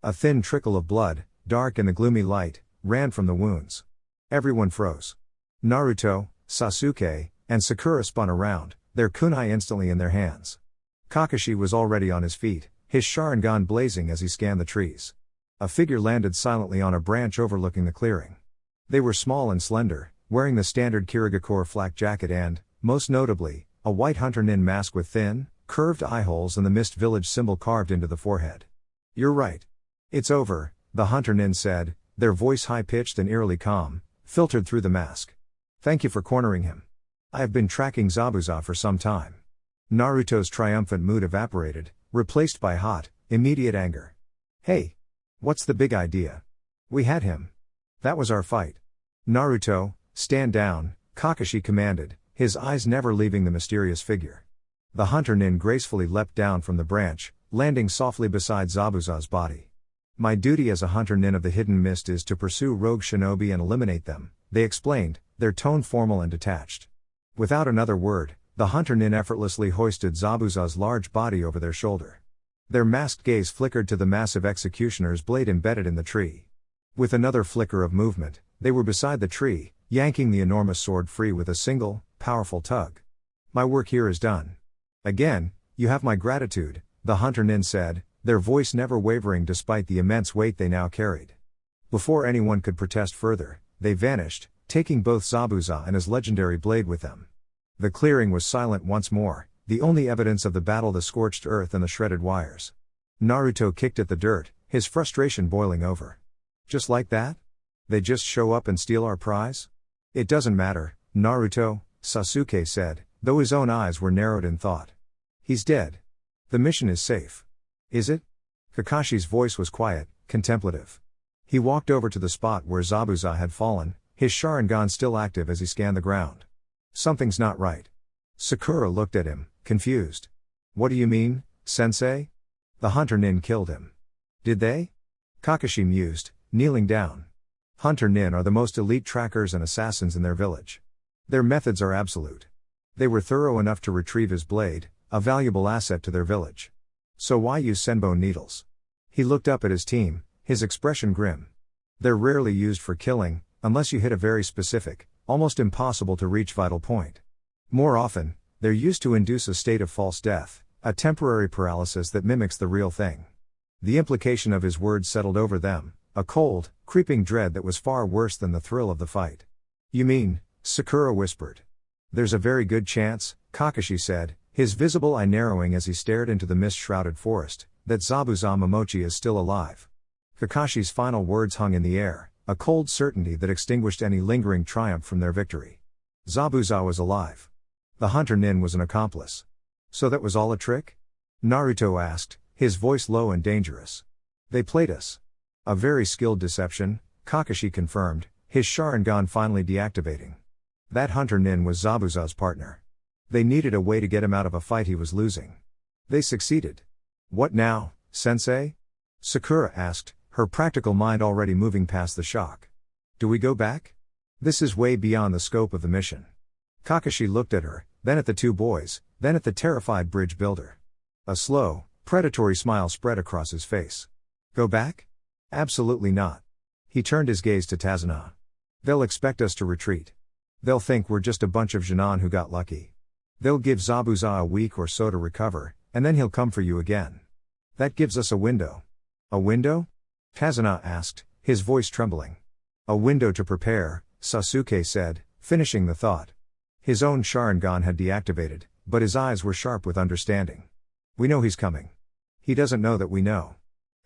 A thin trickle of blood, dark in the gloomy light, ran from the wounds. Everyone froze. Naruto, Sasuke, and Sakura spun around, their kunai instantly in their hands. Kakashi was already on his feet, his Sharingan blazing as he scanned the trees. A figure landed silently on a branch overlooking the clearing. They were small and slender, wearing the standard Kirigakure flak jacket and, most notably, a white hunter nin mask with thin, curved eye holes and the Mist Village symbol carved into the forehead. You're right. It's over, the hunter nin said, their voice high-pitched and eerily calm, filtered through the mask. Thank you for cornering him. I have been tracking Zabuza for some time. Naruto's triumphant mood evaporated, replaced by hot, immediate anger. Hey! What's the big idea? We had him. That was our fight. Naruto, stand down, Kakashi commanded, his eyes never leaving the mysterious figure. The hunter nin gracefully leapt down from the branch, landing softly beside Zabuza's body. My duty as a hunter nin of the hidden mist is to pursue rogue shinobi and eliminate them, they explained, their tone formal and detached. Without another word, the hunter nin effortlessly hoisted Zabuza's large body over their shoulder. Their masked gaze flickered to the massive executioner's blade embedded in the tree. With another flicker of movement, they were beside the tree, yanking the enormous sword free with a single, powerful tug. My work here is done. Again, you have my gratitude, the hunter nin said, their voice never wavering despite the immense weight they now carried. Before anyone could protest further, they vanished, taking both Zabuza and his legendary blade with them. The clearing was silent once more, the only evidence of the battle the scorched earth and the shredded wires. Naruto kicked at the dirt, his frustration boiling over. Just like that? They just show up and steal our prize? It doesn't matter, Naruto, Sasuke said, though his own eyes were narrowed in thought. He's dead. The mission is safe. Is it? Kakashi's voice was quiet, contemplative. He walked over to the spot where Zabuza had fallen, his Sharingan still active as he scanned the ground. Something's not right. Sakura looked at him, confused. What do you mean, sensei? The hunter nin killed him. Did they? Kakashi mused, kneeling down. Hunter nin are the most elite trackers and assassins in their village. Their methods are absolute. They were thorough enough to retrieve his blade, a valuable asset to their village. So why use senbone needles? He looked up at his team, his expression grim. They're rarely used for killing, unless you hit a very specific, almost impossible to reach vital point. More often, they're used to induce a state of false death, a temporary paralysis that mimics the real thing. The implication of his words settled over them, a cold, creeping dread that was far worse than the thrill of the fight. You mean, Sakura whispered. There's a very good chance, Kakashi said, his visible eye narrowing as he stared into the mist-shrouded forest, that Zabuza Momochi is still alive. Kakashi's final words hung in the air, a cold certainty that extinguished any lingering triumph from their victory. Zabuza was alive. The hunter nin was an accomplice. So that was all a trick? Naruto asked, his voice low and dangerous. They played us. A very skilled deception, Kakashi confirmed, his Sharingan finally deactivating. That hunter nin was Zabuza's partner. They needed a way to get him out of a fight he was losing. They succeeded. What now, sensei? Sakura asked, her practical mind already moving past the shock. Do we go back? This is way beyond the scope of the mission. Kakashi looked at her, then at the two boys, then at the terrified bridge builder. A slow, predatory smile spread across his face. Go back? Absolutely not. He turned his gaze to Tazuna. They'll expect us to retreat. They'll think we're just a bunch of Jinan who got lucky. They'll give Zabuza a week or so to recover, and then he'll come for you again. That gives us a window. A window? Tazuna asked, his voice trembling. A window to prepare, Sasuke said, finishing the thought. His own Sharingan had deactivated, but his eyes were sharp with understanding. We know he's coming. He doesn't know that we know.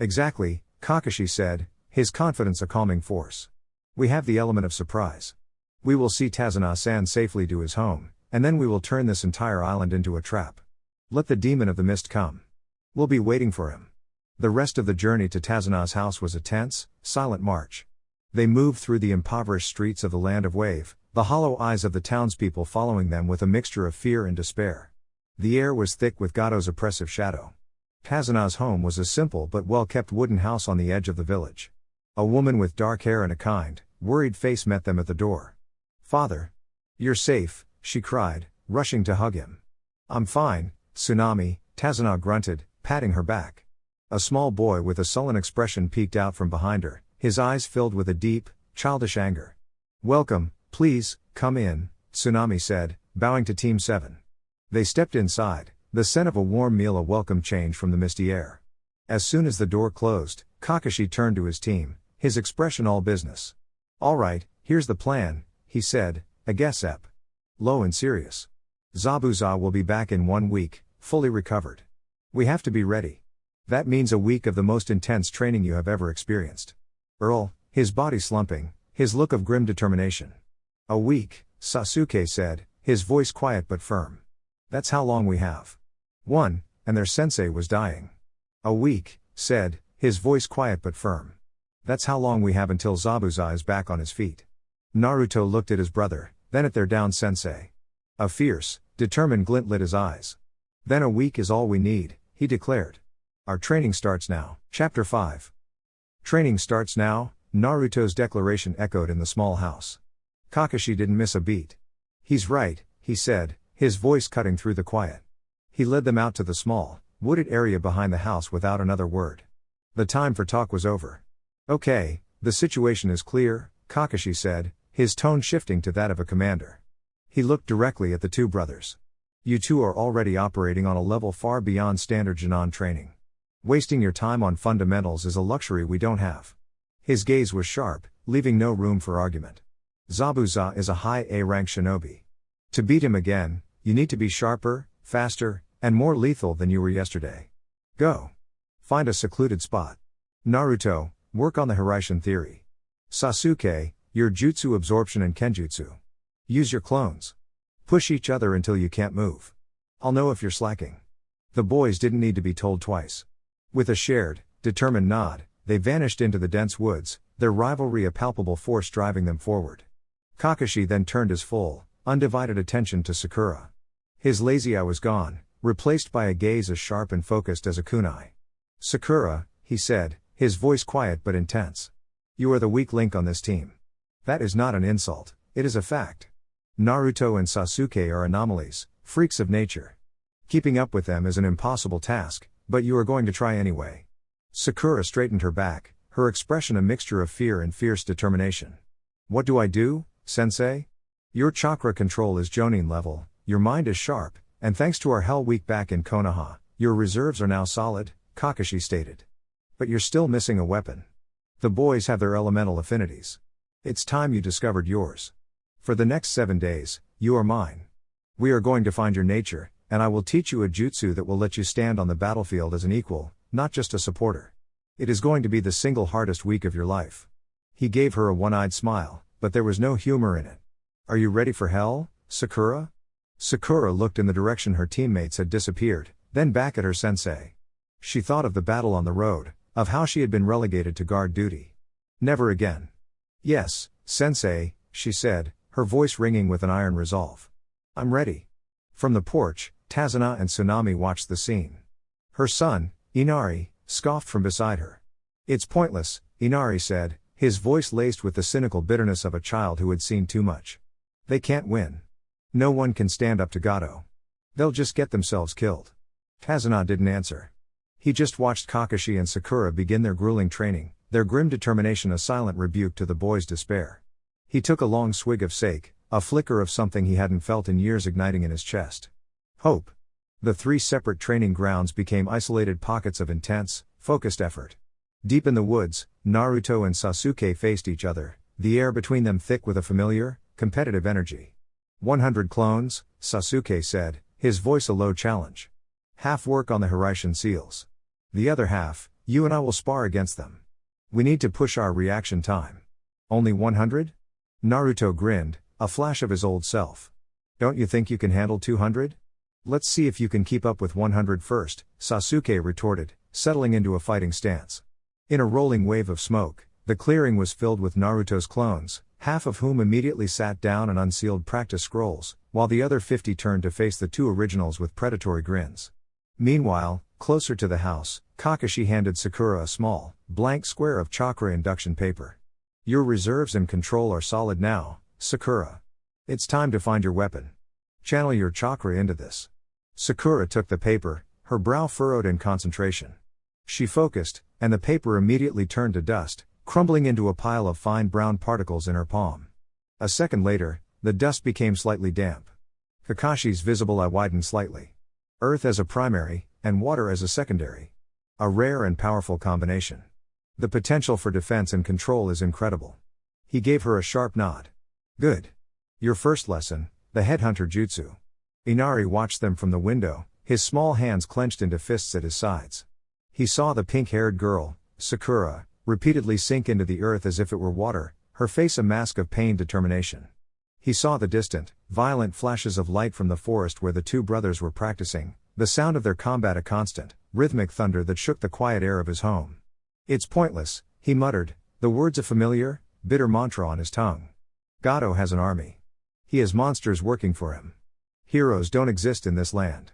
Exactly, Kakashi said, His confidence a calming force. We have the element of surprise. We will see Tazuna-san safely to his home, and then we will turn this entire island into a trap. Let the demon of the mist come. We'll be waiting for him. The rest of the journey to Tazuna's house was a tense, silent march. They moved through the impoverished streets of the Land of Wave, the hollow eyes of the townspeople following them with a mixture of fear and despair. The air was thick with Gato's oppressive shadow. Tazuna's home was a simple but well-kept wooden house on the edge of the village. A woman with dark hair and a kind, worried face met them at the door. "Father. You're safe," she cried, rushing to hug him. "I'm fine, Tsunami," Tazuna grunted, patting her back. A small boy with a sullen expression peeked out from behind her, his eyes filled with a deep, childish anger. "Welcome, please, come in," Tsunami said, bowing to Team 7. They stepped inside, the scent of a warm meal a welcome change from the misty air. As soon as the door closed, Kakashi turned to his team, his expression all business. "All right, here's the plan," he said, a guess-ep. Low and serious. "Zabuza will be back in 1 week, fully recovered. We have to be ready. That means a week of the most intense training you have ever experienced." Earl, his body slumping, his look of grim determination. "A week," Sasuke said, his voice quiet but firm. "That's how long we have." "One, and their sensei was dying." "A week," said, his voice quiet but firm. "That's how long we have until Zabuza is back on his feet." Naruto looked at his brother, then at their down sensei. A fierce, determined glint lit his eyes. "Then a week is all we need," he declared. "Our training starts now." Chapter 5. Training starts now, Naruto's declaration echoed in the small house. Kakashi didn't miss a beat. "He's right," he said, his voice cutting through the quiet. He led them out to the small, wooded area behind the house without another word. The time for talk was over. "Okay, the situation is clear," Kakashi said, his tone shifting to that of a commander. He looked directly at the two brothers. "You two are already operating on a level far beyond standard Junin training. Wasting your time on fundamentals is a luxury we don't have." His gaze was sharp, leaving no room for argument. "Zabuza is a high A-rank shinobi. To beat him again, you need to be sharper, faster, and more lethal than you were yesterday. Go. Find a secluded spot. Naruto, work on the Hiraishin theory. Sasuke, your jutsu absorption and kenjutsu. Use your clones. Push each other until you can't move. I'll know if you're slacking." The boys didn't need to be told twice. With a shared, determined nod, they vanished into the dense woods, their rivalry a palpable force driving them forward. Kakashi then turned his full, undivided attention to Sakura. His lazy eye was gone, replaced by a gaze as sharp and focused as a kunai. "Sakura," he said, his voice quiet but intense. "You are the weak link on this team. That is not an insult, it is a fact. Naruto and Sasuke are anomalies, freaks of nature. Keeping up with them is an impossible task, but you are going to try anyway." Sakura straightened her back, her expression a mixture of fear and fierce determination. "What do I do, sensei?" "Your chakra control is Jonin level, your mind is sharp, and thanks to our Hell Week back in Konoha, your reserves are now solid," Kakashi stated. "But you're still missing a weapon. The boys have their elemental affinities. It's time you discovered yours. For the next 7 days, you are mine. We are going to find your nature, and I will teach you a jutsu that will let you stand on the battlefield as an equal, not just a supporter. It is going to be the single hardest week of your life." He gave her a one-eyed smile, but there was no humor in it. "Are you ready for hell, Sakura?" Sakura looked in the direction her teammates had disappeared, then back at her sensei. She thought of the battle on the road, of how she had been relegated to guard duty. Never again. "Yes, sensei," she said, her voice ringing with an iron resolve. "I'm ready." From the porch, Tazuna and Tsunami watched the scene. Her son, Inari, scoffed from beside her. "It's pointless," Inari said, his voice laced with the cynical bitterness of a child who had seen too much. "They can't win. No one can stand up to Gato. They'll just get themselves killed." Tazuna didn't answer. He just watched Kakashi and Sakura begin their grueling training, their grim determination a silent rebuke to the boys' despair. He took a long swig of sake, a flicker of something he hadn't felt in years igniting in his chest. Hope. The 3 separate training grounds became isolated pockets of intense, focused effort. Deep in the woods, Naruto and Sasuke faced each other, the air between them thick with a familiar, competitive energy. 100 clones, Sasuke said, his voice a low challenge. "Half work on the Hiraishin seals. The other half, you and I will spar against them." We need to push our reaction time. Only 100? Naruto grinned, a flash of his old self. Don't you think you can handle 200? Let's see if you can keep up with 100 first, Sasuke retorted, settling into a fighting stance. In a rolling wave of smoke, the clearing was filled with Naruto's clones, half of whom immediately sat down and unsealed practice scrolls, while the other 50 turned to face the two originals with predatory grins. Meanwhile, closer to the house, Kakashi handed Sakura a small, blank square of chakra induction paper. Your reserves and control are solid now, Sakura. It's time to find your weapon. Channel your chakra into this. Sakura took the paper, her brow furrowed in concentration. She focused, and the paper immediately turned to dust, crumbling into a pile of fine brown particles in her palm. A second later, the dust became slightly damp. Kakashi's visible eye widened slightly. Earth as a primary, and water as a secondary. A rare and powerful combination. The potential for defense and control is incredible. He gave her a sharp nod. Good. Your first lesson, the headhunter jutsu. Inari watched them from the window, his small hands clenched into fists at his sides. He saw the pink-haired girl, Sakura, repeatedly sink into the earth as if it were water, her face a mask of pained determination. He saw the distant, violent flashes of light from the forest where the two brothers were practicing, the sound of their combat a constant, rhythmic thunder that shook the quiet air of his home. It's pointless, he muttered, the words a familiar, bitter mantra on his tongue. Gato has an army. He has monsters working for him. Heroes don't exist in this land.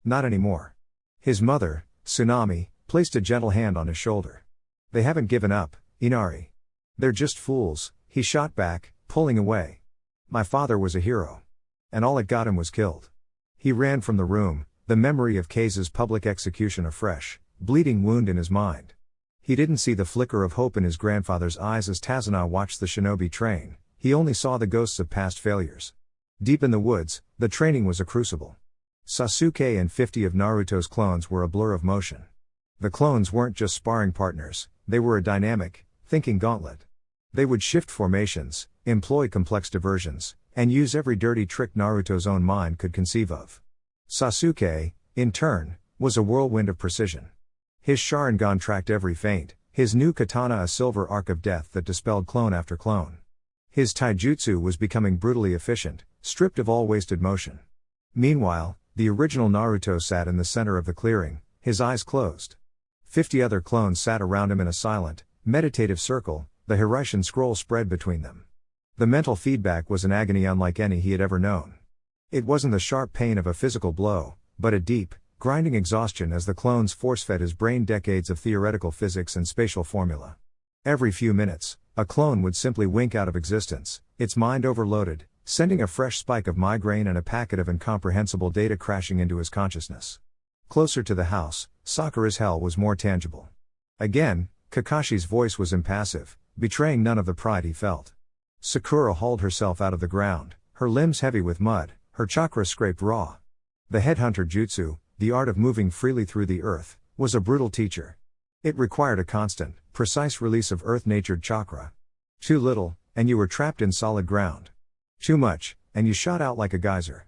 Not anymore. His mother, Tsunami, placed a gentle hand on his shoulder. They haven't given up, Inari. They're just fools, he shot back, pulling away. My father was a hero. And all it got him was killed. He ran from the room, the memory of Kaze's public execution a fresh, bleeding wound in his mind. He didn't see the flicker of hope in his grandfather's eyes as Tazuna watched the shinobi train, he only saw the ghosts of past failures. Deep in the woods, the training was a crucible. Sasuke and 50 of Naruto's clones were a blur of motion. The clones weren't just sparring partners, they were a dynamic, thinking gauntlet. They would shift formations, employ complex diversions, and use every dirty trick Naruto's own mind could conceive of. Sasuke, in turn, was a whirlwind of precision. His Sharingan tracked every feint, his new katana a silver arc of death that dispelled clone after clone. His taijutsu was becoming brutally efficient, stripped of all wasted motion. Meanwhile, the original Naruto sat in the center of the clearing, his eyes closed. 50 other clones sat around him in a silent, meditative circle, the Hiraishin scroll spread between them. The mental feedback was an agony unlike any he had ever known. It wasn't the sharp pain of a physical blow, but a deep, grinding exhaustion as the clones force-fed his brain decades of theoretical physics and spatial formula. Every few minutes, a clone would simply wink out of existence, its mind overloaded, sending a fresh spike of migraine and a packet of incomprehensible data crashing into his consciousness. Closer to the house, Sakura's hell was more tangible. Again, Kakashi's voice was impassive, betraying none of the pride he felt. Sakura hauled herself out of the ground, her limbs heavy with mud, her chakra scraped raw. The headhunter jutsu, the art of moving freely through the earth, was a brutal teacher. It required a constant, precise release of earth-natured chakra. Too little, and you were trapped in solid ground. Too much, and you shot out like a geyser.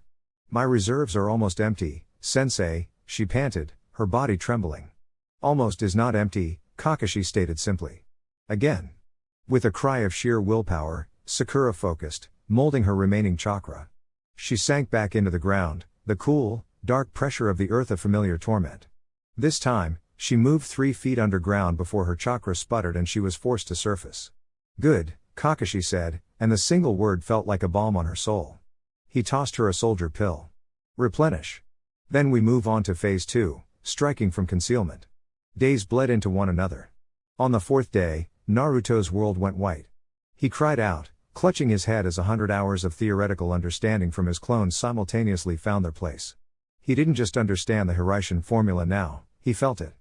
My reserves are almost empty, sensei, she panted, her body trembling. Almost is not empty, Kakashi stated simply. Again. With a cry of sheer willpower, Sakura focused, molding her remaining chakra. She sank back into the ground, the cool, dark pressure of the earth a familiar torment. This time, she moved 3 feet underground before her chakra sputtered and she was forced to surface. Good, Kakashi said, and the single word felt like a balm on her soul. He tossed her a soldier pill. Replenish. Then we move on to phase 2, striking from concealment. Days bled into one another. On the 4th day, Naruto's world went white. He cried out, clutching his head as 100 hours of theoretical understanding from his clones simultaneously found their place. He didn't just understand the Hiraishin formula now, he felt it.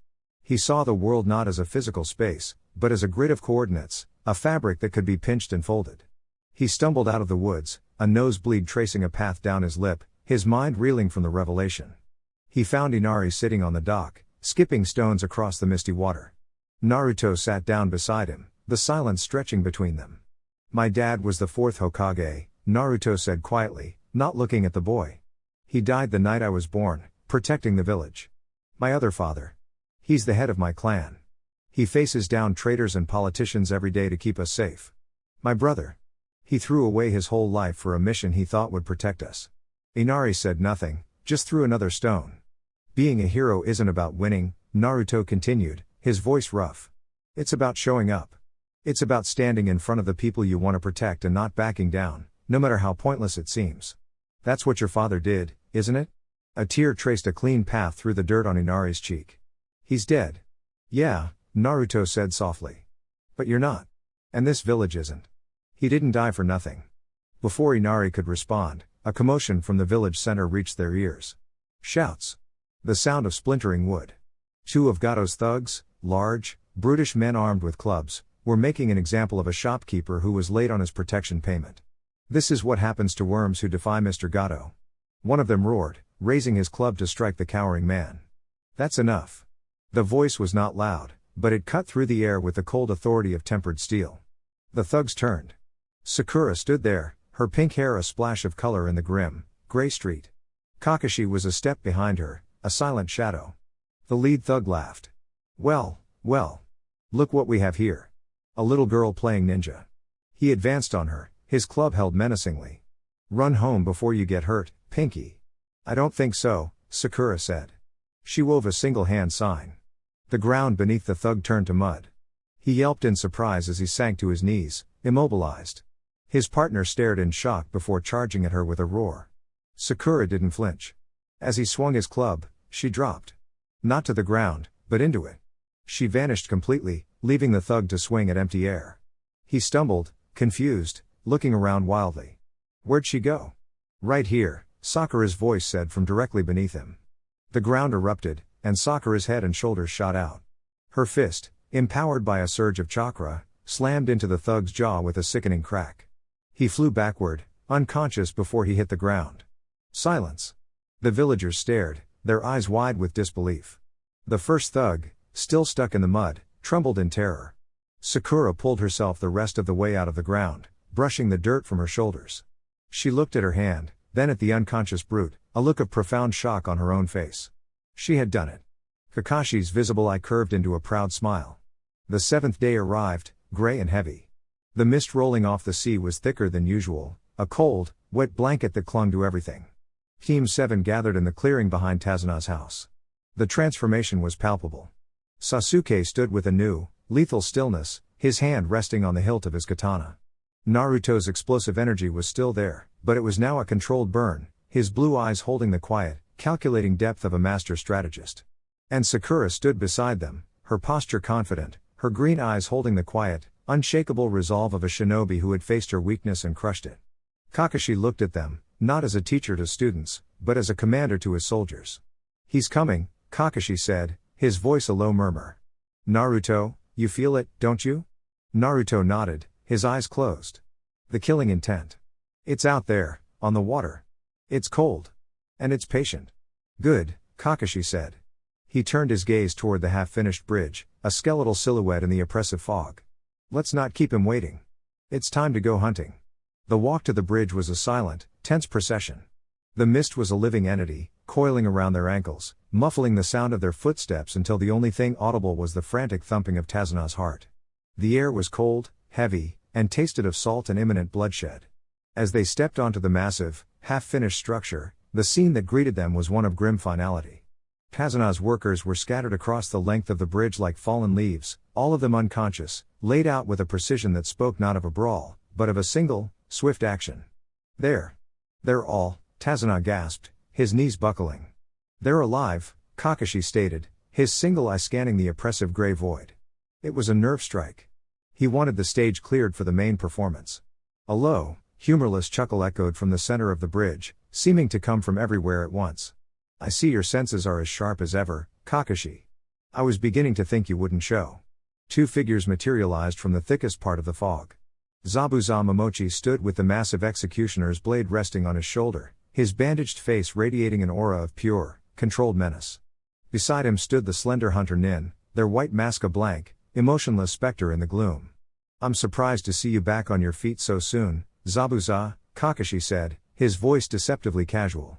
He saw the world not as a physical space, but as a grid of coordinates, a fabric that could be pinched and folded. He stumbled out of the woods, a nosebleed tracing a path down his lip, his mind reeling from the revelation. He found Inari sitting on the dock, skipping stones across the misty water. Naruto sat down beside him, the silence stretching between them. My dad was the 4th Hokage, Naruto said quietly, not looking at the boy. He died the night I was born, protecting the village. My other father. He's the head of my clan. He faces down traitors and politicians every day to keep us safe. My brother. He threw away his whole life for a mission he thought would protect us. Inari said nothing, just threw another stone. Being a hero isn't about winning, Naruto continued, his voice rough. It's about showing up. It's about standing in front of the people you want to protect and not backing down, no matter how pointless it seems. That's what your father did, isn't it? A tear traced a clean path through the dirt on Inari's cheek. He's dead. Yeah, Naruto said softly. But you're not. And this village isn't. He didn't die for nothing. Before Inari could respond, a commotion from the village center reached their ears. Shouts. The sound of splintering wood. Two of Gato's thugs, large, brutish men armed with clubs, were making an example of a shopkeeper who was late on his protection payment. This is what happens to worms who defy Mr. Gato. One of them roared, raising his club to strike the cowering man. That's enough. The voice was not loud, but it cut through the air with the cold authority of tempered steel. The thugs turned. Sakura stood there, her pink hair a splash of color in the grim, gray street. Kakashi was a step behind her, a silent shadow. The lead thug laughed. Well. Look what we have here. A little girl playing ninja. He advanced on her, his club held menacingly. Run home before you get hurt, Pinky. I don't think so, Sakura said. She wove a single hand sign. The ground beneath the thug turned to mud. He yelped in surprise as he sank to his knees, immobilized. His partner stared in shock before charging at her with a roar. Sakura didn't flinch. As he swung his club, she dropped. Not to the ground, but into it. She vanished completely, leaving the thug to swing at empty air. He stumbled, confused, looking around wildly. Where'd she go? Right here, Sakura's voice said from directly beneath him. The ground erupted, and Sakura's head and shoulders shot out. Her fist, empowered by a surge of chakra, slammed into the thug's jaw with a sickening crack. He flew backward, unconscious before he hit the ground. Silence. The villagers stared, their eyes wide with disbelief. The first thug, still stuck in the mud, trembled in terror. Sakura pulled herself the rest of the way out of the ground, brushing the dirt from her shoulders. She looked at her hand, then at the unconscious brute, a look of profound shock on her own face. She had done it. Kakashi's visible eye curved into a proud smile. The seventh day arrived, gray and heavy. The mist rolling off the sea was thicker than usual, a cold, wet blanket that clung to everything. Team 7 gathered in the clearing behind Tazuna's house. The transformation was palpable. Sasuke stood with a new, lethal stillness, his hand resting on the hilt of his katana. Naruto's explosive energy was still there, but it was now a controlled burn, his blue eyes holding the quiet, calculating depth of a master strategist. And Sakura stood beside them, her posture confident, her green eyes holding the quiet, unshakable resolve of a shinobi who had faced her weakness and crushed it. Kakashi looked at them, not as a teacher to students, but as a commander to his soldiers. He's coming, Kakashi said, his voice a low murmur. Naruto, you feel it, don't you? Naruto nodded, his eyes closed. The killing intent. It's out there, on the water. It's cold. And it's patient. Good, Kakashi said. He turned his gaze toward the half-finished bridge, a skeletal silhouette in the oppressive fog. Let's not keep him waiting. It's time to go hunting. The walk to the bridge was a silent, tense procession. The mist was a living entity, coiling around their ankles, muffling the sound of their footsteps until the only thing audible was the frantic thumping of Tazuna's heart. The air was cold, heavy, and tasted of salt and imminent bloodshed. As they stepped onto the massive, half-finished structure, the scene that greeted them was one of grim finality. Tazuna's workers were scattered across the length of the bridge like fallen leaves, all of them unconscious, laid out with a precision that spoke not of a brawl, but of a single, swift action. They're all, Tazuna gasped, his knees buckling. They're alive, Kakashi stated, his single eye scanning the oppressive gray void. It was a nerve strike. He wanted the stage cleared for the main performance. A low, humorless chuckle echoed from the center of the bridge, seeming to come from everywhere at once. I see your senses are as sharp as ever, Kakashi. I was beginning to think you wouldn't show. Two figures materialized from the thickest part of the fog. Zabuza Momochi stood with the massive executioner's blade resting on his shoulder, his bandaged face radiating an aura of pure, controlled menace. Beside him stood the slender hunter Nin, their white mask a blank, emotionless specter in the gloom. I'm surprised to see you back on your feet so soon, Zabuza, Kakashi said, his voice deceptively casual.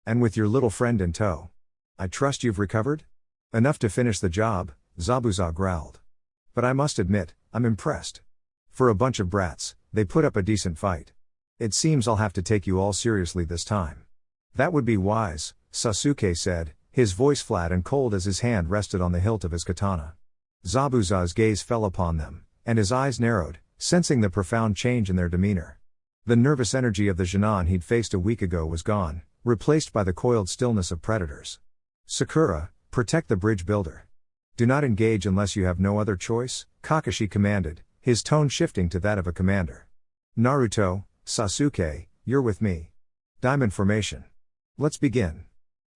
And with your little friend in tow. I trust you've recovered? Enough to finish the job, Zabuza growled. But I must admit, I'm impressed. For a bunch of brats, they put up a decent fight. It seems I'll have to take you all seriously this time. That would be wise, Sasuke said, his voice flat and cold as his hand rested on the hilt of his katana. Zabuza's gaze fell upon them, and his eyes narrowed, sensing the profound change in their demeanor. The nervous energy of the Chunin he'd faced a week ago was gone, replaced by the coiled stillness of predators. Sakura, protect the bridge builder. Do not engage unless you have no other choice, Kakashi commanded, his tone shifting to that of a commander. Naruto, Sasuke, you're with me. Diamond formation. Let's begin.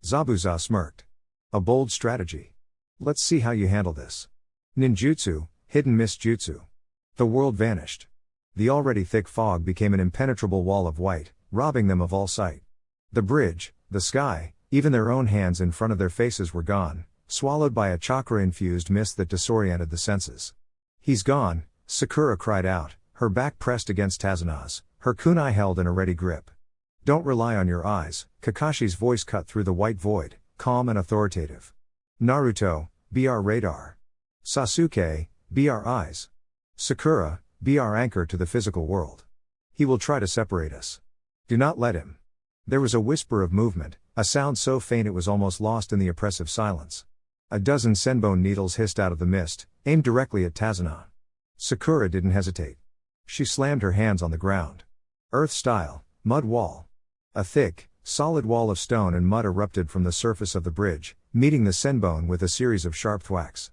Zabuza smirked. A bold strategy. Let's see how you handle this. Ninjutsu, hidden mist jutsu. The world vanished. The already thick fog became an impenetrable wall of white, robbing them of all sight. The bridge, the sky, even their own hands in front of their faces were gone, swallowed by a chakra-infused mist that disoriented the senses. He's gone, Sakura cried out, her back pressed against Tazuna's, her kunai held in a ready grip. Don't rely on your eyes, Kakashi's voice cut through the white void, calm and authoritative. Naruto, be our radar. Sasuke, be our eyes. Sakura, be our anchor to the physical world. He will try to separate us. Do not let him. There was a whisper of movement, a sound so faint it was almost lost in the oppressive silence. A dozen senbone needles hissed out of the mist, aimed directly at Tazuna. Sakura didn't hesitate. She slammed her hands on the ground. Earth-style, mud wall. A thick, solid wall of stone and mud erupted from the surface of the bridge, meeting the senbone with a series of sharp thwacks.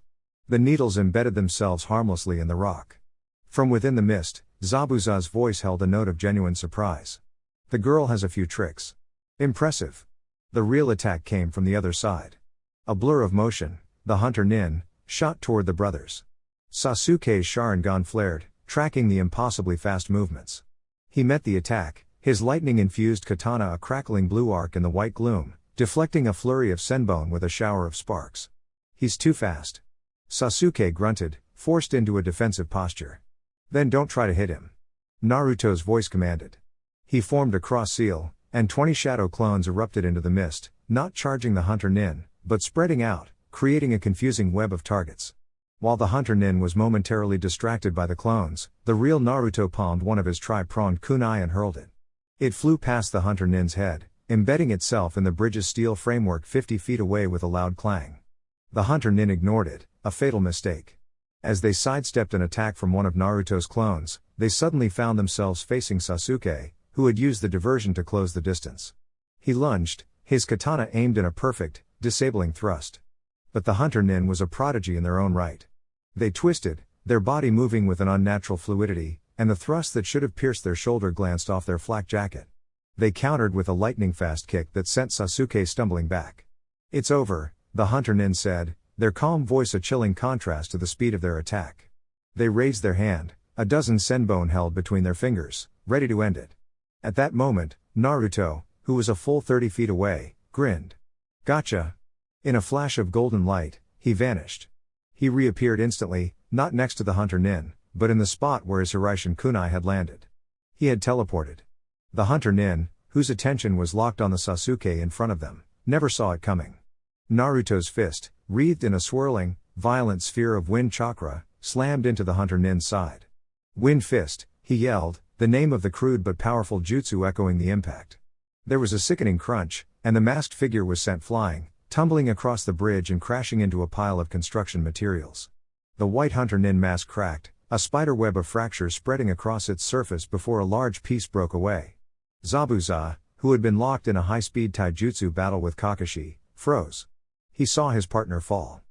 The needles embedded themselves harmlessly in the rock. From within the mist, Zabuza's voice held a note of genuine surprise. The girl has a few tricks. Impressive. The real attack came from the other side. A blur of motion, the hunter Nin, shot toward the brothers. Sasuke's Sharingan flared, tracking the impossibly fast movements. He met the attack, his lightning-infused katana a crackling blue arc in the white gloom, deflecting a flurry of senbone with a shower of sparks. He's too fast. Sasuke grunted, forced into a defensive posture. Then don't try to hit him. Naruto's voice commanded. He formed a cross seal, and 20 shadow clones erupted into the mist, not charging the hunter Nin, but spreading out, creating a confusing web of targets. While the hunter Nin was momentarily distracted by the clones, the real Naruto palmed one of his tri-pronged kunai and hurled it. It flew past the hunter Nin's head, embedding itself in the bridge's steel framework 50 feet away with a loud clang. The hunter Nin ignored it, a fatal mistake. As they sidestepped an attack from one of Naruto's clones, they suddenly found themselves facing Sasuke, who had used the diversion to close the distance. He lunged, his katana aimed in a perfect, disabling thrust. But the hunter Nin was a prodigy in their own right. They twisted, their body moving with an unnatural fluidity, and the thrust that should have pierced their shoulder glanced off their flak jacket. They countered with a lightning-fast kick that sent Sasuke stumbling back. It's over, the hunter Nin said, their calm voice a chilling contrast to the speed of their attack. They raised their hand, a dozen senbone held between their fingers, ready to end it. At that moment, Naruto, who was a full 30 feet away, grinned. Gotcha! In a flash of golden light, he vanished. He reappeared instantly, not next to the hunter Nin, but in the spot where his Hiraishin kunai had landed. He had teleported. The hunter Nin, whose attention was locked on the Sasuke in front of them, never saw it coming. Naruto's fist, wreathed in a swirling, violent sphere of wind chakra, slammed into the hunter Nin's side. Wind fist, he yelled, the name of the crude but powerful jutsu echoing the impact. There was a sickening crunch, and the masked figure was sent flying, tumbling across the bridge and crashing into a pile of construction materials. The white hunter Nin mask cracked, a spiderweb of fractures spreading across its surface before a large piece broke away. Zabuza, who had been locked in a high-speed taijutsu battle with Kakashi, froze. He saw his partner fall.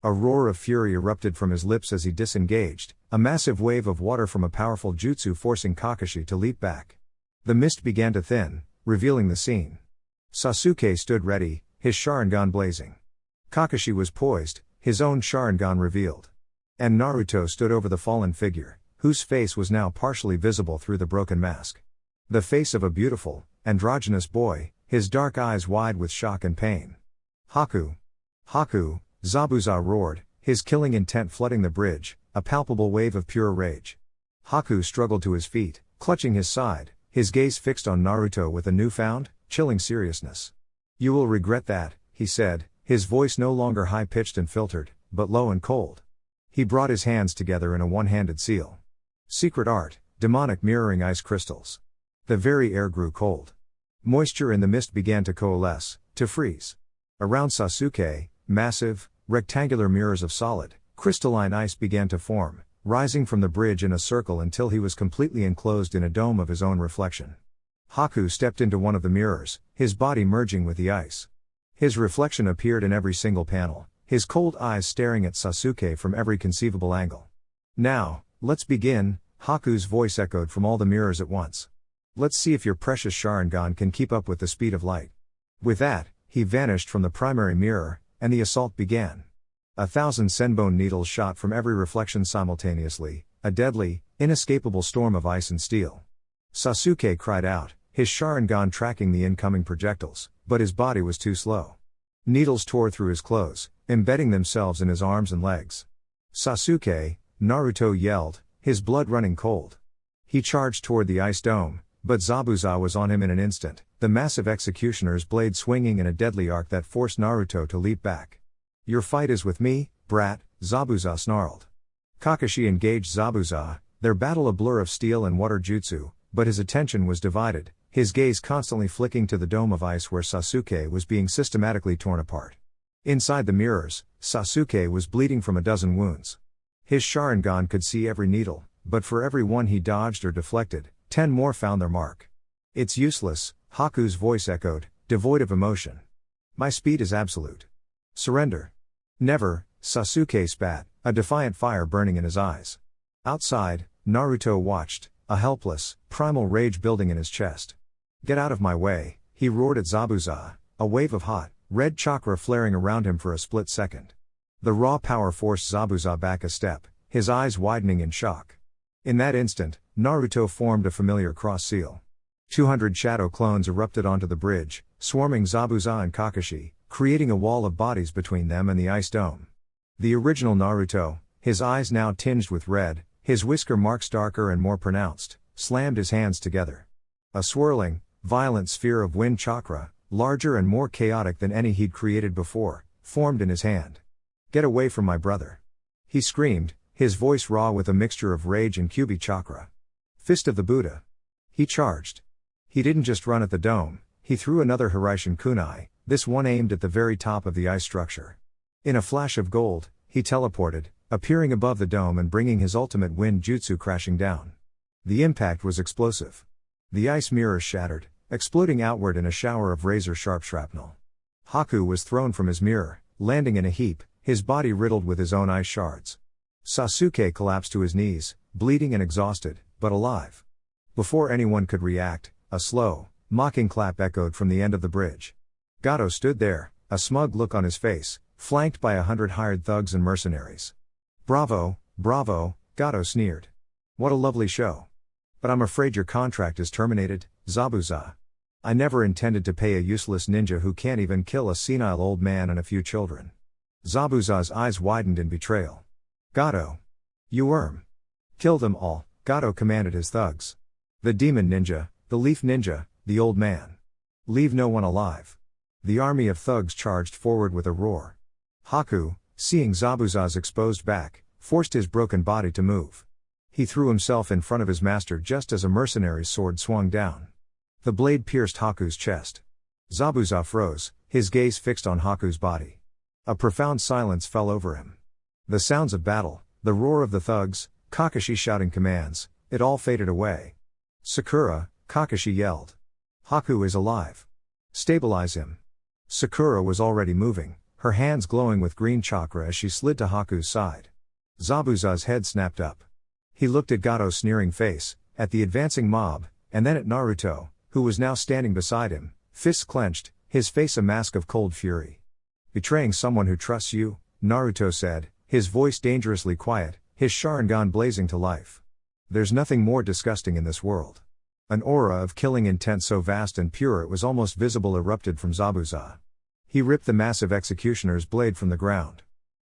A roar of fury erupted from his lips as he disengaged, a massive wave of water from a powerful jutsu forcing Kakashi to leap back. The mist began to thin, revealing the scene. Sasuke stood ready, his Sharingan blazing. Kakashi was poised, his own Sharingan revealed. And Naruto stood over the fallen figure, whose face was now partially visible through the broken mask. The face of a beautiful, androgynous boy, his dark eyes wide with shock and pain. Haku! Haku! Zabuza roared, his killing intent flooding the bridge, a palpable wave of pure rage. Haku struggled to his feet, clutching his side, his gaze fixed on Naruto with a newfound, chilling seriousness. You will regret that, he said, his voice no longer high-pitched and filtered, but low and cold. He brought his hands together in a one-handed seal. Secret art, demonic mirroring ice crystals. The very air grew cold. Moisture in the mist began to coalesce, to freeze. Around Sasuke, massive, rectangular mirrors of solid, crystalline ice began to form, rising from the bridge in a circle until he was completely enclosed in a dome of his own reflection. Haku stepped into one of the mirrors, his body merging with the ice. His reflection appeared in every single panel, his cold eyes staring at Sasuke from every conceivable angle. "Now, let's begin," Haku's voice echoed from all the mirrors at once. "Let's see if your precious Sharingan can keep up with the speed of light." With that, he vanished from the primary mirror, and the assault began. 1,000 senbone needles shot from every reflection simultaneously, a deadly, inescapable storm of ice and steel. Sasuke cried out, his Sharingan tracking the incoming projectiles, but his body was too slow. Needles tore through his clothes, embedding themselves in his arms and legs. "Sasuke," Naruto yelled, his blood running cold. He charged toward the ice dome, but Zabuza was on him in an instant, the massive executioner's blade swinging in a deadly arc that forced Naruto to leap back. "Your fight is with me, brat," Zabuza snarled. Kakashi engaged Zabuza, their battle a blur of steel and water jutsu, but his attention was divided, his gaze constantly flicking to the dome of ice where Sasuke was being systematically torn apart. Inside the mirrors, Sasuke was bleeding from a dozen wounds. His Sharingan could see every needle, but for every one he dodged or deflected, 10 more found their mark. "It's useless," Haku's voice echoed, devoid of emotion. "My speed is absolute. Surrender." "Never," Sasuke spat, a defiant fire burning in his eyes. Outside, Naruto watched, a helpless, primal rage building in his chest. "Get out of my way," he roared at Zabuza, a wave of hot, red chakra flaring around him for a split second. The raw power forced Zabuza back a step, his eyes widening in shock. In that instant, Naruto formed a familiar cross seal. 200 shadow clones erupted onto the bridge, swarming Zabuza and Kakashi, creating a wall of bodies between them and the ice dome. The original Naruto, his eyes now tinged with red, his whisker marks darker and more pronounced, slammed his hands together. A swirling, violent sphere of wind chakra, larger and more chaotic than any he'd created before, formed in his hand. "Get away from my brother!" he screamed, his voice raw with a mixture of rage and Kyūbi chakra. Fist of the Buddha. He charged. He didn't just run at the dome, he threw another Hiraishin kunai, this one aimed at the very top of the ice structure. In a flash of gold, he teleported, appearing above the dome and bringing his ultimate wind jutsu crashing down. The impact was explosive. The ice mirrors shattered, exploding outward in a shower of razor-sharp shrapnel. Haku was thrown from his mirror, landing in a heap, his body riddled with his own ice shards. Sasuke collapsed to his knees, bleeding and exhausted, but alive. Before anyone could react, a slow, mocking clap echoed from the end of the bridge. Gato stood there, a smug look on his face, flanked by 100 hired thugs and mercenaries. "Bravo, bravo," Gato sneered. "What a lovely show. But I'm afraid your contract is terminated, Zabuza. I never intended to pay a useless ninja who can't even kill a senile old man and a few children." Zabuza's eyes widened in betrayal. "Gato. You worm. Kill them all," Gato commanded his thugs. "The demon ninja, the leaf ninja, the old man. Leave no one alive." The army of thugs charged forward with a roar. Haku, seeing Zabuza's exposed back, forced his broken body to move. He threw himself in front of his master just as a mercenary's sword swung down. The blade pierced Haku's chest. Zabuza froze, his gaze fixed on Haku's body. A profound silence fell over him. The sounds of battle, the roar of the thugs, Kakashi shouting commands, it all faded away. "Sakura," Kakashi yelled. "Haku is alive. Stabilize him." Sakura was already moving, her hands glowing with green chakra as she slid to Haku's side. Zabuza's head snapped up. He looked at Gato's sneering face, at the advancing mob, and then at Naruto, who was now standing beside him, fists clenched, his face a mask of cold fury. "Betraying someone who trusts you," Naruto said, his voice dangerously quiet, his Sharingan blazing to life. "There's nothing more disgusting in this world." An aura of killing intent so vast and pure it was almost visible erupted from Zabuza. He ripped the massive executioner's blade from the ground.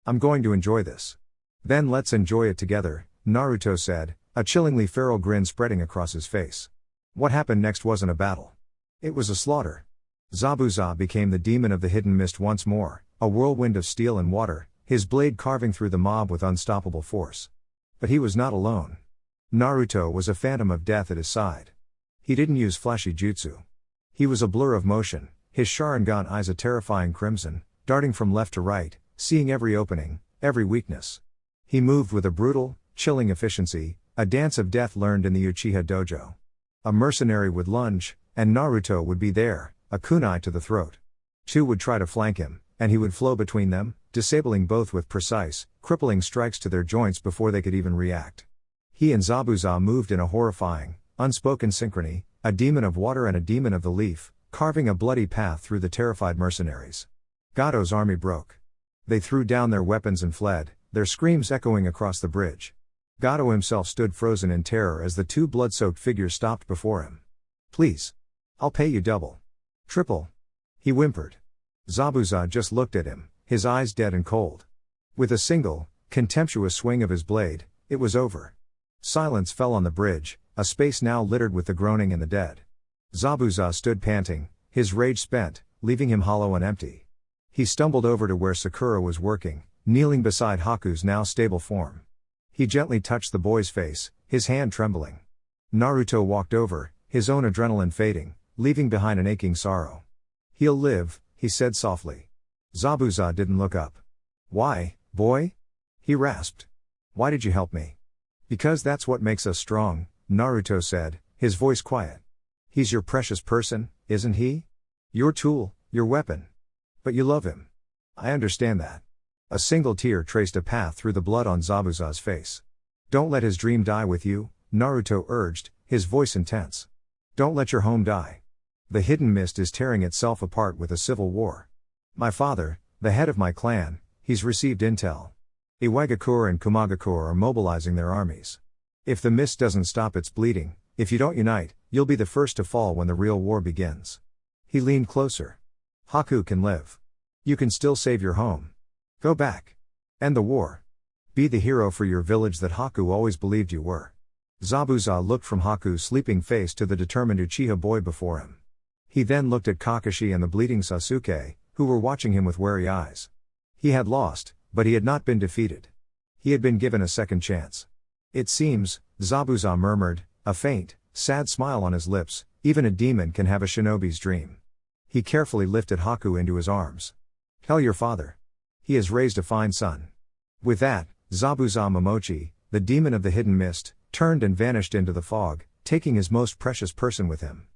"I'm going to enjoy this." "Then let's enjoy it together," Naruto said, a chillingly feral grin spreading across his face. What happened next wasn't a battle. It was a slaughter. Zabuza became the demon of the hidden mist once more, a whirlwind of steel and water, his blade carving through the mob with unstoppable force. But he was not alone. Naruto was a phantom of death at his side. He didn't use flashy jutsu. He was a blur of motion, his Sharingan eyes a terrifying crimson, darting from left to right, seeing every opening, every weakness. He moved with a brutal, chilling efficiency, a dance of death learned in the Uchiha dojo. A mercenary would lunge, and Naruto would be there, a kunai to the throat. Two would try to flank him, and he would flow between them, disabling both with precise, crippling strikes to their joints before they could even react. He and Zabuza moved in a horrifying, unspoken synchrony, a demon of water and a demon of the leaf, carving a bloody path through the terrified mercenaries. Gado's army broke. They threw down their weapons and fled, their screams echoing across the bridge. Gado himself stood frozen in terror as the two blood-soaked figures stopped before him. "Please. I'll pay you double. Triple." He whimpered. Zabuza just looked at him, his eyes dead and cold. With a single, contemptuous swing of his blade, it was over. Silence fell on the bridge, a space now littered with the groaning and the dead. Zabuza stood panting, his rage spent, leaving him hollow and empty. He stumbled over to where Sakura was working, kneeling beside Haku's now stable form. He gently touched the boy's face, his hand trembling. Naruto walked over, his own adrenaline fading, leaving behind an aching sorrow. "He'll live," he said softly. Zabuza didn't look up. "Why, boy?" he rasped. "Why did you help me?" "Because that's what makes us strong," Naruto said, his voice quiet. "He's your precious person, isn't he? Your tool, your weapon. But you love him. I understand that." A single tear traced a path through the blood on Zabuza's face. "Don't let his dream die with you," Naruto urged, his voice intense. "Don't let your home die. The hidden mist is tearing itself apart with a civil war. My father, the head of my clan, he's received intel. Iwagakure and Kumagakure are mobilizing their armies. If the mist doesn't stop its bleeding, if you don't unite, you'll be the first to fall when the real war begins." He leaned closer. "Haku can live. You can still save your home. Go back. End the war. Be the hero for your village that Haku always believed you were." Zabuza looked from Haku's sleeping face to the determined Uchiha boy before him. He then looked at Kakashi and the bleeding Sasuke, who were watching him with wary eyes. He had lost, but he had not been defeated. He had been given a second chance. "It seems," Zabuza murmured, a faint, sad smile on his lips, "even a demon can have a shinobi's dream." He carefully lifted Haku into his arms. "Tell your father. He has raised a fine son." With that, Zabuza Momochi, the demon of the hidden mist, turned and vanished into the fog, taking his most precious person with him.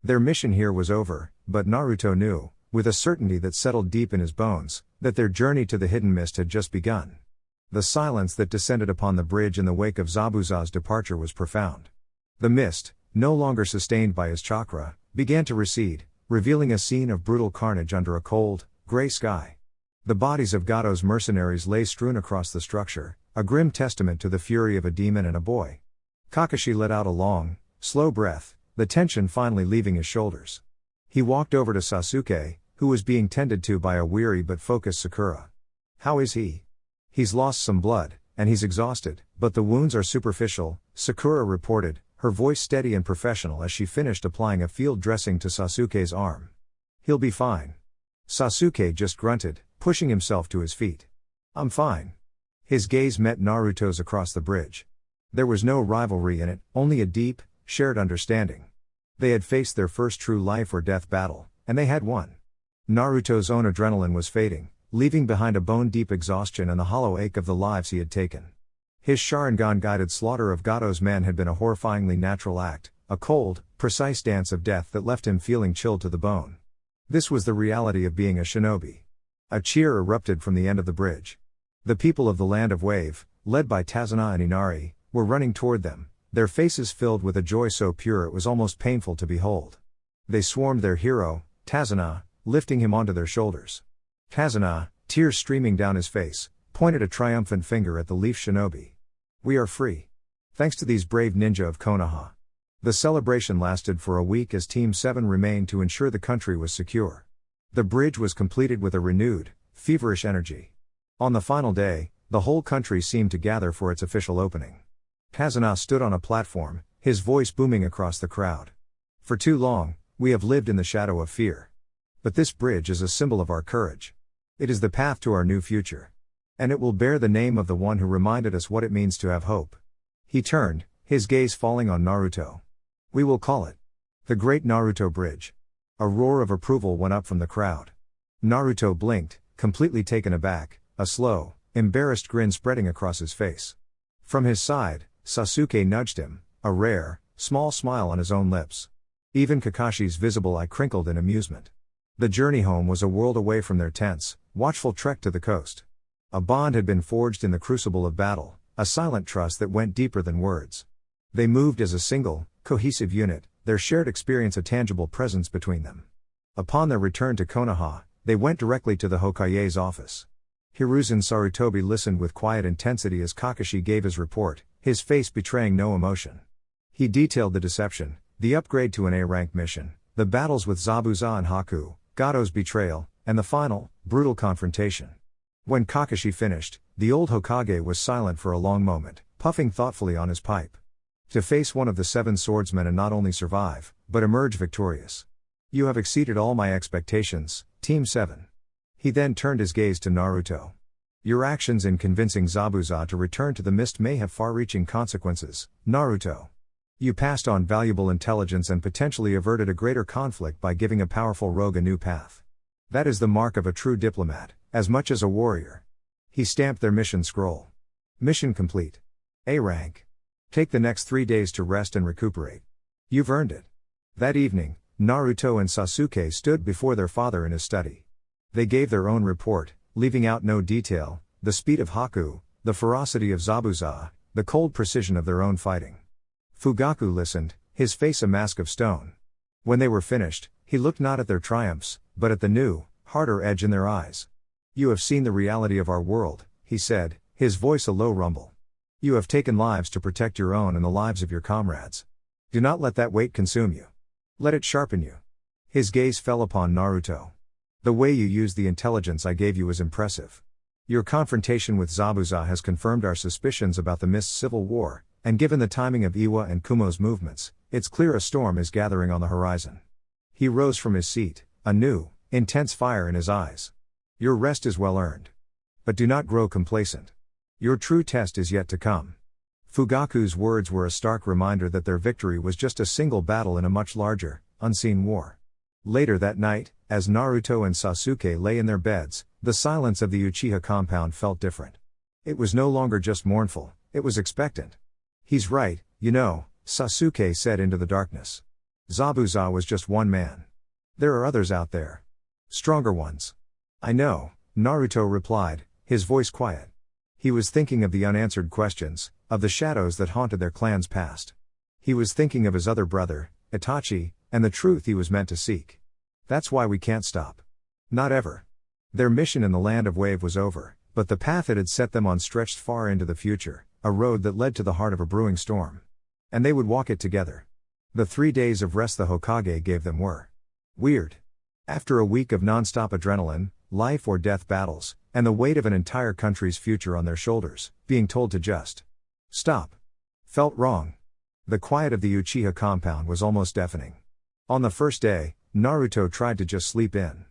Their mission here was over, but Naruto knew, with a certainty that settled deep in his bones, that their journey to the hidden mist had just begun. The silence that descended upon the bridge in the wake of Zabuza's departure was profound. The mist, no longer sustained by his chakra, began to recede, revealing a scene of brutal carnage under a cold, gray sky. The bodies of Gado's mercenaries lay strewn across the structure, a grim testament to the fury of a demon and a boy. Kakashi let out a long, slow breath, the tension finally leaving his shoulders. He walked over to Sasuke, who was being tended to by a weary but focused Sakura. "How is he?" "He's lost some blood, and he's exhausted, but the wounds are superficial," Sakura reported, her voice steady and professional as she finished applying a field dressing to Sasuke's arm. "He'll be fine." Sasuke just grunted, pushing himself to his feet. "I'm fine." His gaze met Naruto's across the bridge. There was no rivalry in it, only a deep, shared understanding. They had faced their first true life or death battle, and they had won. Naruto's own adrenaline was fading, leaving behind a bone-deep exhaustion and the hollow ache of the lives he had taken. His Sharingan-guided slaughter of Gado's men had been a horrifyingly natural act, a cold, precise dance of death that left him feeling chilled to the bone. This was the reality of being a shinobi. A cheer erupted from the end of the bridge. The people of the Land of Wave, led by Tazuna and Inari, were running toward them, their faces filled with a joy so pure it was almost painful to behold. They swarmed their hero, Tazuna, lifting him onto their shoulders. Tazuna, tears streaming down his face, pointed a triumphant finger at the Leaf Shinobi. "We are free. Thanks to these brave ninja of Konoha." The celebration lasted for a week as Team 7 remained to ensure the country was secure. The bridge was completed with a renewed, feverish energy. On the final day, the whole country seemed to gather for its official opening. Tazuna stood on a platform, his voice booming across the crowd. "For too long, we have lived in the shadow of fear. But this bridge is a symbol of our courage. It is the path to our new future. And it will bear the name of the one who reminded us what it means to have hope. He turned, his gaze falling on Naruto. We will call it the Great Naruto Bridge. A roar of approval went up from the crowd. Naruto blinked, completely taken aback, a slow, embarrassed grin spreading across his face. From his side, Sasuke nudged him, a rare, small smile on his own lips. Even Kakashi's visible eye crinkled in amusement. The journey home was a world away from their tense, watchful trek to the coast. A bond had been forged in the crucible of battle, a silent trust that went deeper than words. They moved as a single, cohesive unit, their shared experience a tangible presence between them. Upon their return to Konoha, they went directly to the Hokage's office. Hiruzen Sarutobi listened with quiet intensity as Kakashi gave his report, his face betraying no emotion. He detailed the deception, the upgrade to an A-rank mission, the battles with Zabuza and Haku, Gato's betrayal, and the final, brutal confrontation. When Kakashi finished, the old Hokage was silent for a long moment, puffing thoughtfully on his pipe. To face one of the 7 swordsmen and not only survive, but emerge victorious. You have exceeded all my expectations, Team 7. He then turned his gaze to Naruto. Your actions in convincing Zabuza to return to the mist may have far-reaching consequences, Naruto. You passed on valuable intelligence and potentially averted a greater conflict by giving a powerful rogue a new path. That is the mark of a true diplomat, as much as a warrior. He stamped their mission scroll. Mission complete. A rank. Take the next 3 days to rest and recuperate. You've earned it. That evening, Naruto and Sasuke stood before their father in his study. They gave their own report, leaving out no detail, the speed of Haku, the ferocity of Zabuza, the cold precision of their own fighting. Fugaku listened, his face a mask of stone. When they were finished, he looked not at their triumphs, but at the new, harder edge in their eyes. You have seen the reality of our world, he said, his voice a low rumble. You have taken lives to protect your own and the lives of your comrades. Do not let that weight consume you. Let it sharpen you. His gaze fell upon Naruto. The way you used the intelligence I gave you was impressive. Your confrontation with Zabuza has confirmed our suspicions about the Mist's civil war, and given the timing of Iwa and Kumo's movements, it's clear a storm is gathering on the horizon. He rose from his seat, a new, intense fire in his eyes. Your rest is well earned. But do not grow complacent. Your true test is yet to come. Fugaku's words were a stark reminder that their victory was just a single battle in a much larger, unseen war. Later that night, as Naruto and Sasuke lay in their beds, the silence of the Uchiha compound felt different. It was no longer just mournful, it was expectant. He's right, you know, Sasuke said into the darkness. Zabuza was just one man. There are others out there. Stronger ones. I know, Naruto replied, his voice quiet. He was thinking of the unanswered questions, of the shadows that haunted their clan's past. He was thinking of his other brother, Itachi, and the truth he was meant to seek. That's why we can't stop. Not ever. Their mission in the land of wave was over, but the path it had set them on stretched far into the future, a road that led to the heart of a brewing storm. And they would walk it together. The 3 days of rest the Hokage gave them were weird. After a week of non-stop adrenaline, life or death battles, and the weight of an entire country's future on their shoulders, being told to just stop felt wrong. The quiet of the Uchiha compound was almost deafening. On the first day, Naruto tried to just sleep in.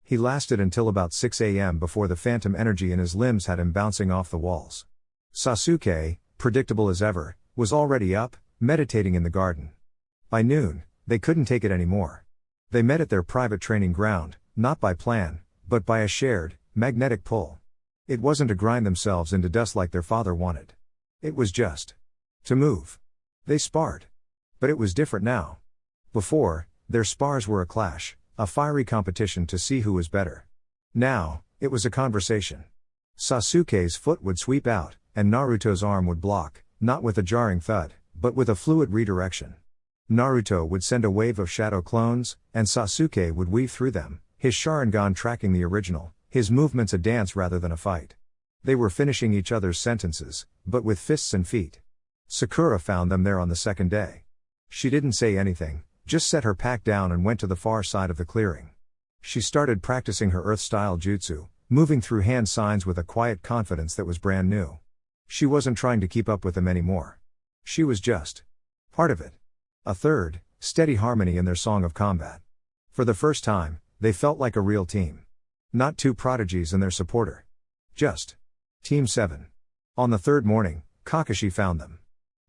He lasted until about 6 a.m. before the phantom energy in his limbs had him bouncing off the walls. Sasuke, predictable as ever, was already up, meditating in the garden. By noon, they couldn't take it anymore. They met at their private training ground, not by plan, but by a shared, magnetic pull. It wasn't to grind themselves into dust like their father wanted. It was just to move. They sparred. But it was different now. Before, their spars were a clash, a fiery competition to see who was better. Now, it was a conversation. Sasuke's foot would sweep out, and Naruto's arm would block, not with a jarring thud, but with a fluid redirection. Naruto would send a wave of shadow clones, and Sasuke would weave through them, his Sharingan tracking the original, his movements a dance rather than a fight. They were finishing each other's sentences, but with fists and feet. Sakura found them there on the second day. She didn't say anything, just set her pack down and went to the far side of the clearing. She started practicing her earth-style jutsu, moving through hand signs with a quiet confidence that was brand new. She wasn't trying to keep up with them anymore. She was just part of it. A third, steady harmony in their song of combat. For the first time, they felt like a real team. Not two prodigies and their supporter. Just Team 7. On the third morning, Kakashi found them.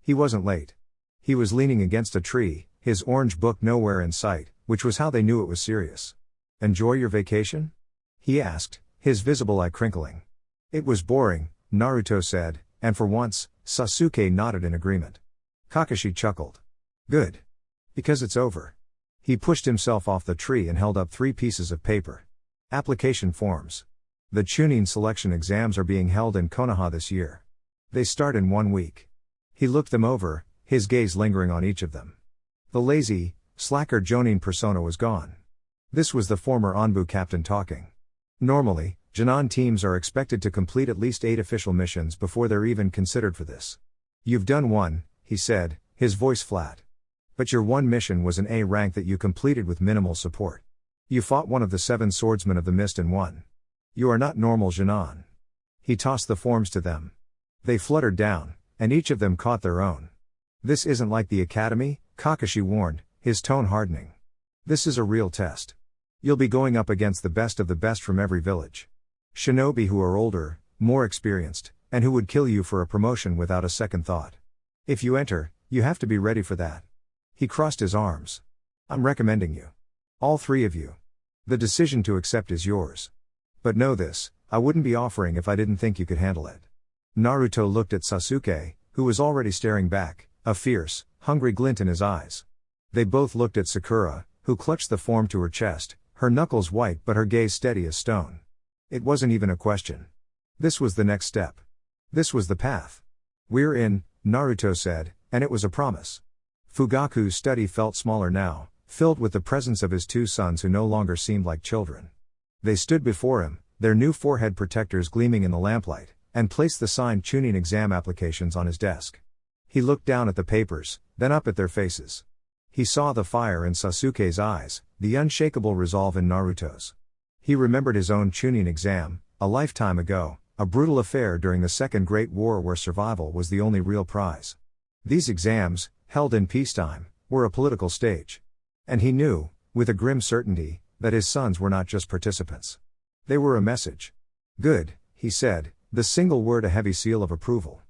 He wasn't late. He was leaning against a tree, his orange book nowhere in sight, which was how they knew it was serious. "Enjoy your vacation?" he asked, his visible eye crinkling. "It was boring," Naruto said, and for once, Sasuke nodded in agreement. Kakashi chuckled. "Good. Because it's over." He pushed himself off the tree and held up 3 pieces of paper. Application forms. The Chunin selection exams are being held in Konoha this year. They start in 1 week. He looked them over, his gaze lingering on each of them. The lazy, slacker Jonin persona was gone. This was the former Anbu captain talking. Normally, Junon teams are expected to complete at least 8 official missions before they're even considered for this. "You've done 1, he said, his voice flat. "But your 1 mission was an A rank that you completed with minimal support. You fought one of the 7 swordsmen of the mist and won. You are not normal Junon." He tossed the forms to them. They fluttered down, and each of them caught their own. "This isn't like the academy," Kakashi warned, his tone hardening. "This is a real test. You'll be going up against the best of the best from every village. Shinobi who are older, more experienced, and who would kill you for a promotion without a second thought. If you enter, you have to be ready for that." He crossed his arms. "I'm recommending you. All 3 of you. The decision to accept is yours. But know this, I wouldn't be offering if I didn't think you could handle it." Naruto looked at Sasuke, who was already staring back, a fierce, hungry glint in his eyes. They both looked at Sakura, who clutched the form to her chest, her knuckles white but her gaze steady as stone. It wasn't even a question. This was the next step. This was the path. "We're in," Naruto said, and it was a promise. Fugaku's study felt smaller now, filled with the presence of his 2 sons who no longer seemed like children. They stood before him, their new forehead protectors gleaming in the lamplight, and placed the signed Chunin exam applications on his desk. He looked down at the papers, then up at their faces. He saw the fire in Sasuke's eyes, the unshakable resolve in Naruto's. He remembered his own Chunin exam, a lifetime ago, a brutal affair during the Second Great War where survival was the only real prize. These exams, held in peacetime, were a political stage. And he knew, with a grim certainty, that his sons were not just participants. They were a message. "Good," he said, the single word a heavy seal of approval.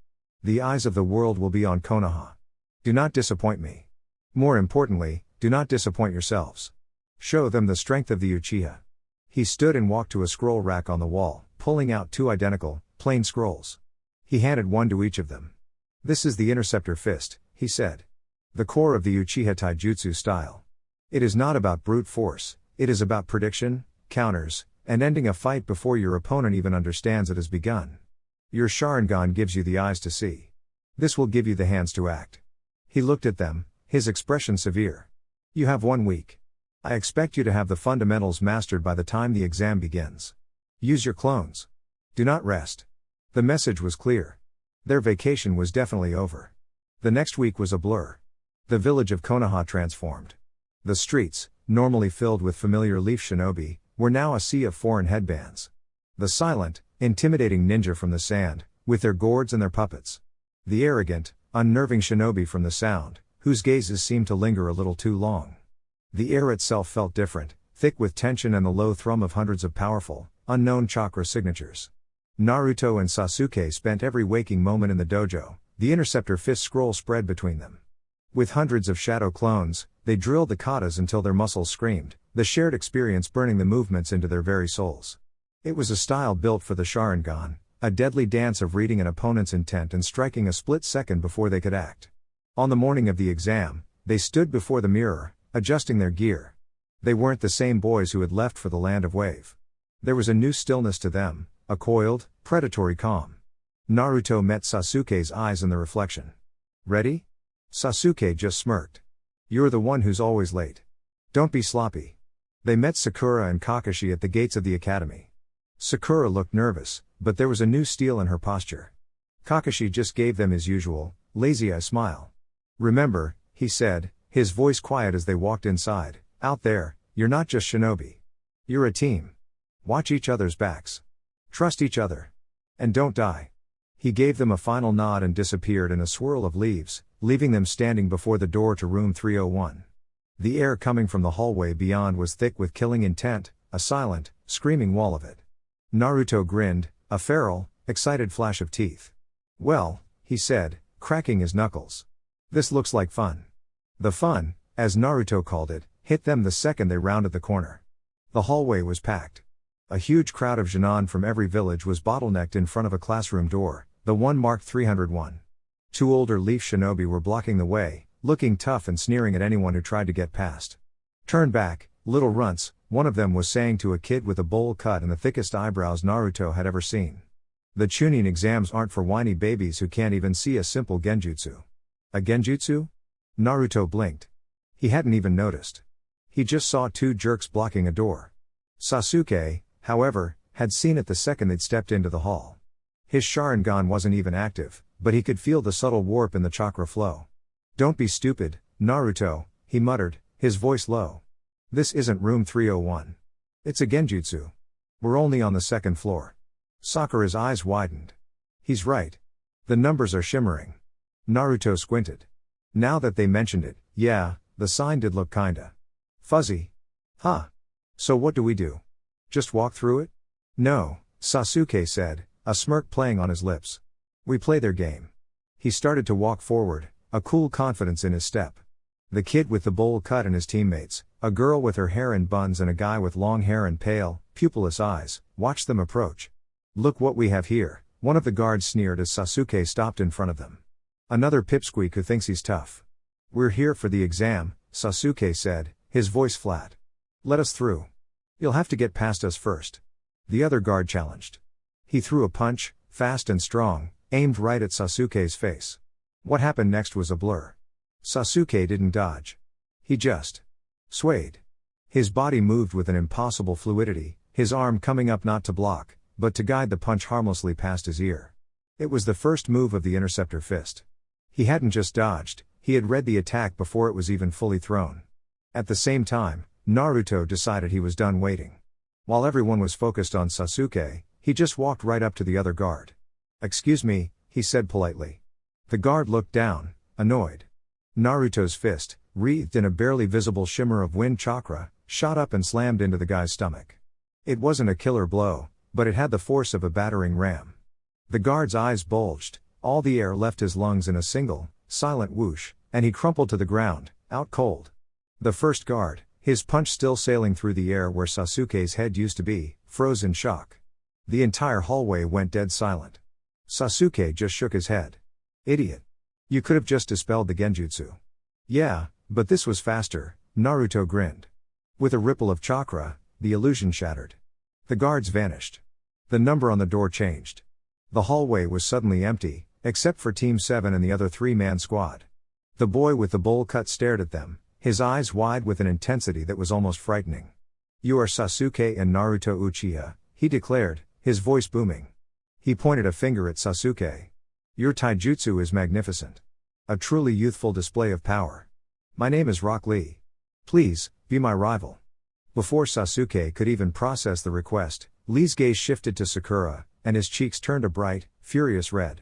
"The eyes of the world will be on Konoha. Do not disappoint me. More importantly, do not disappoint yourselves. Show them the strength of the Uchiha." He stood and walked to a scroll rack on the wall, pulling out 2 identical, plain scrolls. He handed one to each of them. "This is the Interceptor Fist," he said. "The core of the Uchiha Taijutsu style. It is not about brute force, it is about prediction, counters, and ending a fight before your opponent even understands it has begun. Your Sharingan gives you the eyes to see. This will give you the hands to act." He looked at them, his expression severe. "You have 1 week. I expect you to have the fundamentals mastered by the time the exam begins. Use your clones. Do not rest." The message was clear. Their vacation was definitely over. The next week was a blur. The village of Konoha transformed. The streets, normally filled with familiar leaf shinobi, were now a sea of foreign headbands. The silent, intimidating ninja from the sand, with their gourds and their puppets. The arrogant, unnerving shinobi from the sound, whose gazes seemed to linger a little too long. The air itself felt different, thick with tension and the low thrum of hundreds of powerful, unknown chakra signatures. Naruto and Sasuke spent every waking moment in the dojo, the Interceptor Fist scroll spread between them. With hundreds of shadow clones, they drilled the katas until their muscles screamed, the shared experience burning the movements into their very souls. It was a style built for the Sharingan, a deadly dance of reading an opponent's intent and striking a split second before they could act. On the morning of the exam, they stood before the mirror, adjusting their gear. They weren't the same boys who had left for the land of wave. There was a new stillness to them, a coiled, predatory calm. Naruto met Sasuke's eyes in the reflection. "Ready?" Sasuke just smirked. "You're the one who's always late. Don't be sloppy." They met Sakura and Kakashi at the gates of the academy. Sakura looked nervous, but there was a new steel in her posture. Kakashi just gave them his usual, lazy-eye smile. "Remember," he said, his voice quiet as they walked inside, "out there, you're not just shinobi. You're a team. Watch each other's backs. Trust each other. And don't die." He gave them a final nod and disappeared in a swirl of leaves, leaving them standing before the door to room 301. The air coming from the hallway beyond was thick with killing intent, a silent, screaming wall of it. Naruto grinned, a feral, excited flash of teeth. Well, he said, cracking his knuckles. This looks like fun. The fun, as Naruto called it, hit them the second they rounded the corner. The hallway was packed. A huge crowd of Chunin from every village was bottlenecked in front of a classroom door, the one marked 301. 2 older leaf shinobi were blocking the way, looking tough and sneering at anyone who tried to get past. Turn back, little runts, one of them was saying to a kid with a bowl cut and the thickest eyebrows Naruto had ever seen. The Chunin exams aren't for whiny babies who can't even see a simple genjutsu. A genjutsu? Naruto blinked. He hadn't even noticed. He just saw 2 jerks blocking a door. Sasuke, however, had seen it the second they'd stepped into the hall. His Sharingan wasn't even active, but he could feel the subtle warp in the chakra flow. Don't be stupid, Naruto, he muttered, his voice low. This isn't room 301. It's a genjutsu. We're only on the 2nd floor. Sakura's eyes widened. He's right. The numbers are shimmering. Naruto squinted. Now that they mentioned it, yeah, the sign did look kinda fuzzy. Huh. So what do we do? Just walk through it? No, Sasuke said, a smirk playing on his lips. We play their game. He started to walk forward, a cool confidence in his step. The kid with the bowl cut and his teammates, a girl with her hair in buns and a guy with long hair and pale, pupilless eyes, watched them approach. Look what we have here, one of the guards sneered as Sasuke stopped in front of them. Another pipsqueak who thinks he's tough. We're here for the exam, Sasuke said, his voice flat. Let us through. You'll have to get past us first. The other guard challenged. He threw a punch, fast and strong, aimed right at Sasuke's face. What happened next was a blur. Sasuke didn't dodge. He just swayed. His body moved with an impossible fluidity, his arm coming up not to block, but to guide the punch harmlessly past his ear. It was the first move of the interceptor fist. He hadn't just dodged, he had read the attack before it was even fully thrown. At the same time, Naruto decided he was done waiting. While everyone was focused on Sasuke, he just walked right up to the other guard. Excuse me, he said politely. The guard looked down, annoyed. Naruto's fist, wreathed in a barely visible shimmer of wind chakra, shot up and slammed into the guy's stomach. It wasn't a killer blow, but it had the force of a battering ram. The guard's eyes bulged, all the air left his lungs in a single, silent whoosh, and he crumpled to the ground, out cold. The first guard, his punch still sailing through the air where Sasuke's head used to be, froze in shock. The entire hallway went dead silent. Sasuke just shook his head. Idiot. You could have just dispelled the genjutsu. Yeah, but this was faster, Naruto grinned. With a ripple of chakra, the illusion shattered. The guards vanished. The number on the door changed. The hallway was suddenly empty, except for Team 7 and the other 3-man squad. The boy with the bowl cut stared at them, his eyes wide with an intensity that was almost frightening. You are Sasuke and Naruto Uchiha, he declared, his voice booming. He pointed a finger at Sasuke. Your taijutsu is magnificent. A truly youthful display of power. My name is Rock Lee. Please, be my rival. Before Sasuke could even process the request, Lee's gaze shifted to Sakura, and his cheeks turned a bright, furious red.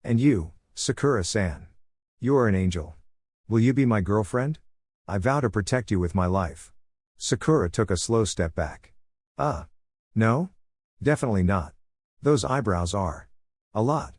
And you, Sakura-san. You are an angel. Will you be my girlfriend? I vow to protect you with my life. Sakura took a slow step back. No? Definitely not. Those eyebrows are a lot.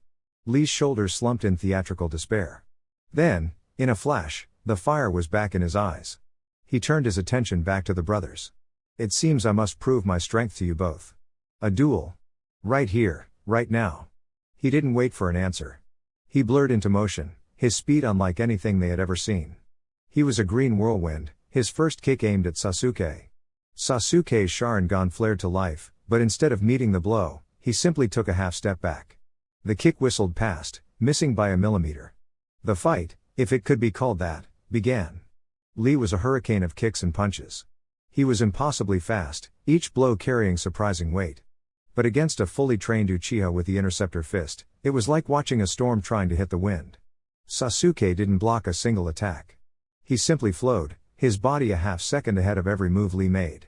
Lee's shoulders slumped in theatrical despair. Then, in a flash, the fire was back in his eyes. He turned his attention back to the brothers. It seems I must prove my strength to you both. A duel. Right here, right now. He didn't wait for an answer. He blurred into motion, his speed unlike anything they had ever seen. He was a green whirlwind, his first kick aimed at Sasuke. Sasuke's Sharingan flared to life, but instead of meeting the blow, he simply took a half step back. The kick whistled past, missing by a millimeter. The fight, if it could be called that, began. Lee was a hurricane of kicks and punches. He was impossibly fast, each blow carrying surprising weight. But against a fully trained Uchiha with the interceptor fist, it was like watching a storm trying to hit the wind. Sasuke didn't block a single attack. He simply flowed, his body a half second ahead of every move Lee made.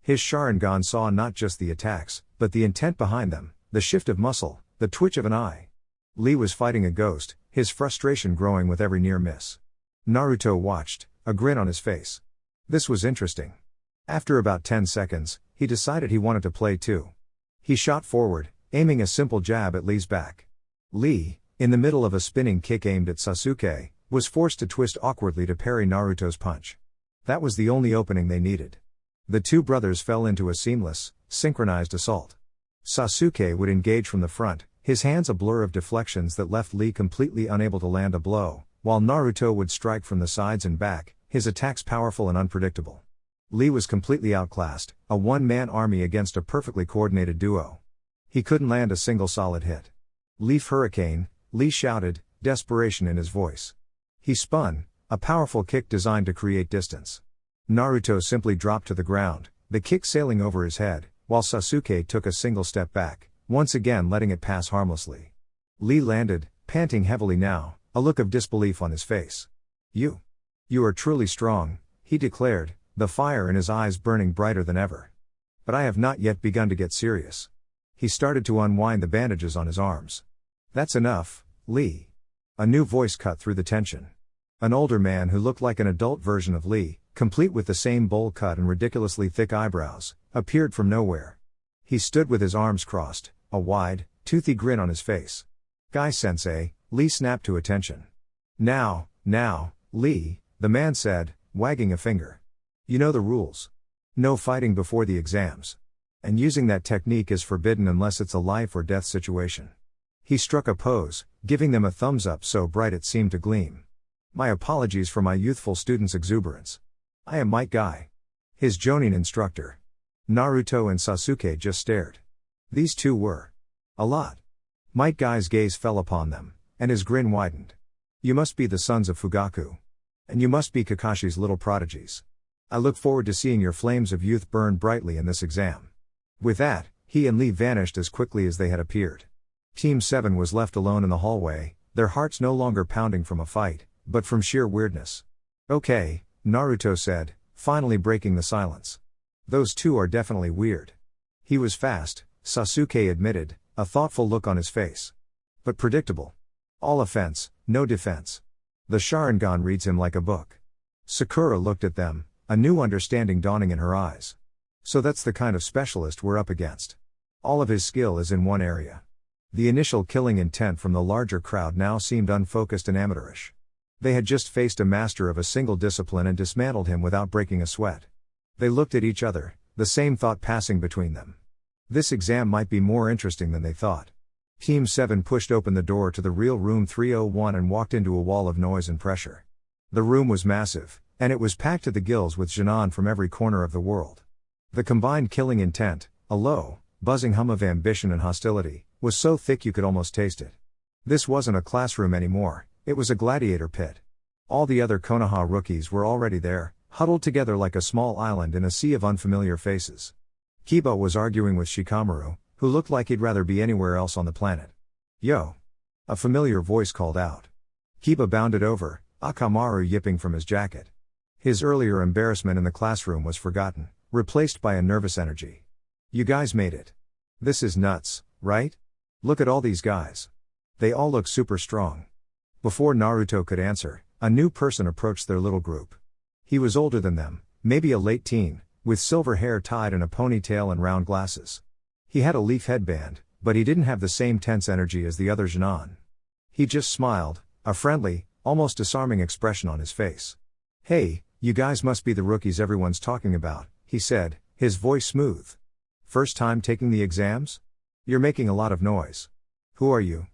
His Sharingan saw not just the attacks, but the intent behind them, the shift of muscle, the twitch of an eye. Lee was fighting a ghost, his frustration growing with every near miss. Naruto watched, a grin on his face. This was interesting. After about 10 seconds, he decided he wanted to play too. He shot forward, aiming a simple jab at Lee's back. Lee, in the middle of a spinning kick aimed at Sasuke, was forced to twist awkwardly to parry Naruto's punch. That was the only opening they needed. The two brothers fell into a seamless, synchronized assault. Sasuke would engage from the front, his hands a blur of deflections that left Lee completely unable to land a blow, while Naruto would strike from the sides and back, his attacks powerful and unpredictable. Lee was completely outclassed, a one-man army against a perfectly coordinated duo. He couldn't land a single solid hit. "Leaf Hurricane," Lee shouted, desperation in his voice. He spun, a powerful kick designed to create distance. Naruto simply dropped to the ground, the kick sailing over his head, while Sasuke took a single step back, once again letting it pass harmlessly. Lee landed, panting heavily now, a look of disbelief on his face. You are truly strong," he declared, the fire in his eyes burning brighter than ever. "But I have not yet begun to get serious." He started to unwind the bandages on his arms. "That's enough, Lee." A new voice cut through the tension. An older man who looked like an adult version of Lee, complete with the same bowl cut and ridiculously thick eyebrows, appeared from nowhere. He stood with his arms crossed, a wide, toothy grin on his face. "Guy-sensei," Lee snapped to attention. Now, Lee," the man said, wagging a finger. "You know the rules. No fighting before the exams. And using that technique is forbidden unless it's a life or death situation." He struck a pose, giving them a thumbs up so bright it seemed to gleam. "My apologies for my youthful student's exuberance. I am Might Guy." His Jonin instructor. Naruto and Sasuke just stared. These two were a lot. Might Guy's gaze fell upon them, and his grin widened. "You must be the sons of Fugaku. And you must be Kakashi's little prodigies. I look forward to seeing your flames of youth burn brightly in this exam." With that, he and Lee vanished as quickly as they had appeared. Team 7 was left alone in the hallway, their hearts no longer pounding from a fight, but from sheer weirdness. "Okay," Naruto said, finally breaking the silence. "Those two are definitely weird." He was fast, Sasuke admitted, a thoughtful look on his face. "But predictable. All offense, no defense. The Sharingan reads him like a book." Sakura looked at them, a new understanding dawning in her eyes. "So that's the kind of specialist we're up against. All of his skill is in one area." The initial killing intent from the larger crowd now seemed unfocused and amateurish. They had just faced a master of a single discipline and dismantled him without breaking a sweat. They looked at each other, the same thought passing between them. This exam might be more interesting than they thought. Team 7 pushed open the door to the real room 301 and walked into a wall of noise and pressure. The room was massive, and it was packed to the gills with genin from every corner of the world. The combined killing intent, a low, buzzing hum of ambition and hostility, was so thick you could almost taste it. This wasn't a classroom anymore, it was a gladiator pit. All the other Konoha rookies were already there, huddled together like a small island in a sea of unfamiliar faces. Kiba was arguing with Shikamaru, who looked like he'd rather be anywhere else on the planet. "Yo!" a familiar voice called out. Kiba bounded over, Akamaru yipping from his jacket. His earlier embarrassment in the classroom was forgotten, replaced by a nervous energy. "You guys made it. This is nuts, right? Look at all these guys. They all look super strong." Before Naruto could answer, a new person approached their little group. He was older than them, maybe a late teen, with silver hair tied in a ponytail and round glasses. He had a leaf headband, but he didn't have the same tense energy as the other genin. He just smiled, a friendly, almost disarming expression on his face. "Hey, you guys must be the rookies everyone's talking about," he said, his voice smooth. "First time taking the exams? You're making a lot of noise. Who are you?"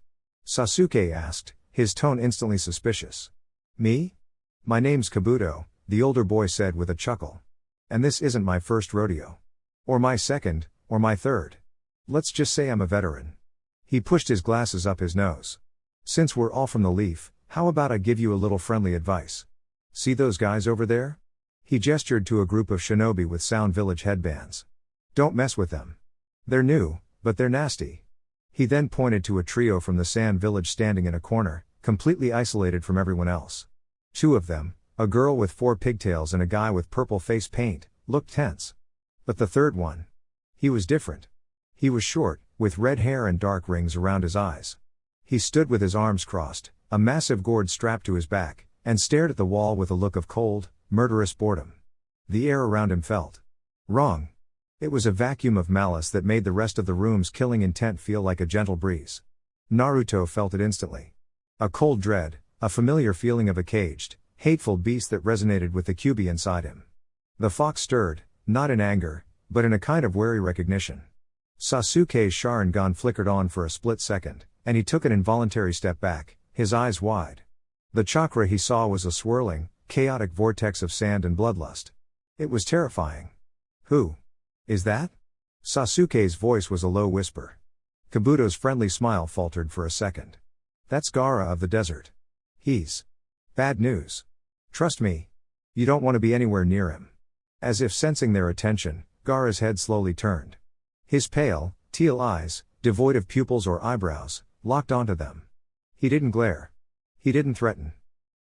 Sasuke asked, his tone instantly suspicious. "Me? My name's Kabuto," the older boy said with a chuckle. "And this isn't my first rodeo. Or my second, or my third. Let's just say I'm a veteran." He pushed his glasses up his nose. "Since we're all from the Leaf, how about I give you a little friendly advice? See those guys over there?" He gestured to a group of shinobi with Sound Village headbands. "Don't mess with them. They're new, but they're nasty." He then pointed to a trio from the Sand Village standing in a corner, completely isolated from everyone else. Two of them, a girl with 4 pigtails and a guy with purple face paint, looked tense. But the third one? He was different. He was short, with red hair and dark rings around his eyes. He stood with his arms crossed, a massive gourd strapped to his back, and stared at the wall with a look of cold, murderous boredom. The air around him felt wrong. It was a vacuum of malice that made the rest of the room's killing intent feel like a gentle breeze. Naruto felt it instantly. A cold dread, a familiar feeling of a caged, hateful beast that resonated with the Kyūbi inside him. The fox stirred, not in anger, but in a kind of wary recognition. Sasuke's Sharingan flickered on for a split second, and he took an involuntary step back, his eyes wide. The chakra he saw was a swirling, chaotic vortex of sand and bloodlust. It was terrifying. Who is that? Sasuke's voice was a low whisper. Kabuto's friendly smile faltered for a second. That's Gaara of the desert. He's bad news. Trust me. You don't want to be anywhere near him. As if sensing their attention, Gaara's head slowly turned. His pale, teal eyes, devoid of pupils or eyebrows, locked onto them. He didn't glare. He didn't threaten.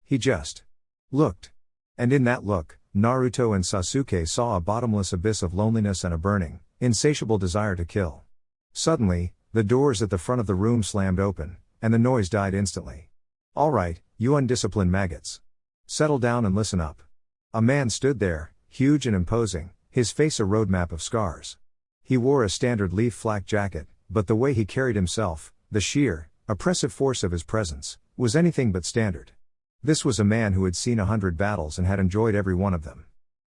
He just looked. And in that look, Naruto and Sasuke saw a bottomless abyss of loneliness and a burning, insatiable desire to kill. Suddenly, the doors at the front of the room slammed open, and the noise died instantly. All right, you undisciplined maggots. Settle down and listen up. A man stood there, huge and imposing, his face a roadmap of scars. He wore a standard leaf flak jacket, but the way he carried himself, the sheer, oppressive force of his presence, was anything but standard. This was a man who had seen 100 battles and had enjoyed every one of them.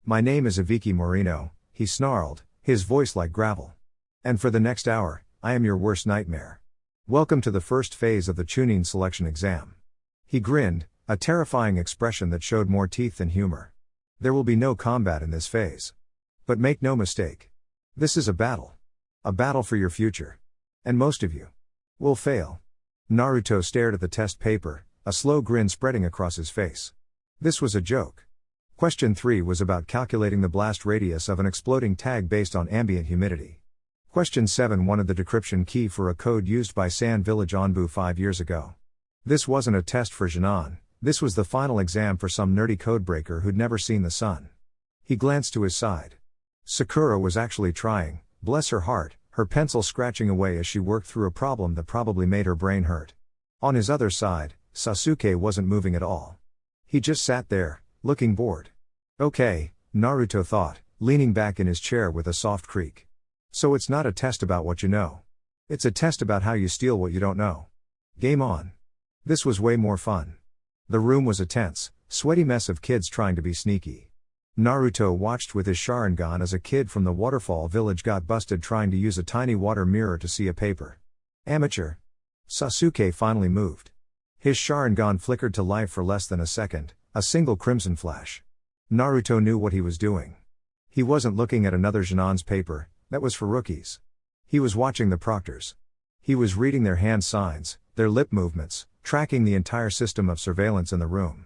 My name is Iviki Morino, he snarled, his voice like gravel. And for the next hour, I am your worst nightmare. Welcome to the first phase of the Chunin selection exam. He grinned, a terrifying expression that showed more teeth than humor. There will be no combat in this phase. But make no mistake. This is a battle. A battle for your future. And most of you will fail. Naruto stared at the test paper, a slow grin spreading across his face. This was a joke. Question 3 was about calculating the blast radius of an exploding tag based on ambient humidity. Question 7 wanted the decryption key for a code used by Sand Village Onbu 5 years ago. This wasn't a test for Jinan, this was the final exam for some nerdy codebreaker who'd never seen the sun. He glanced to his side. Sakura was actually trying, bless her heart, her pencil scratching away as she worked through a problem that probably made her brain hurt. On his other side, Sasuke wasn't moving at all. He just sat there, looking bored. Okay, Naruto thought, leaning back in his chair with a soft creak. So it's not a test about what you know. It's a test about how you steal what you don't know. Game on. This was way more fun. The room was a tense, sweaty mess of kids trying to be sneaky. Naruto watched with his Sharingan as a kid from the waterfall village got busted trying to use a tiny water mirror to see a paper. Amateur. Sasuke finally moved. His Sharingan flickered to life for less than a second, a single crimson flash. Naruto knew what he was doing. He wasn't looking at another Jinan's paper, that was for rookies. He was watching the proctors. He was reading their hand signs, their lip movements, tracking the entire system of surveillance in the room.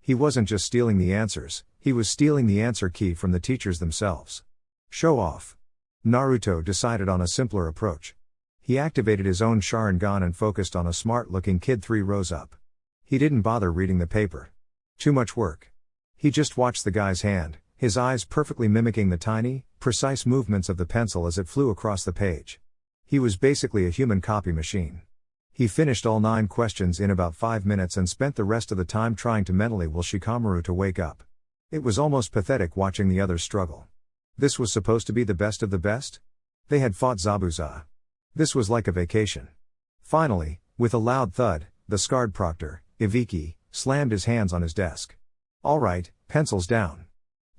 He wasn't just stealing the answers, he was stealing the answer key from the teachers themselves. Show off. Naruto decided on a simpler approach. He activated his own Sharingan and focused on a smart-looking kid 3 rows up. He didn't bother reading the paper. Too much work. He just watched the guy's hand, his eyes perfectly mimicking the tiny, precise movements of the pencil as it flew across the page. He was basically a human copy machine. He finished all 9 questions in about 5 minutes and spent the rest of the time trying to mentally will Shikamaru to wake up. It was almost pathetic watching the others struggle. This was supposed to be the best of the best? They had fought Zabuza. This was like a vacation. Finally, with a loud thud, the scarred proctor, Iviki, slammed his hands on his desk. All right, pencils down.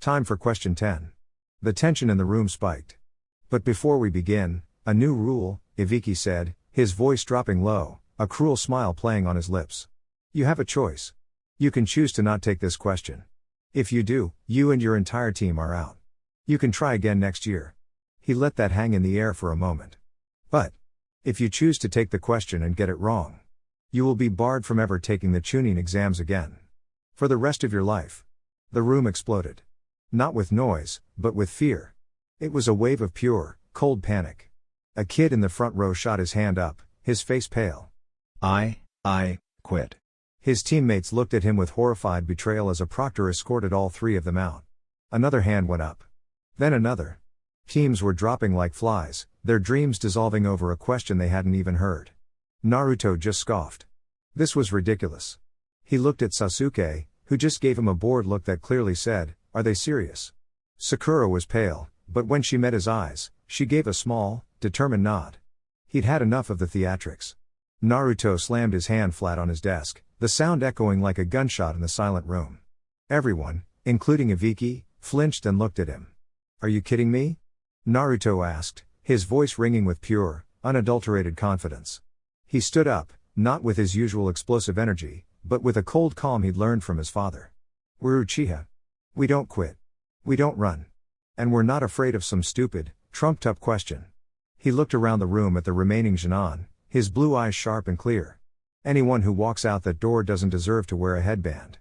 Time for question 10. The tension in the room spiked. But before we begin, a new rule, Iviki said, his voice dropping low, a cruel smile playing on his lips. You have a choice. You can choose to not take this question. If you do, you and your entire team are out. You can try again next year. He let that hang in the air for a moment. But if you choose to take the question and get it wrong, you will be barred from ever taking the Chunin exams again. For the rest of your life. The room exploded. Not with noise, but with fear. It was a wave of pure, cold panic. A kid in the front row shot his hand up, his face pale. I quit. His teammates looked at him with horrified betrayal as a proctor escorted all 3 of them out. Another hand went up. Then another. Teams were dropping like flies, their dreams dissolving over a question they hadn't even heard. Naruto just scoffed. This was ridiculous. He looked at Sasuke, who just gave him a bored look that clearly said, "Are they serious?" Sakura was pale, But when she met his eyes, she gave a small, determined nod. He'd had enough of the theatrics. Naruto slammed his hand flat on his desk, the sound echoing like a gunshot in the silent room. Everyone, including Ibiki, flinched and looked at him. "Are you kidding me?" Naruto asked, his voice ringing with pure, unadulterated confidence. He stood up, not with his usual explosive energy, but with a cold calm he'd learned from his father. "We're Uchiha. We don't quit. We don't run. And we're not afraid of some stupid, trumped-up question." He looked around the room at the remaining Chunin, his blue eyes sharp and clear. "Anyone who walks out that door doesn't deserve to wear a headband.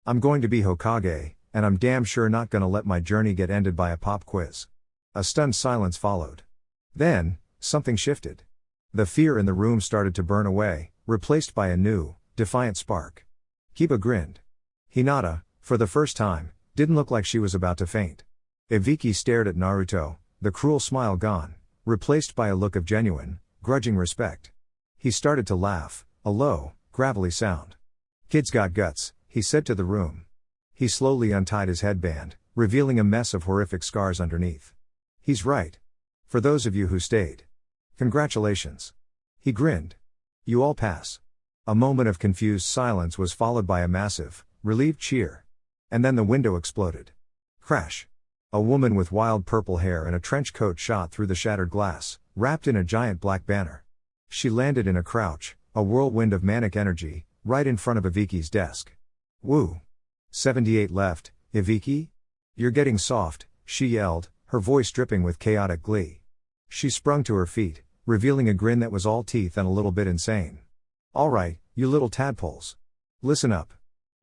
I'm going to be Hokage, and I'm damn sure not gonna let my journey get ended by a pop quiz." A stunned silence followed. Then, something shifted. The fear in the room started to burn away, replaced by a new, defiant spark. Kiba grinned. Hinata, for the first time, didn't look like she was about to faint. Ibiki stared at Naruto, the cruel smile gone, replaced by a look of genuine, grudging respect. He started to laugh, a low, gravelly sound. "Kid's got guts," he said to the room. He slowly untied his headband, revealing a mess of horrific scars underneath. "He's right. For those of you who stayed. Congratulations." He grinned. "You all pass." A moment of confused silence was followed by a massive, relieved cheer. And then the window exploded. Crash. A woman with wild purple hair and a trench coat shot through the shattered glass, wrapped in a giant black banner. She landed in a crouch, a whirlwind of manic energy, right in front of Ibiki's desk. "Woo! 78 left, Ibiki? You're getting soft," she yelled, her voice dripping with chaotic glee. She sprung to her feet, revealing a grin that was all teeth and a little bit insane. "All right, you little tadpoles. Listen up.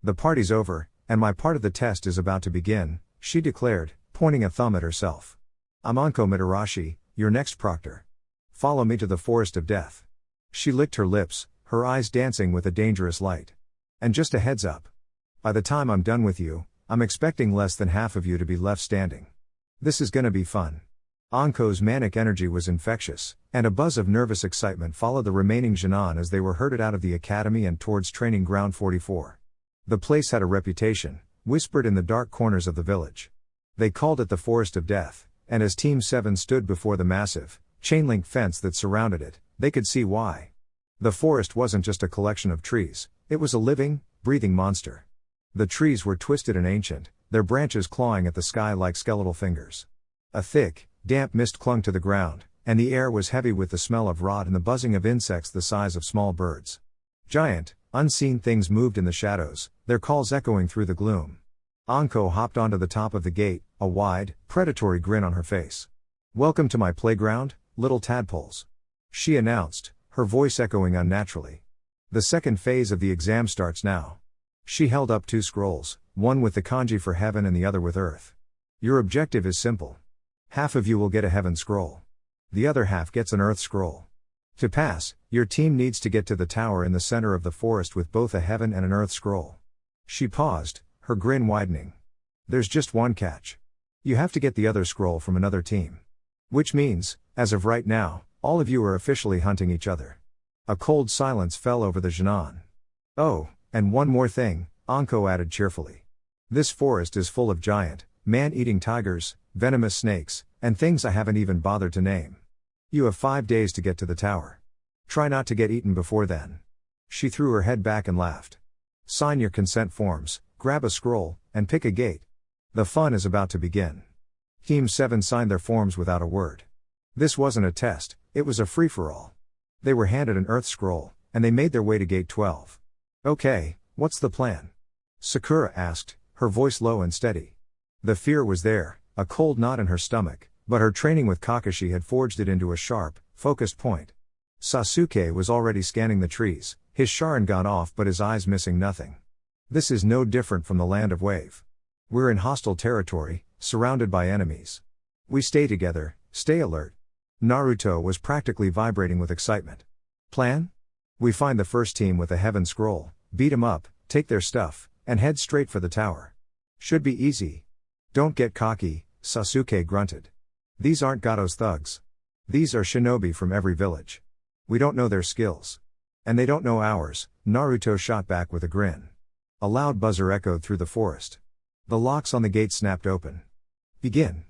The party's over, and my part of the test is about to begin," she declared, pointing a thumb at herself. "I'm Anko Mitarashi, your next proctor. Follow me to the forest of death." She licked her lips, her eyes dancing with a dangerous light. "And just a heads up. By the time I'm done with you, I'm expecting less than half of you to be left standing. This is gonna be fun." Anko's manic energy was infectious, and a buzz of nervous excitement followed the remaining Chunin as they were herded out of the academy and towards training ground 44. The place had a reputation, whispered in the dark corners of the village. They called it the Forest of Death, and as Team 7 stood before the massive, chain-link fence that surrounded it, they could see why. The forest wasn't just a collection of trees, it was a living, breathing monster. The trees were twisted and ancient, their branches clawing at the sky like skeletal fingers. A thick, damp mist clung to the ground, and the air was heavy with the smell of rot and the buzzing of insects the size of small birds. Giant, unseen things moved in the shadows, their calls echoing through the gloom. Anko hopped onto the top of the gate, a wide, predatory grin on her face. "Welcome to my playground, little tadpoles," she announced, her voice echoing unnaturally. "The second phase of the exam starts now." She held up 2 scrolls, one with the kanji for heaven and the other with earth. "Your objective is simple. Half of you will get a heaven scroll. The other half gets an earth scroll. To pass, your team needs to get to the tower in the center of the forest with both a heaven and an earth scroll." She paused, her grin widening. "There's just one catch. You have to get the other scroll from another team. Which means, as of right now, all of you are officially hunting each other." A cold silence fell over the Chunin. "Oh, and one more thing," Anko added cheerfully. "This forest is full of giant, man-eating tigers, venomous snakes, and things I haven't even bothered to name. You have 5 days to get to the tower. Try not to get eaten before then." She threw her head back and laughed. "Sign your consent forms, grab a scroll, and pick a gate. The fun is about to begin." Team 7 signed their forms without a word. This wasn't a test, it was a free-for-all. They were handed an earth scroll, and they made their way to gate 12. "Okay, what's the plan?" Sakura asked, her voice low and steady. The fear was there, a cold knot in her stomach, but her training with Kakashi had forged it into a sharp, focused point. Sasuke was already scanning the trees, his Sharingan off but his eyes missing nothing. "This is no different from the land of Wave. We're in hostile territory, surrounded by enemies. We stay together, stay alert." Naruto was practically vibrating with excitement. "Plan? We find the first team with a heaven scroll, beat 'em up, take their stuff, and head straight for the tower. Should be easy." "Don't get cocky," Sasuke grunted. "These aren't Gato's thugs. These are shinobi from every village. We don't know their skills. And they don't know ours," Naruto shot back with a grin. A loud buzzer echoed through the forest. The locks on the gate snapped open. "Begin."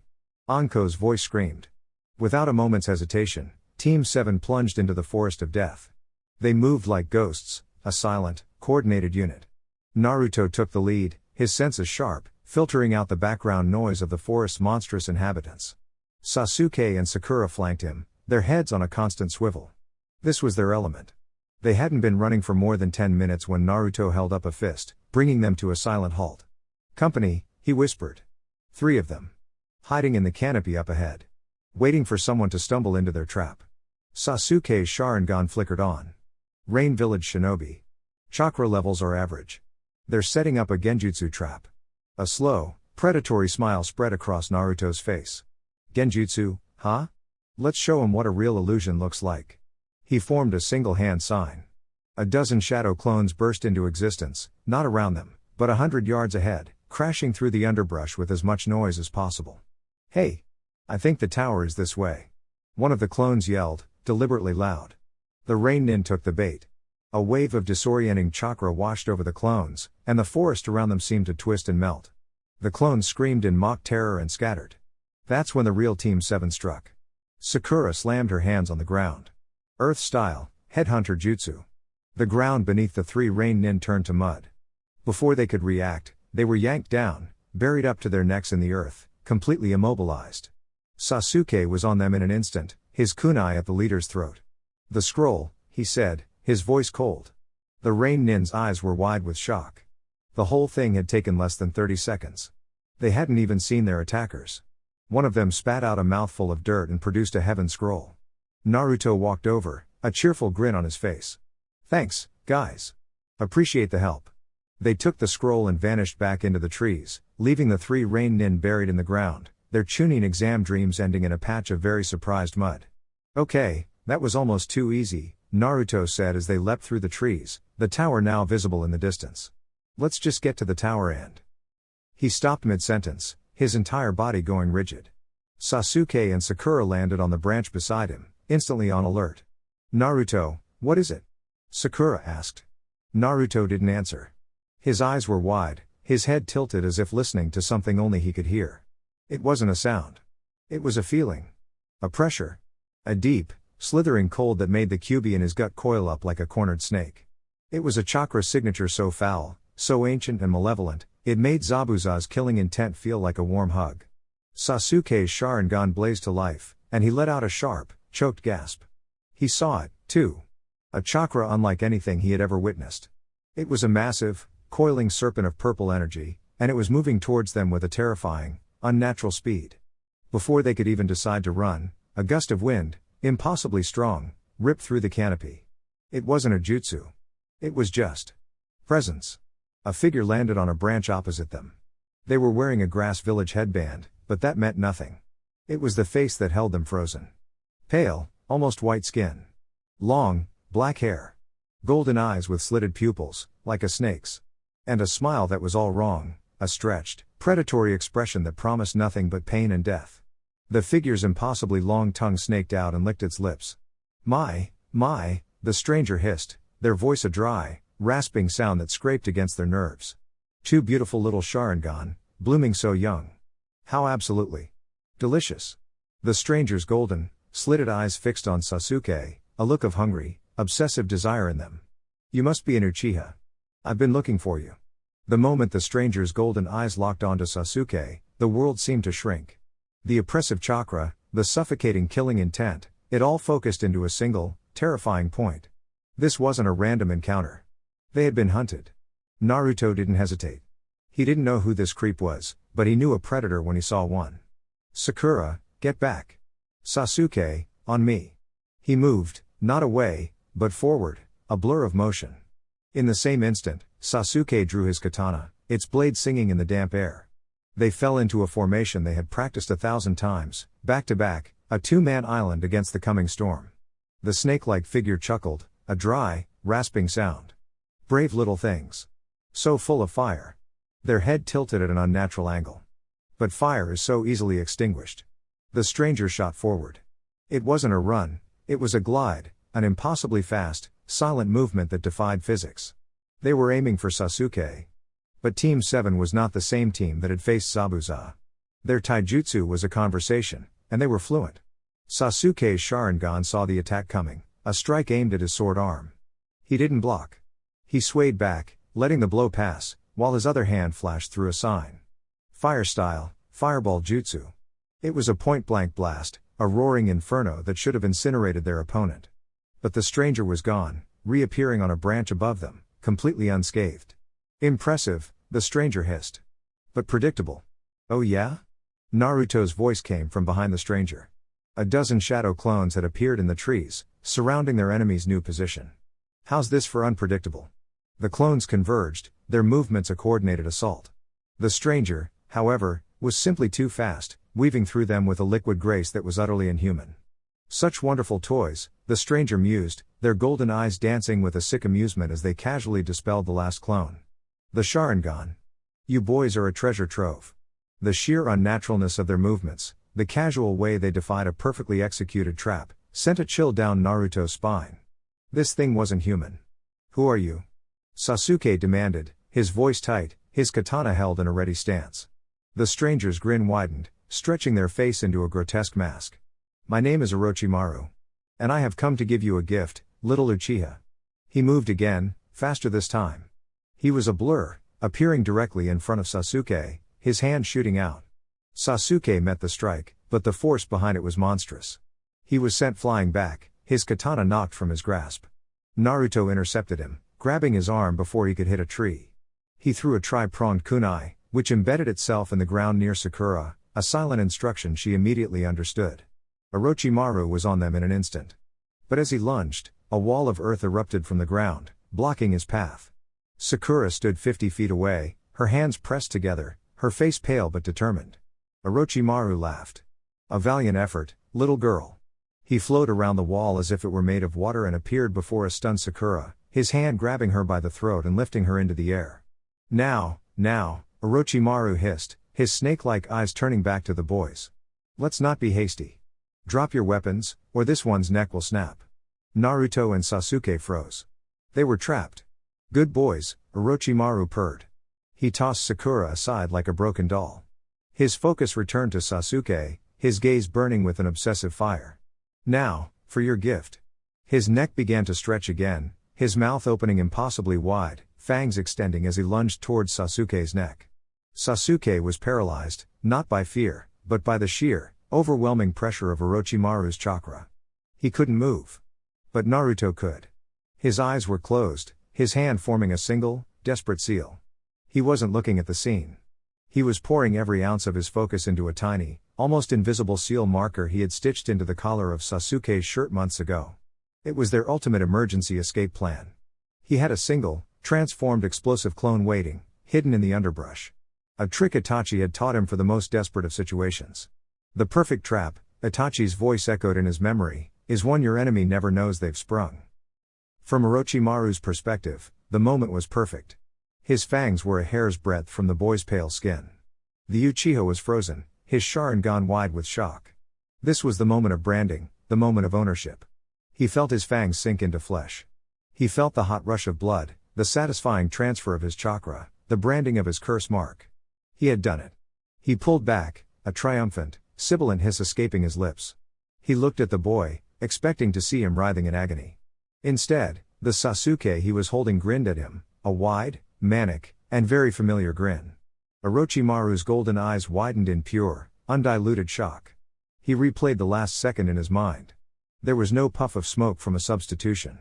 Anko's voice screamed. Without a moment's hesitation, Team 7 plunged into the forest of death. They moved like ghosts, a silent, coordinated unit. Naruto took the lead, his senses sharp, filtering out the background noise of the forest's monstrous inhabitants. Sasuke and Sakura flanked him, their heads on a constant swivel. This was their element. They hadn't been running for more than 10 minutes when Naruto held up a fist, bringing them to a silent halt. "Company," he whispered. 3 of them. Hiding in the canopy up ahead. Waiting for someone to stumble into their trap. Sasuke's Sharingan flickered on. Rain Village Shinobi. Chakra levels are average. They're setting up a genjutsu trap. A slow, predatory smile spread across Naruto's face. "Genjutsu, huh? Let's show him what a real illusion looks like." He formed a single hand sign. A dozen shadow clones burst into existence, not around them, but 100 yards ahead, crashing through the underbrush with as much noise as possible. "Hey! I think the tower is this way." One of the clones yelled, deliberately loud. The Rain Nin took the bait. A wave of disorienting chakra washed over the clones, and the forest around them seemed to twist and melt. The clones screamed in mock terror and scattered. That's when the real Team 7 struck. Sakura slammed her hands on the ground. Earth-style, headhunter jutsu. The ground beneath the 3 Rain Nin turned to mud. Before they could react, they were yanked down, buried up to their necks in the earth, completely immobilized. Sasuke was on them in an instant, his kunai at the leader's throat. "The scroll," he said, his voice cold. The Rain Nin's eyes were wide with shock. The whole thing had taken less than 30 seconds. They hadn't even seen their attackers. One of them spat out a mouthful of dirt and produced a heaven scroll. Naruto walked over, a cheerful grin on his face. "Thanks, guys. Appreciate the help." They took the scroll and vanished back into the trees, leaving the 3 Rain Nin buried in the ground, their Chunin exam dreams ending in a patch of very surprised mud. "Okay, that was almost too easy," Naruto said as they leapt through the trees, the tower now visible in the distance. "Let's just get to the tower end." He stopped mid-sentence, his entire body going rigid. Sasuke and Sakura landed on the branch beside him, instantly on alert. "Naruto, what is it?" Sakura asked. Naruto didn't answer. His eyes were wide, his head tilted as if listening to something only he could hear. It wasn't a sound. It was a feeling. A pressure. A deep, slithering cold that made the Kyūbi in his gut coil up like a cornered snake. It was a chakra signature so foul, so ancient and malevolent, it made Zabuza's killing intent feel like a warm hug. Sasuke's Sharingan blazed to life, and he let out a sharp, choked gasp. He saw it, too. A chakra unlike anything he had ever witnessed. It was a massive, coiling serpent of purple energy, and it was moving towards them with a terrifying, unnatural speed. Before they could even decide to run, a gust of wind, impossibly strong, ripped through the canopy. It wasn't a jutsu. It was just presence. A figure landed on a branch opposite them. They were wearing a grass village headband, but that meant nothing. It was the face that held them frozen. Pale, almost white skin. Long, black hair. Golden eyes with slitted pupils, like a snake's. And a smile that was all wrong, a stretched, predatory expression that promised nothing but pain and death. The figure's impossibly long tongue snaked out and licked its lips. My, the stranger hissed, their voice a dry, rasping sound that scraped against their nerves. 2 beautiful little Sharingan, blooming so young. How absolutely delicious. The stranger's golden, slitted eyes fixed on Sasuke, a look of hungry, obsessive desire in them. "You must be an Uchiha. I've been looking for you." The moment the stranger's golden eyes locked onto Sasuke, the world seemed to shrink. The oppressive chakra, the suffocating killing intent, it all focused into a single, terrifying point. This wasn't a random encounter. They had been hunted. Naruto didn't hesitate. He didn't know who this creep was, but he knew a predator when he saw one. "Sakura, get back." "Sasuke, on me." He moved, not away, but forward, a blur of motion. In the same instant, Sasuke drew his katana, its blade singing in the damp air. They fell into a formation they had practiced 1,000 times, back to back, a 2-man island against the coming storm. The snake-like figure chuckled, a dry, rasping sound. Brave little things. So full of fire. Their head tilted at an unnatural angle. But fire is so easily extinguished. The stranger shot forward. It wasn't a run, it was a glide, an impossibly fast, silent movement that defied physics. They were aiming for Sasuke. But Team 7 was not the same team that had faced Zabuza. Their taijutsu was a conversation, and they were fluent. Sasuke's Sharingan saw the attack coming, a strike aimed at his sword arm. He didn't block. He swayed back, letting the blow pass, while his other hand flashed through a sign. Fire style, fireball jutsu. It was a point-blank blast, a roaring inferno that should have incinerated their opponent. But the stranger was gone, reappearing on a branch above them, completely unscathed. Impressive, the stranger hissed. But predictable. Oh yeah? Naruto's voice came from behind the stranger. A dozen shadow clones had appeared in the trees, surrounding their enemy's new position. How's this for unpredictable? The clones converged, their movements a coordinated assault. The stranger, however, was simply too fast, weaving through them with a liquid grace that was utterly inhuman. Such wonderful toys, the stranger mused, their golden eyes dancing with a sick amusement as they casually dispelled the last clone. The Sharingan. You boys are a treasure trove. The sheer unnaturalness of their movements, the casual way they defied a perfectly executed trap, sent a chill down Naruto's spine. This thing wasn't human. Who are you? Sasuke demanded, his voice tight, his katana held in a ready stance. The stranger's grin widened, stretching their face into a grotesque mask. My name is Orochimaru. And I have come to give you a gift, little Uchiha. He moved again, faster this time. He was a blur, appearing directly in front of Sasuke, his hand shooting out. Sasuke met the strike, but the force behind it was monstrous. He was sent flying back, his katana knocked from his grasp. Naruto intercepted him, grabbing his arm before he could hit a tree. He threw a tri-pronged kunai, which embedded itself in the ground near Sakura, a silent instruction she immediately understood. Orochimaru was on them in an instant. But as he lunged, a wall of earth erupted from the ground, blocking his path. Sakura stood 50 feet away, her hands pressed together, her face pale but determined. Orochimaru laughed. A valiant effort, little girl. He flowed around the wall as if it were made of water and appeared before a stunned Sakura, his hand grabbing her by the throat and lifting her into the air. Now, Orochimaru hissed, his snake-like eyes turning back to the boys. Let's not be hasty. Drop your weapons, or this one's neck will snap. Naruto and Sasuke froze. They were trapped. Good boys, Orochimaru purred. He tossed Sakura aside like a broken doll. His focus returned to Sasuke, his gaze burning with an obsessive fire. Now, for your gift. His neck began to stretch again, his mouth opening impossibly wide, fangs extending as he lunged towards Sasuke's neck. Sasuke was paralyzed, not by fear, but by the sheer, overwhelming pressure of Orochimaru's chakra. He couldn't move. But Naruto could. His eyes were closed, his hand forming a single, desperate seal. He wasn't looking at the scene. He was pouring every ounce of his focus into a tiny, almost invisible seal marker he had stitched into the collar of Sasuke's shirt months ago. It was their ultimate emergency escape plan. He had a single, transformed explosive clone waiting, hidden in the underbrush. A trick Itachi had taught him for the most desperate of situations. The perfect trap, Itachi's voice echoed in his memory, is one your enemy never knows they've sprung. From Orochimaru's perspective, the moment was perfect. His fangs were a hair's breadth from the boy's pale skin. The Uchiha was frozen, his Sharingan wide with shock. This was the moment of branding, the moment of ownership. He felt his fangs sink into flesh. He felt the hot rush of blood, the satisfying transfer of his chakra, the branding of his curse mark. He had done it. He pulled back, a triumphant, sibilant hiss escaping his lips. He looked at the boy, expecting to see him writhing in agony. Instead, the Sasuke he was holding grinned at him, a wide, manic, and very familiar grin. Orochimaru's golden eyes widened in pure, undiluted shock. He replayed the last second in his mind. There was no puff of smoke from a substitution.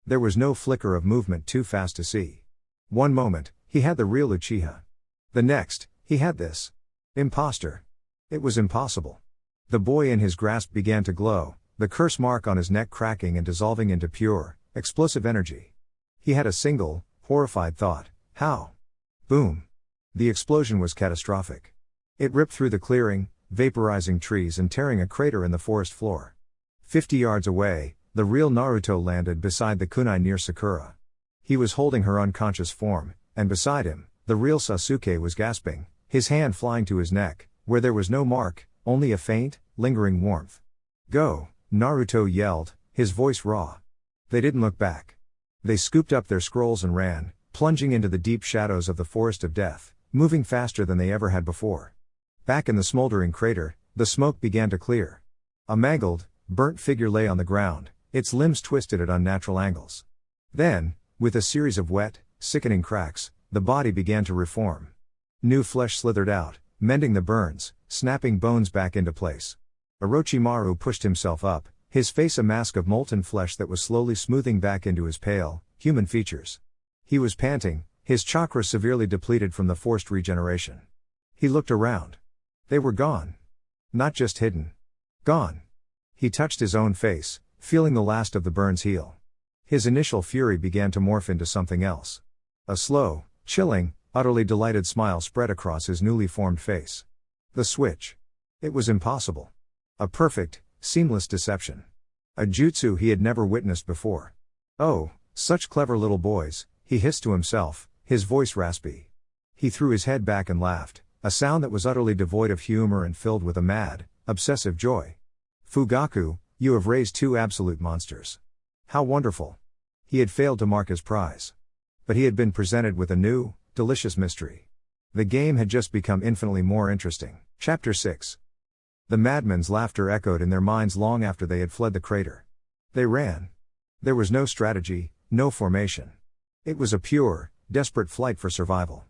There was no flicker of movement too fast to see. One moment, he had the real Uchiha. The next, he had this imposter. It was impossible. The boy in his grasp began to glow, the curse mark on his neck cracking and dissolving into pure, explosive energy. He had a single, horrified thought, how? Boom. The explosion was catastrophic. It ripped through the clearing, vaporizing trees and tearing a crater in the forest floor. 50 yards away, the real Naruto landed beside the kunai near Sakura. He was holding her unconscious form, and beside him, the real Sasuke was gasping, his hand flying to his neck, where there was no mark, only a faint, lingering warmth. Go, Naruto yelled, his voice raw. They didn't look back. They scooped up their scrolls and ran, plunging into the deep shadows of the forest of death, moving faster than they ever had before. Back in the smoldering crater, the smoke began to clear. A mangled, burnt figure lay on the ground, its limbs twisted at unnatural angles. Then, with a series of wet, sickening cracks, the body began to reform. New flesh slithered out, mending the burns, snapping bones back into place. Orochimaru pushed himself up, his face a mask of molten flesh that was slowly smoothing back into his pale, human features. He was panting, his chakra severely depleted from the forced regeneration. He looked around. They were gone. Not just hidden. Gone. He touched his own face, feeling the last of the burns heal. His initial fury began to morph into something else. A slow, chilling, utterly delighted smile spread across his newly formed face. The switch. It was impossible. A perfect, seamless deception. A jutsu he had never witnessed before. Oh, such clever little boys, he hissed to himself, his voice raspy. He threw his head back and laughed, a sound that was utterly devoid of humor and filled with a mad, obsessive joy. Fugaku, you have raised two absolute monsters. How wonderful. He had failed to mark his prize. But he had been presented with a new, delicious mystery. The game had just become infinitely more interesting. Chapter 6. The madmen's laughter echoed in their minds long after they had fled the crater. They ran. There was no strategy, no formation. It was a pure, desperate flight for survival.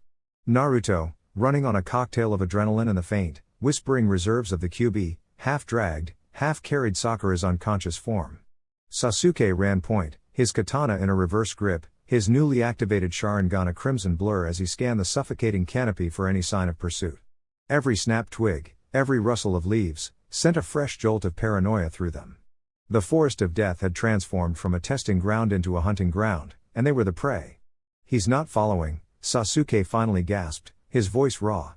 Naruto, running on a cocktail of adrenaline and the faint, whispering reserves of the Kyūbi, half-dragged, half-carried Sakura's unconscious form. Sasuke ran point, his katana in a reverse grip, his newly activated Sharingan a crimson blur as he scanned the suffocating canopy for any sign of pursuit. Every snapped twig, every rustle of leaves, sent a fresh jolt of paranoia through them. The forest of death had transformed from a testing ground into a hunting ground, and they were the prey. He's not following, Sasuke finally gasped, his voice raw.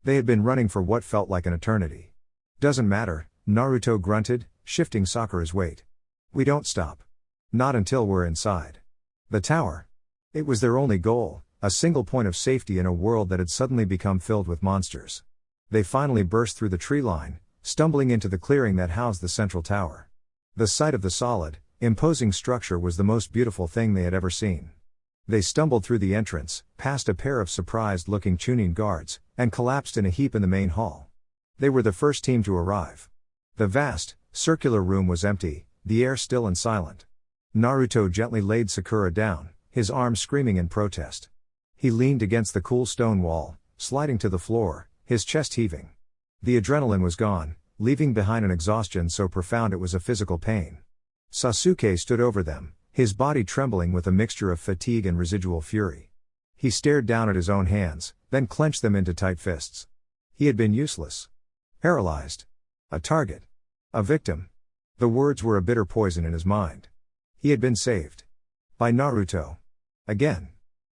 They had been running for what felt like an eternity. Doesn't matter, Naruto grunted, shifting Sakura's weight. We don't stop. Not until we're inside. The tower. It was their only goal, a single point of safety in a world that had suddenly become filled with monsters. They finally burst through the tree line, stumbling into the clearing that housed the central tower. The sight of the solid, imposing structure was the most beautiful thing they had ever seen. They stumbled through the entrance, past a pair of surprised-looking Chunin guards, and collapsed in a heap in the main hall. They were the first team to arrive. The vast, circular room was empty, the air still and silent. Naruto gently laid Sakura down, his arms screaming in protest. He leaned against the cool stone wall, sliding to the floor, his chest heaving. The adrenaline was gone, leaving behind an exhaustion so profound it was a physical pain. Sasuke stood over them, his body trembling with a mixture of fatigue and residual fury. He stared down at his own hands, then clenched them into tight fists. He had been useless. Paralyzed. A target. A victim. The words were a bitter poison in his mind. He had been saved. By Naruto. Again.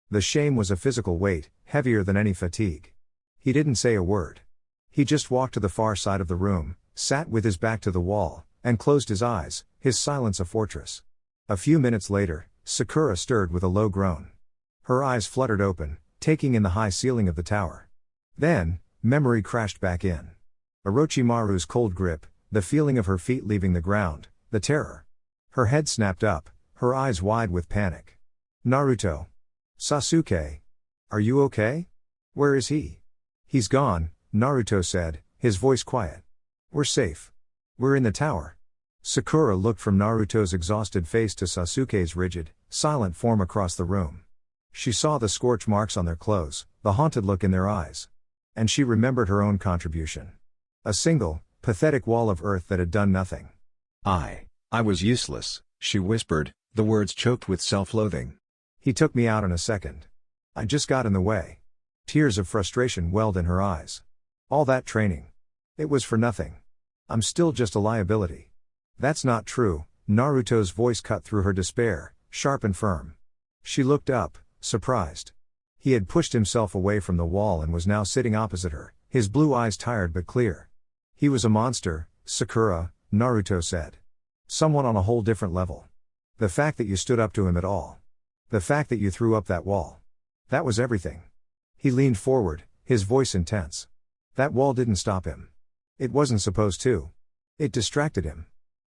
The shame was a physical weight, heavier than any fatigue. He didn't say a word. He just walked to the far side of the room, sat with his back to the wall, and closed his eyes, his silence a fortress. A few minutes later, Sakura stirred with a low groan. Her eyes fluttered open, taking in the high ceiling of the tower. Then, memory crashed back in. Orochimaru's cold grip, the feeling of her feet leaving the ground, the terror. Her head snapped up, her eyes wide with panic. Naruto. Sasuke. Are you okay? Where is he? He's gone, Naruto said, his voice quiet. We're safe. We're in the tower. Sakura looked from Naruto's exhausted face to Sasuke's rigid, silent form across the room. She saw the scorch marks on their clothes, the haunted look in their eyes. And she remembered her own contribution. A single, pathetic wall of earth that had done nothing. I was useless, she whispered, the words choked with self-loathing. He took me out in a second. I just got in the way. Tears of frustration welled in her eyes. All that training. It was for nothing. I'm still just a liability. That's not true, Naruto's voice cut through her despair, sharp and firm. She looked up, surprised. He had pushed himself away from the wall and was now sitting opposite her, his blue eyes tired but clear. He was a monster, Sakura, Naruto said. Someone on a whole different level. The fact that you stood up to him at all. The fact that you threw up that wall. That was everything. He leaned forward, his voice intense. That wall didn't stop him. It wasn't supposed to. It distracted him.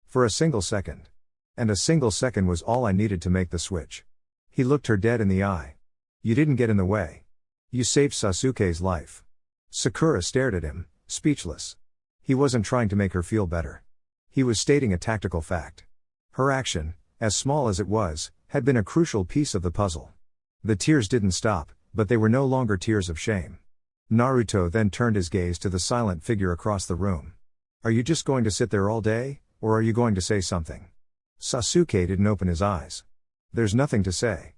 For a single second. And a single second was all I needed to make the switch. He looked her dead in the eye. You didn't get in the way. You saved Sasuke's life. Sakura stared at him, speechless. He wasn't trying to make her feel better. He was stating a tactical fact. Her action, as small as it was, had been a crucial piece of the puzzle. The tears didn't stop, but they were no longer tears of shame. Naruto then turned his gaze to the silent figure across the room. Are you just going to sit there all day, or are you going to say something? Sasuke didn't open his eyes. There's nothing to say.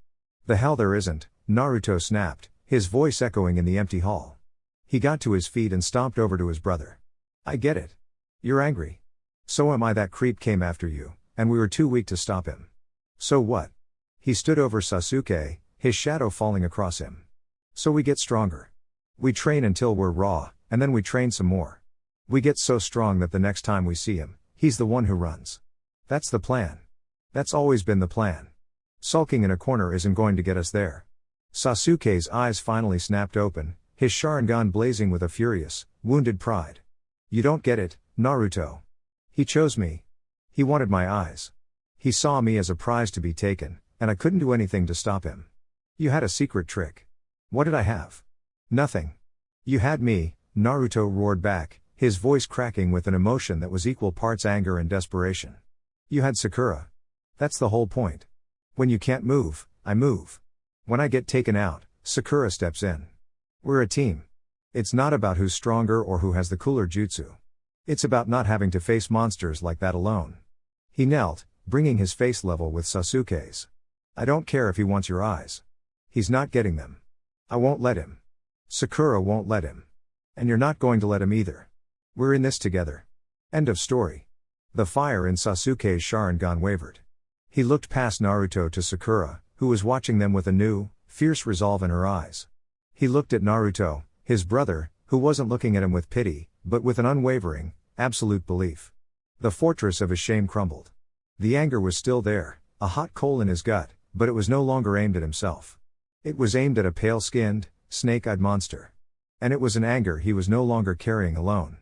The hell there isn't, Naruto snapped, his voice echoing in the empty hall. He got to his feet and stomped over to his brother. I get it. You're angry. So am I. That creep came after you, and we were too weak to stop him. So what? He stood over Sasuke, his shadow falling across him. So we get stronger. We train until we're raw, and then we train some more. We get so strong that the next time we see him, he's the one who runs. That's the plan. That's always been the plan. Sulking in a corner isn't going to get us there. Sasuke's eyes finally snapped open, his Sharingan blazing with a furious, wounded pride. You don't get it, Naruto. He chose me. He wanted my eyes. He saw me as a prize to be taken, and I couldn't do anything to stop him. You had a secret trick. What did I have? Nothing. You had me, Naruto roared back, his voice cracking with an emotion that was equal parts anger and desperation. You had Sakura. That's the whole point. When you can't move, I move. When I get taken out, Sakura steps in. We're a team. It's not about who's stronger or who has the cooler jutsu. It's about not having to face monsters like that alone. He knelt, bringing his face level with Sasuke's. I don't care if he wants your eyes. He's not getting them. I won't let him. Sakura won't let him. And you're not going to let him either. We're in this together. End of story. The fire in Sasuke's Sharingan wavered. He looked past Naruto to Sakura, who was watching them with a new, fierce resolve in her eyes. He looked at Naruto, his brother, who wasn't looking at him with pity, but with an unwavering, absolute belief. The fortress of his shame crumbled. The anger was still there, a hot coal in his gut, but it was no longer aimed at himself. It was aimed at a pale-skinned, snake-eyed monster. And it was an anger he was no longer carrying alone.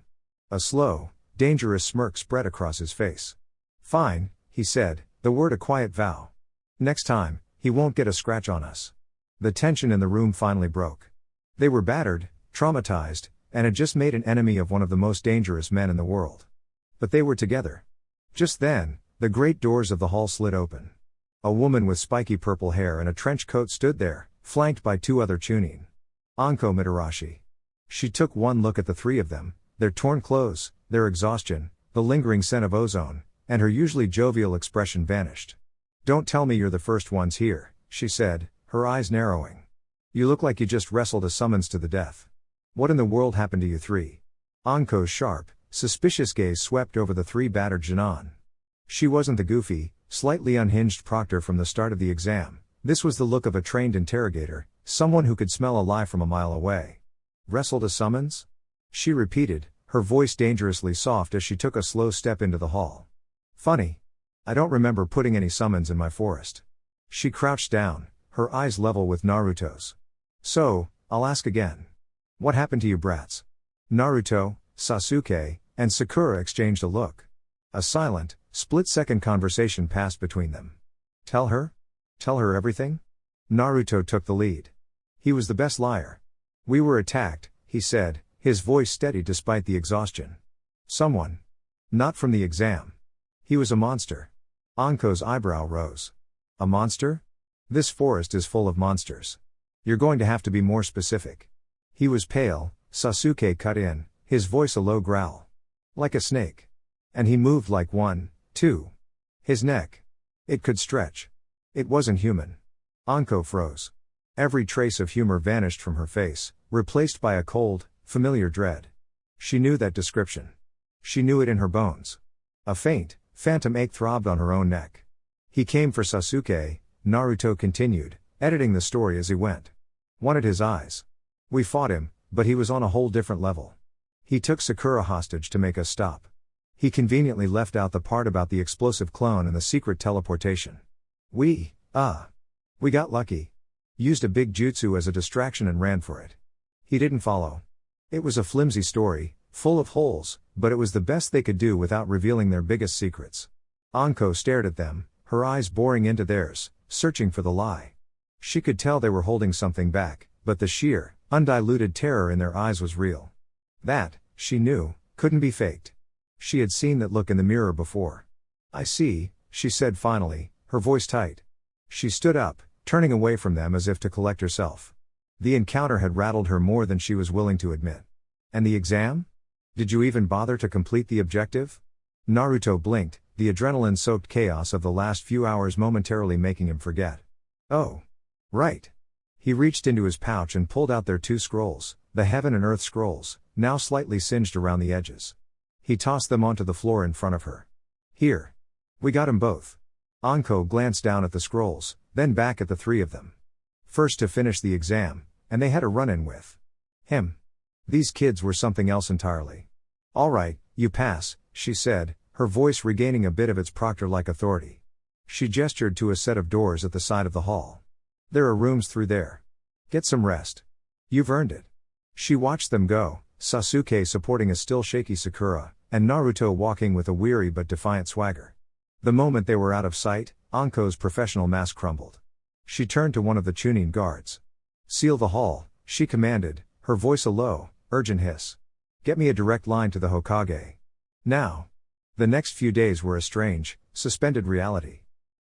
A slow, dangerous smirk spread across his face. Fine, he said, the word a quiet vow. Next time, he won't get a scratch on us. The tension in the room finally broke. They were battered, traumatized, and had just made an enemy of one of the most dangerous men in the world. But they were together. Just then, the great doors of the hall slid open. A woman with spiky purple hair and a trench coat stood there, flanked by two other Chunin. Anko Mitarashi. She took one look at the three of them, their torn clothes, their exhaustion, the lingering scent of ozone, and her usually jovial expression vanished. Don't tell me you're the first ones here, she said, her eyes narrowing. You look like you just wrestled a summons to the death. What in the world happened to you three? Anko's sharp, suspicious gaze swept over the three battered Junon. She wasn't the goofy, slightly unhinged proctor from the start of the exam. This was the look of a trained interrogator, someone who could smell a lie from a mile away. Wrestled a summons? She repeated, her voice dangerously soft as she took a slow step into the hall. Funny. I don't remember putting any summons in my forest. She crouched down, her eyes level with Naruto's. So, I'll ask again. What happened to you brats? Naruto, Sasuke, and Sakura exchanged a look. A silent, split-second conversation passed between them. Tell her? Tell her everything? Naruto took the lead. He was the best liar. We were attacked, he said, his voice steady despite the exhaustion. Someone. Not from the exam. He was a monster. Anko's eyebrow rose. A monster? This forest is full of monsters. You're going to have to be more specific. He was pale, Sasuke cut in, his voice a low growl. Like a snake. And he moved like one, too. His neck. It could stretch. It wasn't human. Anko froze. Every trace of humor vanished from her face, replaced by a cold, familiar dread. She knew that description. She knew it in her bones. A faint, phantom ache throbbed on her own neck. He came for Sasuke, Naruto continued, editing the story as he went. Wanted his eyes. We fought him, but he was on a whole different level. He took Sakura hostage to make us stop. He conveniently left out the part about the explosive clone and the secret teleportation. We got lucky. Used a big jutsu as a distraction and ran for it. He didn't follow. It was a flimsy story, full of holes, but it was the best they could do without revealing their biggest secrets. Anko stared at them, her eyes boring into theirs, searching for the lie. She could tell they were holding something back, but the sheer, undiluted terror in their eyes was real. That, She knew, couldn't be faked. She had seen that look in the mirror before. I see, she said finally, her voice tight. She stood up, turning away from them as if to collect herself. The encounter had rattled her more than she was willing to admit. And the exam? Did you even bother to complete the objective? Naruto blinked, the adrenaline-soaked chaos of the last few hours momentarily making him forget. Oh. Right. He reached into his pouch and pulled out their 2 scrolls, the Heaven and Earth scrolls, now slightly singed around the edges. He tossed them onto the floor in front of her. Here. We got 'em both. Anko glanced down at the scrolls, then back at the 3 of them. First to finish the exam, and they had a run-in with him. These kids were something else entirely. All right, you pass, she said, her voice regaining a bit of its proctor-like authority. She gestured to a set of doors at the side of the hall. There are rooms through there. Get some rest. You've earned it. She watched them go, Sasuke supporting a still shaky Sakura, and Naruto walking with a weary but defiant swagger. The moment they were out of sight, Anko's professional mask crumbled. She turned to one of the Chunin guards. Seal the hall, she commanded, her voice a low, urgent hiss. Get me a direct line to the Hokage. Now. The next few days were a strange, suspended reality.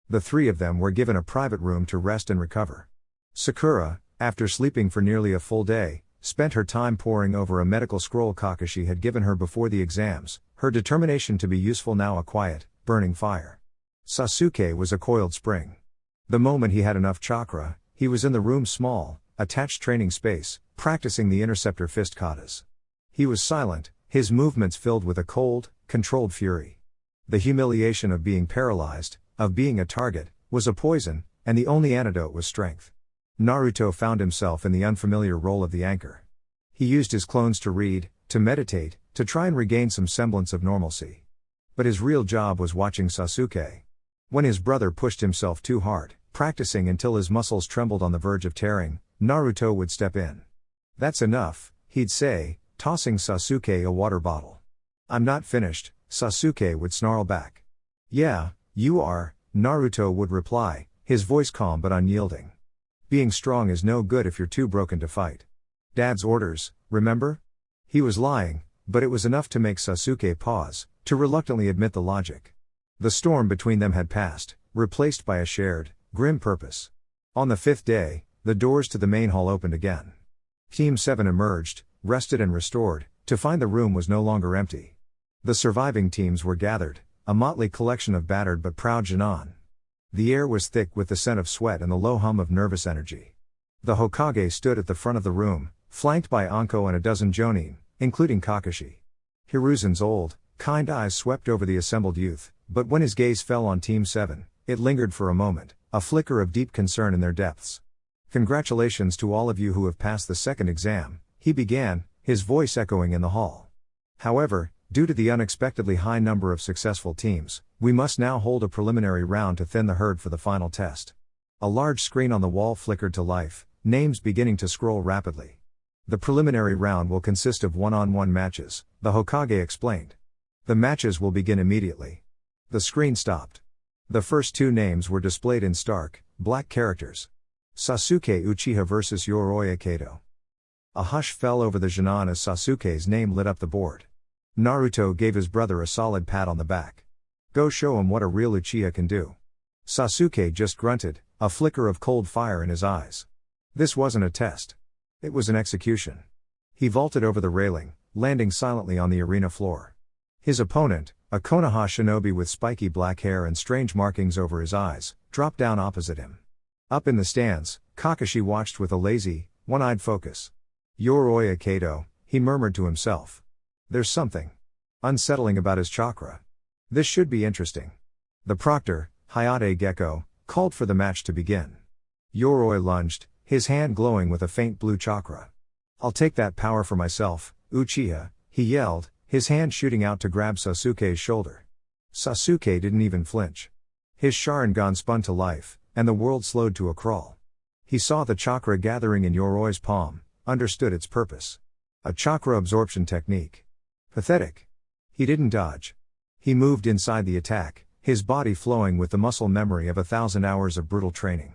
The 3 of them were given a private room to rest and recover. Sakura, after sleeping for nearly a full day, spent her time poring over a medical scroll Kakashi had given her before the exams, her determination to be useful now a quiet, burning fire. Sasuke was a coiled spring. The moment he had enough chakra, he was in the room's small, attached training space, practicing the interceptor fist katas. He was silent, his movements filled with a cold, controlled fury. The humiliation of being paralyzed, of being a target, was a poison, and the only antidote was strength. Naruto found himself in the unfamiliar role of the anchor. He used his clones to read, to meditate, to try and regain some semblance of normalcy. But his real job was watching Sasuke. When his brother pushed himself too hard, practicing until his muscles trembled on the verge of tearing, Naruto would step in. That's enough, he'd say, tossing Sasuke a water bottle. I'm not finished, Sasuke would snarl back. Yeah, you are, Naruto would reply, his voice calm but unyielding. Being strong is no good if you're too broken to fight. Dad's orders, remember? He was lying, but it was enough to make Sasuke pause, to reluctantly admit the logic. The storm between them had passed, replaced by a shared, grim purpose. On the 5th day, the doors to the main hall opened again. Team 7 emerged, rested and restored, to find the room was no longer empty. The surviving teams were gathered, a motley collection of battered but proud Chunin. The air was thick with the scent of sweat and the low hum of nervous energy. The Hokage stood at the front of the room, flanked by Anko and a dozen Jonin, including Kakashi. Hiruzen's old, kind eyes swept over the assembled youth, but when his gaze fell on Team 7, it lingered for a moment, a flicker of deep concern in their depths. Congratulations to all of you who have passed the 2nd exam, he began, his voice echoing in the hall. However, due to the unexpectedly high number of successful teams, we must now hold a preliminary round to thin the herd for the final test. A large screen on the wall flickered to life, names beginning to scroll rapidly. The preliminary round will consist of one-on-one matches, the Hokage explained. The matches will begin immediately. The screen stopped. The first 2 names were displayed in stark, black characters. Sasuke Uchiha vs Jiraiya Kato. A hush fell over the Chunin as Sasuke's name lit up the board. Naruto gave his brother a solid pat on the back. Go show him what a real Uchiha can do. Sasuke just grunted, a flicker of cold fire in his eyes. This wasn't a test. It was an execution. He vaulted over the railing, landing silently on the arena floor. His opponent, a Konoha shinobi with spiky black hair and strange markings over his eyes, dropped down opposite him. Up in the stands, Kakashi watched with a lazy, one-eyed focus. Jiraiya Kato, he murmured to himself. There's something unsettling about his chakra. This should be interesting. The proctor, Hayate Gecko, called for the match to begin. Yoroi lunged, his hand glowing with a faint blue chakra. I'll take that power for myself, Uchiha, he yelled, his hand shooting out to grab Sasuke's shoulder. Sasuke didn't even flinch. His Sharingan spun to life, and the world slowed to a crawl. He saw the chakra gathering in Yoroi's palm, understood its purpose. A chakra absorption technique. Pathetic. He didn't dodge. He moved inside the attack, his body flowing with the muscle memory of 1,000 hours of brutal training.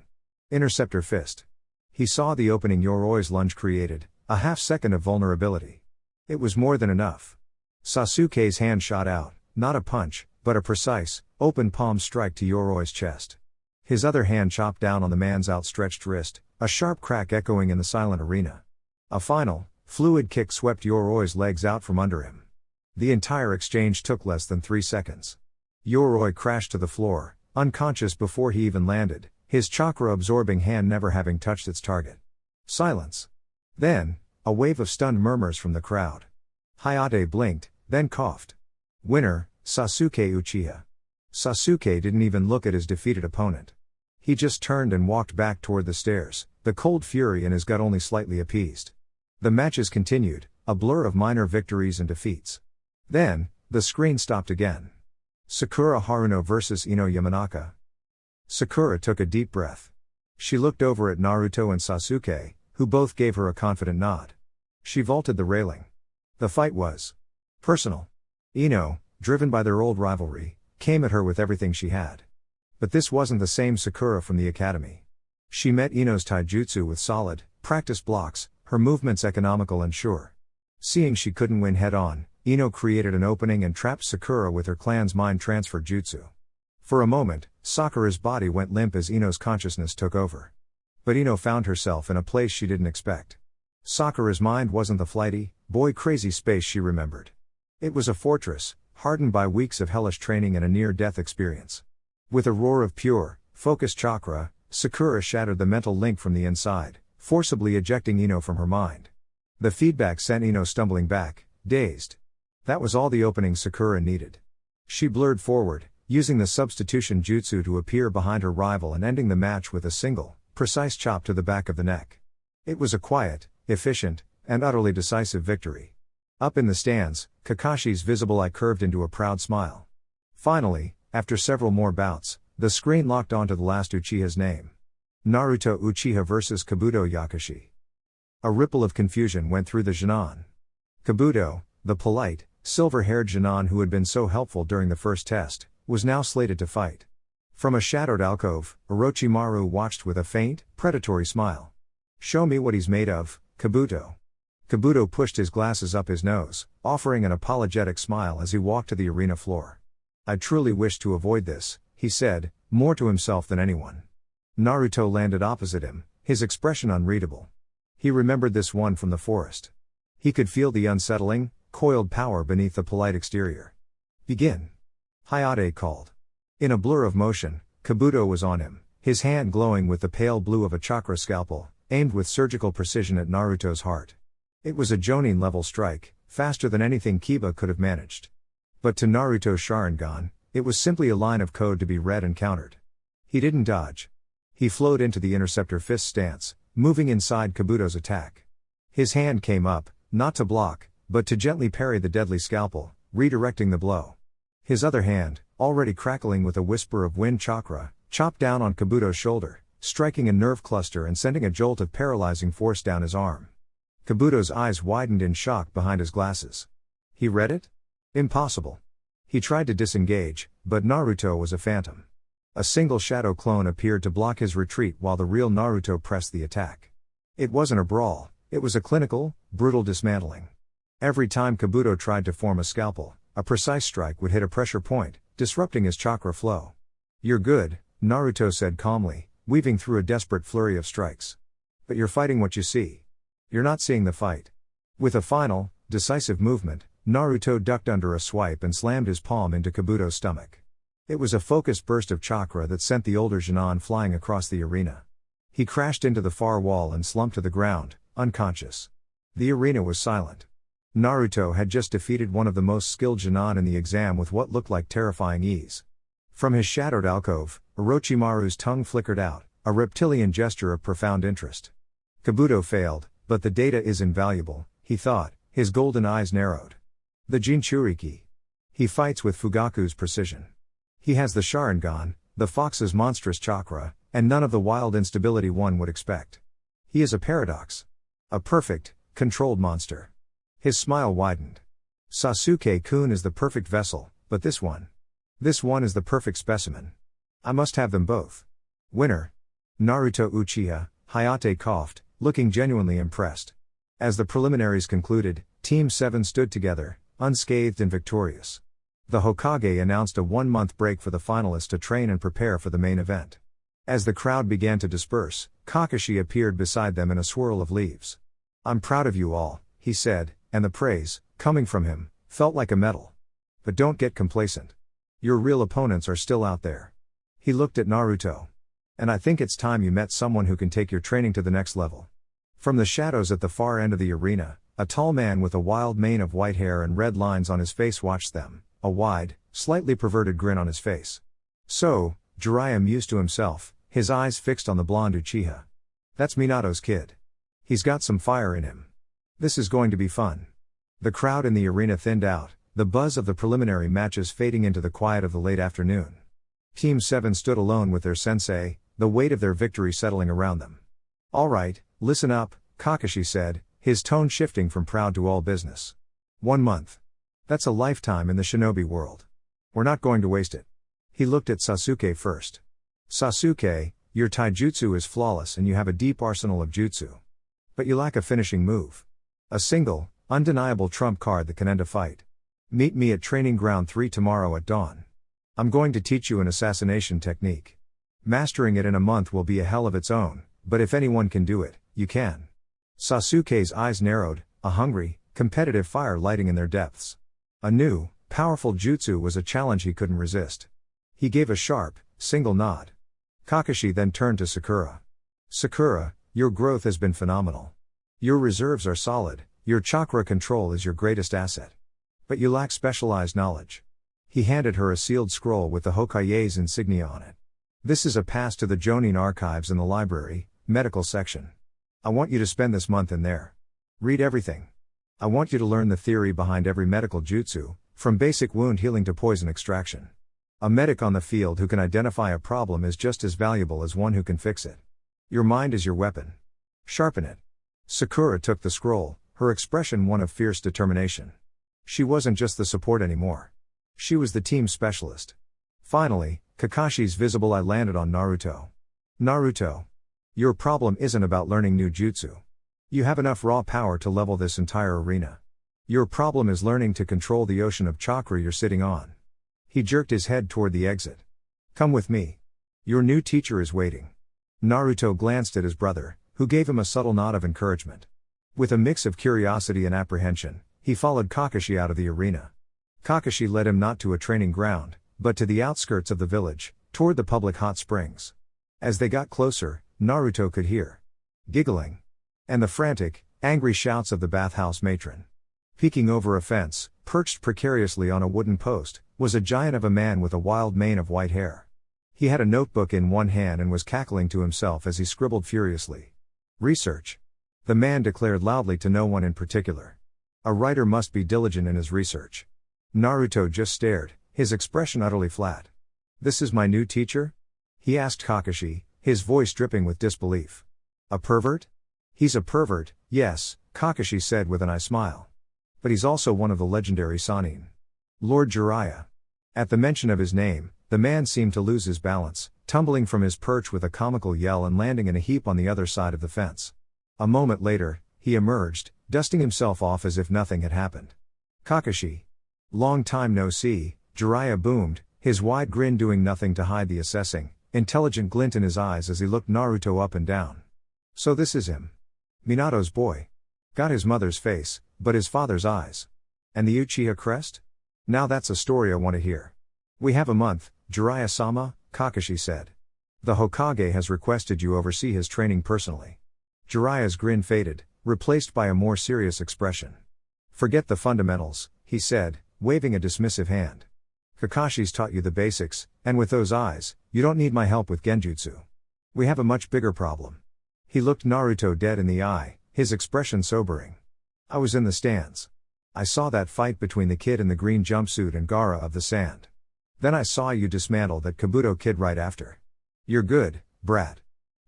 Interceptor fist. He saw the opening Yoroi's lunge created, a half second of vulnerability. It was more than enough. Sasuke's hand shot out, not a punch, but a precise, open palm strike to Yoroi's chest. His other hand chopped down on the man's outstretched wrist, a sharp crack echoing in the silent arena. A final, fluid kick swept Yoroi's legs out from under him. The entire exchange took less than 3 seconds. Yoroi crashed to the floor, unconscious before he even landed, his chakra-absorbing hand never having touched its target. Silence. Then, a wave of stunned murmurs from the crowd. Hayate blinked, then coughed. Winner, Sasuke Uchiha. Sasuke didn't even look at his defeated opponent. He just turned and walked back toward the stairs, the cold fury in his gut only slightly appeased. The matches continued, a blur of minor victories and defeats. Then, the screen stopped again. Sakura Haruno vs Ino Yamanaka. Sakura took a deep breath. She looked over at Naruto and Sasuke, who both gave her a confident nod. She vaulted the railing. The fight was personal. Ino, driven by their old rivalry, came at her with everything she had. But this wasn't the same Sakura from the academy. She met Ino's taijutsu with solid, practiced blocks, her movements economical and sure. Seeing she couldn't win head-on, Ino created an opening and trapped Sakura with her clan's mind transfer jutsu. For a moment, Sakura's body went limp as Ino's consciousness took over. But Ino found herself in a place she didn't expect. Sakura's mind wasn't the flighty, boy-crazy space she remembered. It was a fortress, hardened by weeks of hellish training and a near-death experience. With a roar of pure, focused chakra, Sakura shattered the mental link from the inside, forcibly ejecting Ino from her mind. The feedback sent Ino stumbling back, dazed. That was all the opening Sakura needed. She blurred forward, using the substitution jutsu to appear behind her rival and ending the match with a single, precise chop to the back of the neck. It was a quiet, efficient, and utterly decisive victory. Up in the stands, Kakashi's visible eye curved into a proud smile. Finally, after several more bouts, the screen locked onto the last Uchiha's name. Naruto Uchiha vs Kabuto Yakashi. A ripple of confusion went through the Junin. Kabuto, the polite, silver-haired Junin who had been so helpful during the first test, was now slated to fight. From a shadowed alcove, Orochimaru watched with a faint, predatory smile. "Show me what he's made of, Kabuto." Kabuto pushed his glasses up his nose, offering an apologetic smile as he walked to the arena floor. "I truly wish to avoid this," he said, more to himself than anyone. Naruto landed opposite him, his expression unreadable. He remembered this one from the forest. He could feel the unsettling, coiled power beneath the polite exterior. "Begin." Hayate called. In a blur of motion, Kabuto was on him, his hand glowing with the pale blue of a chakra scalpel, aimed with surgical precision at Naruto's heart. It was a Jonin-level strike, faster than anything Kiba could have managed. But to Naruto's Sharingan, it was simply a line of code to be read and countered. He didn't dodge. He flowed into the interceptor fist stance, moving inside Kabuto's attack. His hand came up, not to block, but to gently parry the deadly scalpel, redirecting the blow. His other hand, already crackling with a whisper of wind chakra, chopped down on Kabuto's shoulder, striking a nerve cluster and sending a jolt of paralyzing force down his arm. Kabuto's eyes widened in shock behind his glasses. He read it? Impossible. He tried to disengage, but Naruto was a phantom. A single shadow clone appeared to block his retreat while the real Naruto pressed the attack. It wasn't a brawl, it was a clinical, brutal dismantling. Every time Kabuto tried to form a scalpel, a precise strike would hit a pressure point, disrupting his chakra flow. "You're good," Naruto said calmly, weaving through a desperate flurry of strikes. "But you're fighting what you see. You're not seeing the fight." With a final, decisive movement, Naruto ducked under a swipe and slammed his palm into Kabuto's stomach. It was a focused burst of chakra that sent the older Junin flying across the arena. He crashed into the far wall and slumped to the ground, unconscious. The arena was silent. Naruto had just defeated one of the most skilled Junin in the exam with what looked like terrifying ease. From his shadowed alcove, Orochimaru's tongue flickered out, a reptilian gesture of profound interest. Kabuto failed, but the data is invaluable, he thought, his golden eyes narrowed. The Jinchuriki. He fights with Fugaku's precision. He has the Sharingan, the fox's monstrous chakra, and none of the wild instability one would expect. He is a paradox. A perfect, controlled monster. His smile widened. Sasuke-kun is the perfect vessel, but this one is the perfect specimen. I must have them both. Winner. Naruto Uchiha, Hayate coughed, looking genuinely impressed. As the preliminaries concluded, Team 7 stood together, unscathed and victorious. The Hokage announced a 1-month break for the finalists to train and prepare for the main event. As the crowd began to disperse, Kakashi appeared beside them in a swirl of leaves. "I'm proud of you all," he said, and the praise, coming from him, felt like a medal. "But don't get complacent. Your real opponents are still out there." He looked at Naruto. "And I think it's time you met someone who can take your training to the next level." From the shadows at the far end of the arena, a tall man with a wild mane of white hair and red lines on his face watched them, a wide, slightly perverted grin on his face. "So," Jiraiya mused to himself, his eyes fixed on the blonde Uchiha. "That's Minato's kid. He's got some fire in him. This is going to be fun." The crowd in the arena thinned out, the buzz of the preliminary matches fading into the quiet of the late afternoon. Team 7 stood alone with their sensei, the weight of their victory settling around them. "All right, listen up," Kakashi said, his tone shifting from proud to all business. 1 month. That's a lifetime in the shinobi world. We're not going to waste it. He looked at Sasuke first. "Sasuke, your taijutsu is flawless and you have a deep arsenal of jutsu. But you lack a finishing move. A single, undeniable trump card that can end a fight. Meet me at Training Ground 3 tomorrow at dawn. I'm going to teach you an assassination technique. Mastering it in a month will be a hell of its own, but if anyone can do it, you can." Sasuke's eyes narrowed, a hungry, competitive fire lighting in their depths. A new, powerful jutsu was a challenge he couldn't resist. He gave a sharp, single nod. Kakashi then turned to Sakura. "Sakura, your growth has been phenomenal. Your reserves are solid, your chakra control is your greatest asset. But you lack specialized knowledge." He handed her a sealed scroll with the Hokage's insignia on it. "This is a pass to the Jonin archives in the library, medical section. I want you to spend this month in there. Read everything. I want you to learn the theory behind every medical jutsu, from basic wound healing to poison extraction. A medic on the field who can identify a problem is just as valuable as one who can fix it. Your mind is your weapon. Sharpen it." Sakura took the scroll, her expression one of fierce determination. She wasn't just the support anymore. She was the team specialist. Finally, Kakashi's visible eye landed on Naruto. "Naruto. Your problem isn't about learning new jutsu. You have enough raw power to level this entire arena. Your problem is learning to control the ocean of chakra you're sitting on." He jerked his head toward the exit. "Come with me. Your new teacher is waiting." Naruto glanced at his brother, who gave him a subtle nod of encouragement. With a mix of curiosity and apprehension, he followed Kakashi out of the arena. Kakashi led him not to a training ground, but to the outskirts of the village, toward the public hot springs. As they got closer, Naruto could hear giggling and the frantic, angry shouts of the bathhouse matron. Peeking over a fence, perched precariously on a wooden post, was a giant of a man with a wild mane of white hair. He had a notebook in one hand and was cackling to himself as he scribbled furiously. "Research," the man declared loudly to no one in particular. "A writer must be diligent in his research." Naruto just stared, his expression utterly flat. "This is my new teacher?" he asked Kakashi, his voice dripping with disbelief. "A pervert?" "He's a pervert, yes," Kakashi said with an eye smile. "But he's also one of the legendary Sannin. Lord Jiraiya." At the mention of his name, the man seemed to lose his balance, tumbling from his perch with a comical yell and landing in a heap on the other side of the fence. A moment later, he emerged, dusting himself off as if nothing had happened. "Kakashi. Long time no see," Jiraiya boomed, his wide grin doing nothing to hide the assessing, intelligent glint in his eyes as he looked Naruto up and down. "So this is him. Minato's boy. Got his mother's face, but his father's eyes. And the Uchiha crest? Now that's a story I want to hear." "We have a month, Jiraiya-sama," Kakashi said. "The Hokage has requested you oversee his training personally." Jiraiya's grin faded, replaced by a more serious expression. "Forget the fundamentals," he said, waving a dismissive hand. "Kakashi's taught you the basics, and with those eyes, you don't need my help with genjutsu. We have a much bigger problem." He looked Naruto dead in the eye, his expression sobering. "I was in the stands. I saw that fight between the kid in the green jumpsuit and Gaara of the Sand. Then I saw you dismantle that Kabuto kid right after. You're good, brat.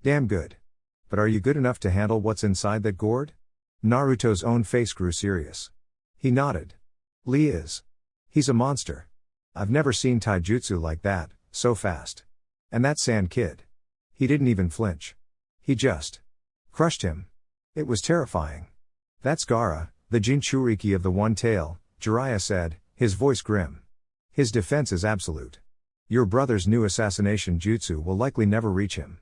Damn good. But are you good enough to handle what's inside that gourd?" Naruto's own face grew serious. He nodded. "Lee is. He's a monster. I've never seen taijutsu like that, so fast. And that Sand kid. He didn't even flinch. He just crushed him. It was terrifying." "That's Gaara," the Jinchuriki of the One Tail, Jiraiya said, his voice grim. His defense is absolute. Your brother's new assassination jutsu will likely never reach him.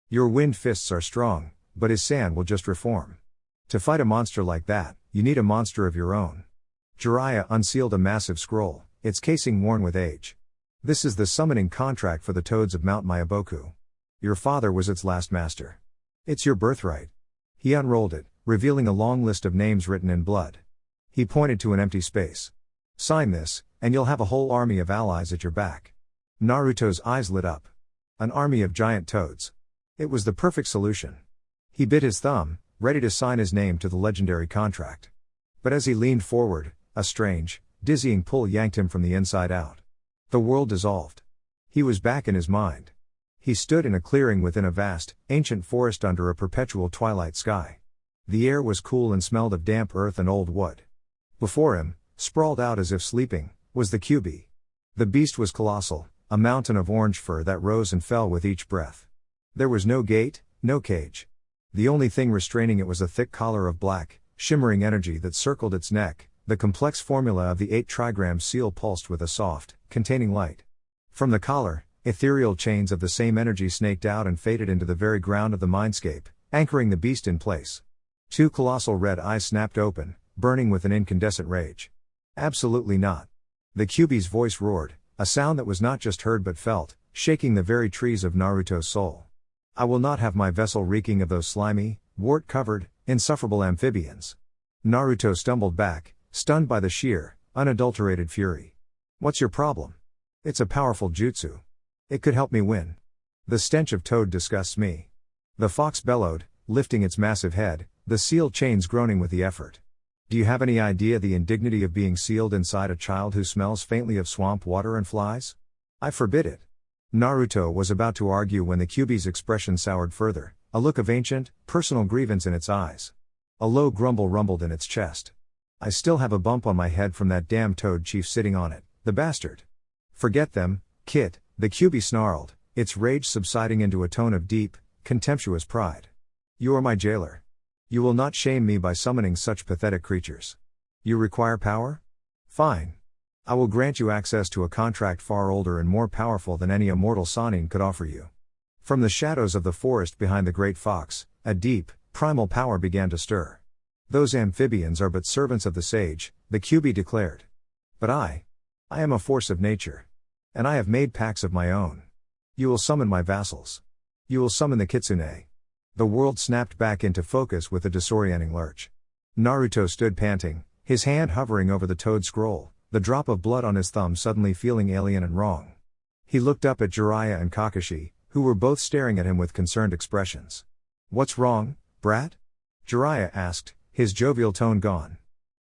Your wind fists are strong, but his sand will just reform. To fight a monster like that, you need a monster of your own. Jiraiya unsealed a massive scroll, its casing worn with age. This is the summoning contract for the toads of Mount Myaboku. Your father was its last master. It's your birthright. He unrolled it, revealing a long list of names written in blood. He pointed to an empty space. Sign this, and you'll have a whole army of allies at your back. Naruto's eyes lit up. An army of giant toads. It was the perfect solution. He bit his thumb, ready to sign his name to the legendary contract. But as he leaned forward, a strange, dizzying pull yanked him from the inside out. The world dissolved. He was back in his mind. He stood in a clearing within a vast, ancient forest under a perpetual twilight sky. The air was cool and smelled of damp earth and old wood. Before him, sprawled out as if sleeping, was the Kyūbi. The beast was colossal, a mountain of orange fur that rose and fell with each breath. There was no gate, no cage. The only thing restraining it was a thick collar of black, shimmering energy that circled its neck. The complex formula of the 8 trigram seal pulsed with a soft, containing light. From the collar, ethereal chains of the same energy snaked out and faded into the very ground of the mindscape, anchoring the beast in place. 2 colossal red eyes snapped open, burning with an incandescent rage. Absolutely not. The Kyūbi's voice roared, a sound that was not just heard but felt, shaking the very trees of Naruto's soul. I will not have my vessel reeking of those slimy, wart-covered, insufferable amphibians. Naruto stumbled back, stunned by the sheer, unadulterated fury. What's your problem? It's a powerful jutsu. It could help me win. The stench of toad disgusts me. The fox bellowed, lifting its massive head, the seal chains groaning with the effort. Do you have any idea the indignity of being sealed inside a child who smells faintly of swamp water and flies? I forbid it. Naruto was about to argue when the Kyūbi's expression soured further, a look of ancient, personal grievance in its eyes. A low grumble rumbled in its chest. I still have a bump on my head from that damn toad chief sitting on it, the bastard. Forget them, Kit, the Kyūbi snarled, its rage subsiding into a tone of deep, contemptuous pride. You are my jailer. You will not shame me by summoning such pathetic creatures. You require power? Fine. I will grant you access to a contract far older and more powerful than any immortal Sannin could offer you. From the shadows of the forest behind the great fox, a deep, primal power began to stir. Those amphibians are but servants of the sage, the Kyūbi declared. But I am a force of nature. And I have made pacts of my own. You will summon my vassals. You will summon the Kitsune. The world snapped back into focus with a disorienting lurch. Naruto stood panting, his hand hovering over the toad scroll, the drop of blood on his thumb suddenly feeling alien and wrong. He looked up at Jiraiya and Kakashi, who were both staring at him with concerned expressions. What's wrong, brat? Jiraiya asked, his jovial tone gone.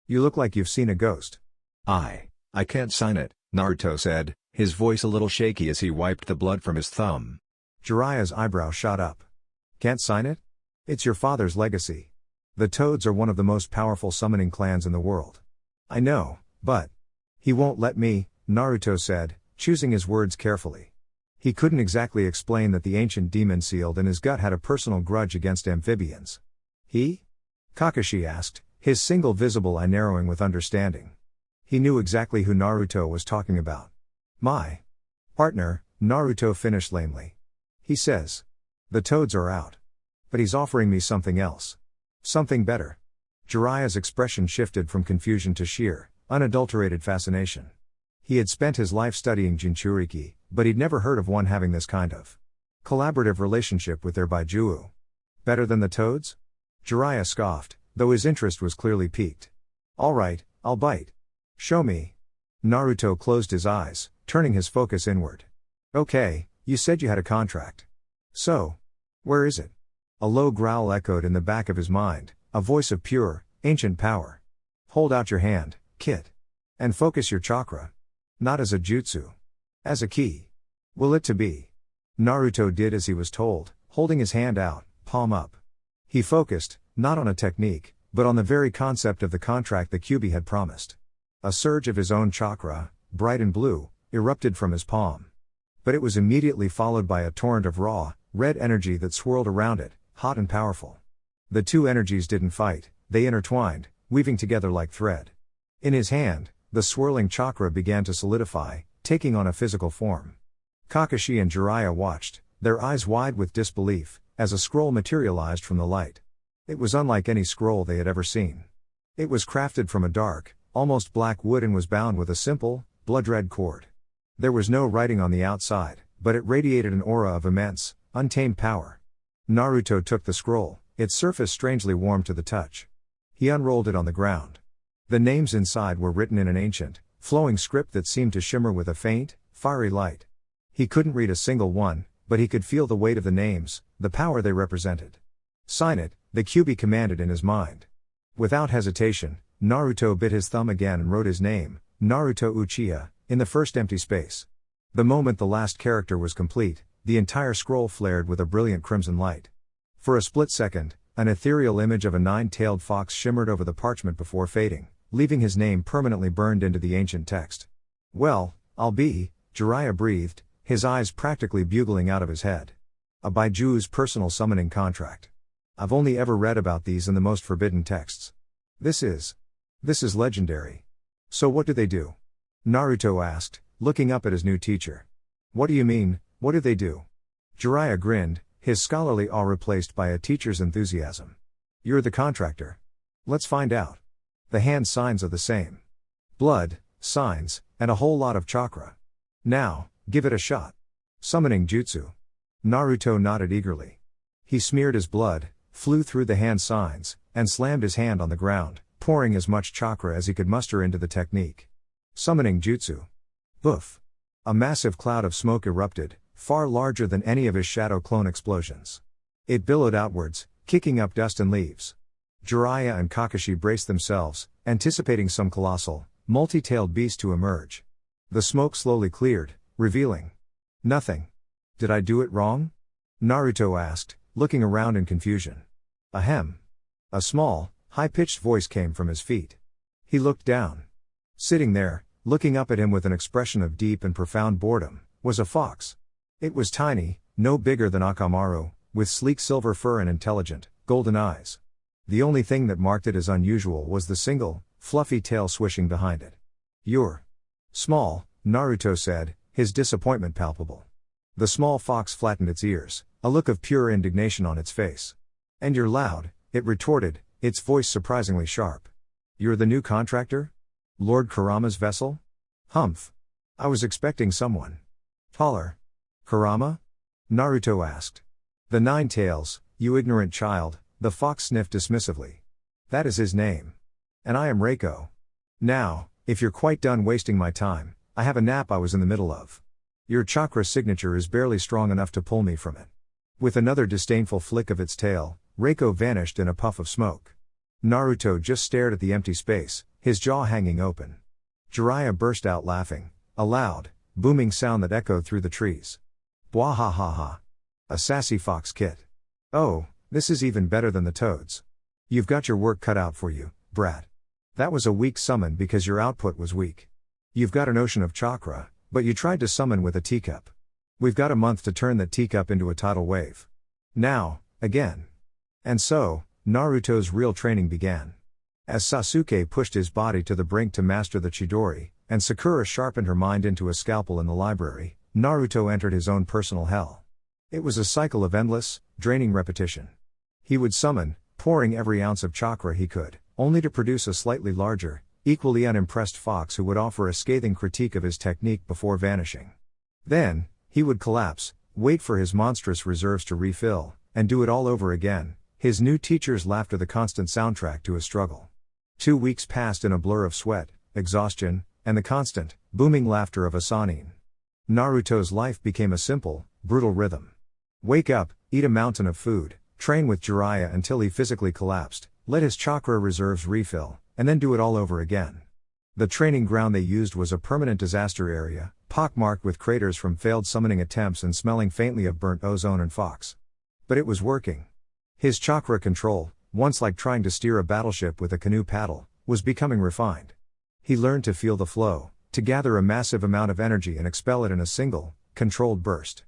You look like you've seen a ghost. I can't sign it, Naruto said, his voice a little shaky as he wiped the blood from his thumb. Jiraiya's eyebrow shot up. Can't sign it? It's your father's legacy. The Toads are one of the most powerful summoning clans in the world. I know, but... He won't let me, Naruto said, choosing his words carefully. He couldn't exactly explain that the ancient demon sealed in his gut had a personal grudge against amphibians. He? Kakashi asked, his single visible eye narrowing with understanding. He knew exactly who Naruto was talking about. My partner, Naruto finished lamely. He says. The Toads are out. But he's offering me something else. Something better. Jiraiya's expression shifted from confusion to sheer, unadulterated fascination. He had spent his life studying Jinchuriki, but he'd never heard of one having this kind of collaborative relationship with their Baijuu. Better than the Toads? Jiraiya scoffed, though his interest was clearly piqued. All right, I'll bite. Show me. Naruto closed his eyes, turning his focus inward. Okay, you said you had a contract. So, where is it? A low growl echoed in the back of his mind, a voice of pure, ancient power. Hold out your hand, Kit. And focus your chakra. Not as a jutsu. As a key. Will it to be? Naruto did as he was told, holding his hand out, palm up. He focused, not on a technique, but on the very concept of the contract the Kyūbi had promised. A surge of his own chakra, bright and blue, erupted from his palm. But it was immediately followed by a torrent of raw, red energy that swirled around it, hot and powerful. The two energies didn't fight, they intertwined, weaving together like thread. In his hand, the swirling chakra began to solidify, taking on a physical form. Kakashi and Jiraiya watched, their eyes wide with disbelief, as a scroll materialized from the light. It was unlike any scroll they had ever seen. It was crafted from a dark, almost black wood and was bound with a simple, blood-red cord. There was no writing on the outside, but it radiated an aura of immense, untamed power. Naruto took the scroll, its surface strangely warm to the touch. He unrolled it on the ground. The names inside were written in an ancient, flowing script that seemed to shimmer with a faint, fiery light. He couldn't read a single one, but he could feel the weight of the names, the power they represented. "Sign it," the Kyūbi commanded in his mind. Without hesitation, Naruto bit his thumb again and wrote his name, Naruto Uchiha, in the first empty space. The moment the last character was complete, the entire scroll flared with a brilliant crimson light. For a split second, an ethereal image of a nine-tailed fox shimmered over the parchment before fading, leaving his name permanently burned into the ancient text. "Well, I'll be," Jiraiya breathed, his eyes practically bugling out of his head. "A Baiju's personal summoning contract. I've only ever read about these in the most forbidden texts. This is legendary." "So what do they do?" Naruto asked, looking up at his new teacher. "What do you mean, what do they do?" Jiraiya grinned, his scholarly awe replaced by a teacher's enthusiasm. "You're the contractor. Let's find out. The hand signs are the same. Blood, signs, and a whole lot of chakra. Now, give it a shot." "Summoning jutsu." Naruto nodded eagerly. He smeared his blood, flew through the hand signs, and slammed his hand on the ground, pouring as much chakra as he could muster into the technique. "Summoning jutsu." Boof! A massive cloud of smoke erupted, far larger than any of his shadow clone explosions. It billowed outwards, kicking up dust and leaves. Jiraiya and Kakashi braced themselves, anticipating some colossal, multi-tailed beast to emerge. The smoke slowly cleared, revealing nothing. "Did I do it wrong?" Naruto asked, looking around in confusion. "Ahem." A small, high-pitched voice came from his feet. He looked down. Sitting there, looking up at him with an expression of deep and profound boredom, was a fox. It was tiny, no bigger than Akamaru, with sleek silver fur and intelligent, golden eyes. The only thing that marked it as unusual was the single, fluffy tail swishing behind it. "You're small," Naruto said, his disappointment palpable. The small fox flattened its ears, a look of pure indignation on its face. "And you're loud," it retorted, its voice surprisingly sharp. "You're the new contractor? Lord Kurama's vessel?" "Humph. I was expecting someone taller." "Kurama?" Naruto asked. "The Nine Tails, you ignorant child," the fox sniffed dismissively. "That is his name. And I am Reiko. Now, if you're quite done wasting my time, I have a nap I was in the middle of. Your chakra signature is barely strong enough to pull me from it." With another disdainful flick of its tail, Reiko vanished in a puff of smoke. Naruto just stared at the empty space, his jaw hanging open. Jiraiya burst out laughing, a loud, booming sound that echoed through the trees. "Bwahahaha. A sassy fox kit. Oh, this is even better than the toads. You've got your work cut out for you, brat. That was a weak summon because your output was weak. You've got an ocean of chakra, but you tried to summon with a teacup. We've got a month to turn that teacup into a tidal wave. Now, again." And so, Naruto's real training began. As Sasuke pushed his body to the brink to master the Chidori, and Sakura sharpened her mind into a scalpel in the library, Naruto entered his own personal hell. It was a cycle of endless, draining repetition. He would summon, pouring every ounce of chakra he could, only to produce a slightly larger, equally unimpressed fox who would offer a scathing critique of his technique before vanishing. Then, he would collapse, wait for his monstrous reserves to refill, and do it all over again, his new teacher's laughter the constant soundtrack to his struggle. 2 weeks passed in a blur of sweat, exhaustion, and the constant, booming laughter of a Sanin. Naruto's life became a simple, brutal rhythm. Wake up, eat a mountain of food, train with Jiraiya until he physically collapsed, let his chakra reserves refill, and then do it all over again. The training ground they used was a permanent disaster area, pockmarked with craters from failed summoning attempts and smelling faintly of burnt ozone and fox. But it was working. His chakra control, once like trying to steer a battleship with a canoe paddle, was becoming refined. He learned to feel the flow, to gather a massive amount of energy and expel it in a single, controlled burst.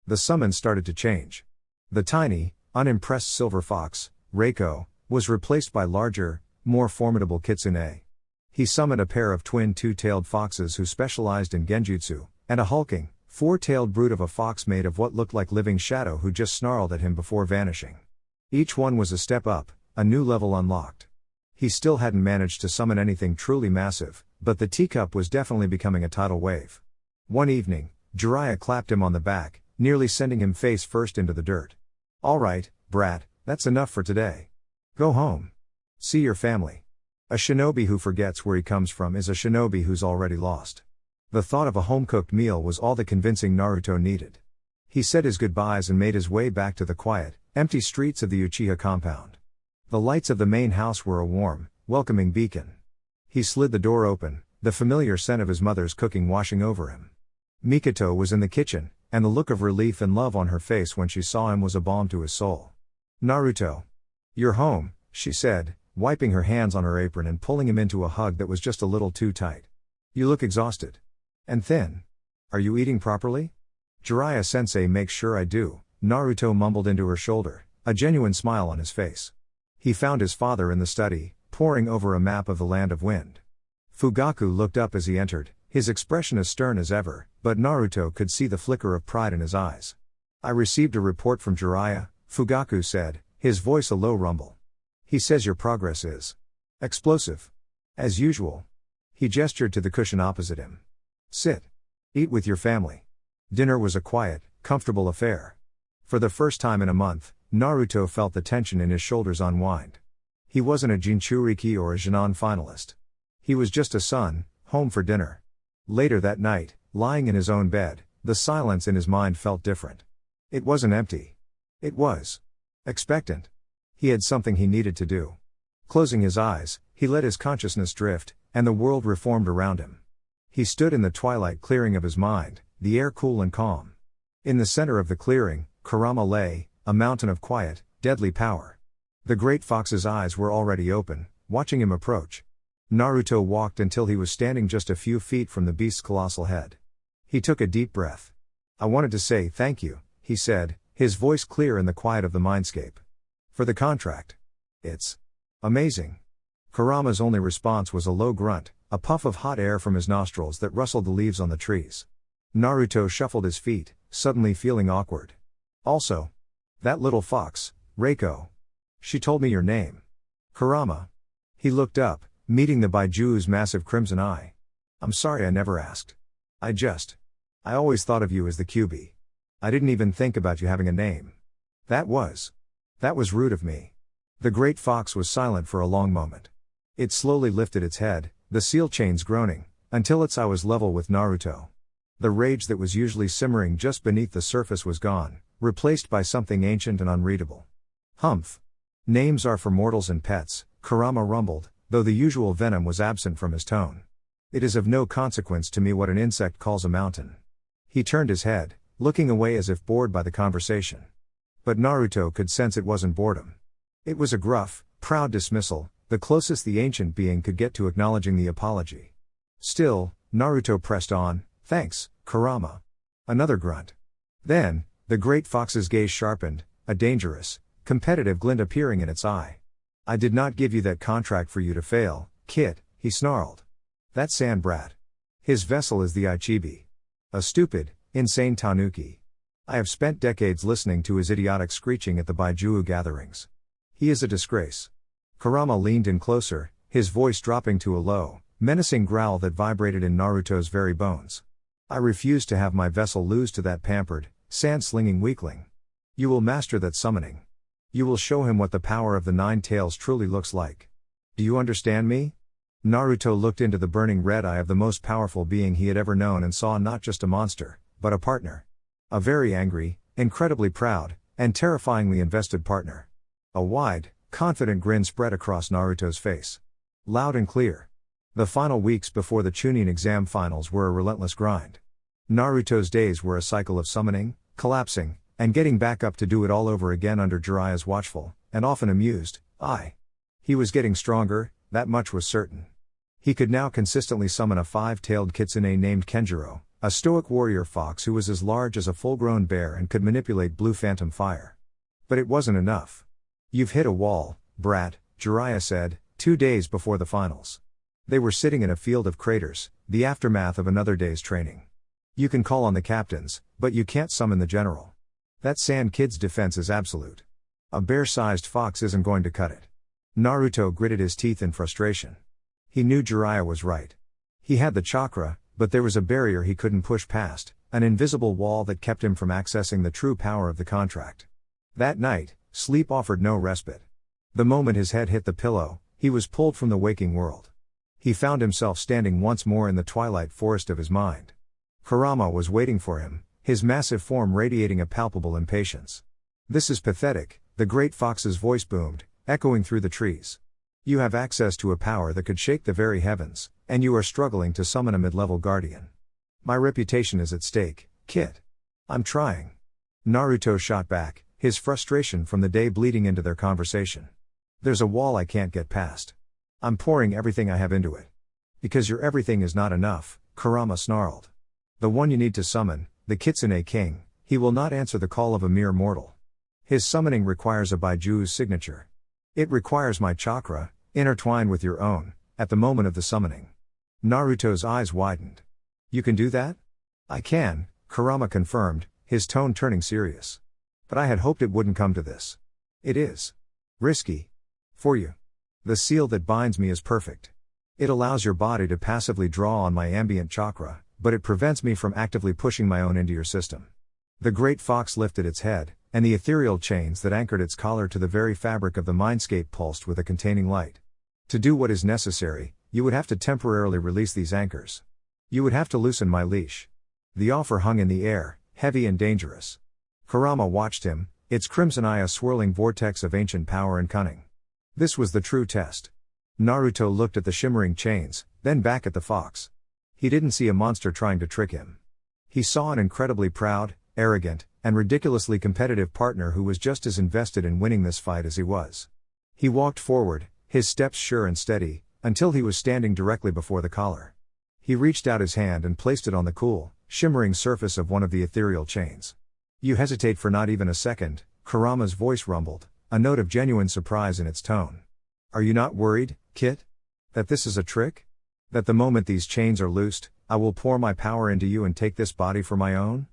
The summon started to change. The tiny, unimpressed silver fox, Reiko, was replaced by larger, more formidable kitsune. He summoned a pair of twin two-tailed foxes who specialized in genjutsu, and a hulking, four-tailed brute of a fox made of what looked like living shadow who just snarled at him before vanishing. Each one was a step up, a new level unlocked. He still hadn't managed to summon anything truly massive, but the teacup was definitely becoming a tidal wave. One evening, Jiraiya clapped him on the back, nearly sending him face first into the dirt. "All right, brat, that's enough for today. Go home. See your family." A shinobi who forgets where he comes from is a shinobi who's already lost. The thought of a home-cooked meal was all the convincing Naruto needed. He said his goodbyes and made his way back to the quiet, empty streets of the Uchiha compound. The lights of the main house were a warm, welcoming beacon. He slid the door open, the familiar scent of his mother's cooking washing over him. Mikoto was in the kitchen, and the look of relief and love on her face when she saw him was a balm to his soul. "Naruto. You're home," she said, wiping her hands on her apron and pulling him into a hug that was just a little too tight. "You look exhausted. And thin. Are you eating properly?" "Jiraiya-sensei makes sure I do," Naruto mumbled into her shoulder, a genuine smile on his face. He found his father in the study, poring over a map of the Land of Wind. Fugaku looked up as he entered, his expression as stern as ever, but Naruto could see the flicker of pride in his eyes. "I received a report from Jiraiya," Fugaku said, his voice a low rumble. "He says your progress is explosive. As usual." He gestured to the cushion opposite him. "Sit. Eat with your family." Dinner was a quiet, comfortable affair. For the first time in a month, Naruto felt the tension in his shoulders unwind. He wasn't a Jinchuriki or a Jinan finalist. He was just a son, home for dinner. Later that night, lying in his own bed, the silence in his mind felt different. It wasn't empty. It was expectant. He had something he needed to do. Closing his eyes, he let his consciousness drift, and the world reformed around him. He stood in the twilight clearing of his mind, the air cool and calm. In the center of the clearing, Kurama lay, a mountain of quiet, deadly power. The great fox's eyes were already open, watching him approach. Naruto walked until he was standing just a few feet from the beast's colossal head. He took a deep breath. "I wanted to say thank you," he said, his voice clear in the quiet of the mindscape. "For the contract. It's amazing." Kurama's only response was a low grunt, a puff of hot air from his nostrils that rustled the leaves on the trees. Naruto shuffled his feet, suddenly feeling awkward. "Also, that little fox, Reiko. She told me your name." "Kurama." He looked up, meeting the Baiju's massive crimson eye. "I'm sorry I never asked. I always thought of you as the Kyūbi. I didn't even think about you having a name. That was rude of me." The great fox was silent for a long moment. It slowly lifted its head, the seal chains groaning, until its eye was level with Naruto. The rage that was usually simmering just beneath the surface was gone, replaced by something ancient and unreadable. "Humph. Names are for mortals and pets," Kurama rumbled, though the usual venom was absent from his tone. "It is of no consequence to me what an insect calls a mountain." He turned his head, looking away as if bored by the conversation. But Naruto could sense it wasn't boredom. It was a gruff, proud dismissal, the closest the ancient being could get to acknowledging the apology. Still, Naruto pressed on, "Thanks, Kurama." Another grunt. Then, the great fox's gaze sharpened, a dangerous, competitive glint appearing in its eye. "I did not give you that contract for you to fail, kid," he snarled. "That sand brat. His vessel is the Ichibi. A stupid, insane tanuki. I have spent decades listening to his idiotic screeching at the Baiju gatherings. He is a disgrace." Kurama leaned in closer, his voice dropping to a low, menacing growl that vibrated in Naruto's very bones. "I refuse to have my vessel lose to that pampered, sand-slinging weakling. You will master that summoning. You will show him what the power of the nine tails truly looks like. Do you understand me?" Naruto looked into the burning red eye of the most powerful being he had ever known and saw not just a monster, but a partner. A very angry, incredibly proud, and terrifyingly invested partner. A wide, confident grin spread across Naruto's face. Loud and clear. The final weeks before the Chunin exam finals were a relentless grind. Naruto's days were a cycle of summoning, collapsing, and getting back up to do it all over again under Jiraiya's watchful, and often amused, eye. He was getting stronger, that much was certain. He could now consistently summon a five-tailed kitsune named Kenjiro, a stoic warrior fox who was as large as a full-grown bear and could manipulate blue phantom fire. But it wasn't enough. "You've hit a wall, brat," Jiraiya said, 2 days before the finals. They were sitting in a field of craters, the aftermath of another day's training. You can call on the captains, but you can't summon the general. That sand kid's defense is absolute. A bear-sized fox isn't going to cut it. Naruto gritted his teeth in frustration. He knew Jiraiya was right. He had the chakra, but there was a barrier he couldn't push past, an invisible wall that kept him from accessing the true power of the contract. That night, sleep offered no respite. The moment his head hit the pillow, he was pulled from the waking world. He found himself standing once more in the twilight forest of his mind. Kurama was waiting for him, his massive form radiating a palpable impatience. "This is pathetic," the great fox's voice boomed, echoing through the trees. "You have access to a power that could shake the very heavens, and you are struggling to summon a mid-level guardian. My reputation is at stake, kid." "I'm trying." Naruto shot back, his frustration from the day bleeding into their conversation. "There's a wall I can't get past. I'm pouring everything I have into it." "Because your everything is not enough," Kurama snarled. "The one you need to summon, the Kitsune King, he will not answer the call of a mere mortal. His summoning requires a Baiju's signature. It requires my chakra, intertwined with your own, at the moment of the summoning." Naruto's eyes widened. "You can do that?" "I can," Kurama confirmed, his tone turning serious. "But I had hoped it wouldn't come to this. It is risky. For you. The seal that binds me is perfect. It allows your body to passively draw on my ambient chakra, but it prevents me from actively pushing my own into your system." The great fox lifted its head, and the ethereal chains that anchored its collar to the very fabric of the mindscape pulsed with a containing light. "To do what is necessary, you would have to temporarily release these anchors. You would have to loosen my leash." The offer hung in the air, heavy and dangerous. Kurama watched him, its crimson eye a swirling vortex of ancient power and cunning. This was the true test. Naruto looked at the shimmering chains, then back at the fox. He didn't see a monster trying to trick him. He saw an incredibly proud, arrogant, and ridiculously competitive partner who was just as invested in winning this fight as he was. He walked forward, his steps sure and steady, until he was standing directly before the collar. He reached out his hand and placed it on the cool, shimmering surface of one of the ethereal chains. "You hesitate for not even a second," Kurama's voice rumbled, a note of genuine surprise in its tone. "Are you not worried, Kit? That this is a trick? That the moment these chains are loosed, I will pour my power into you and take this body for my own?"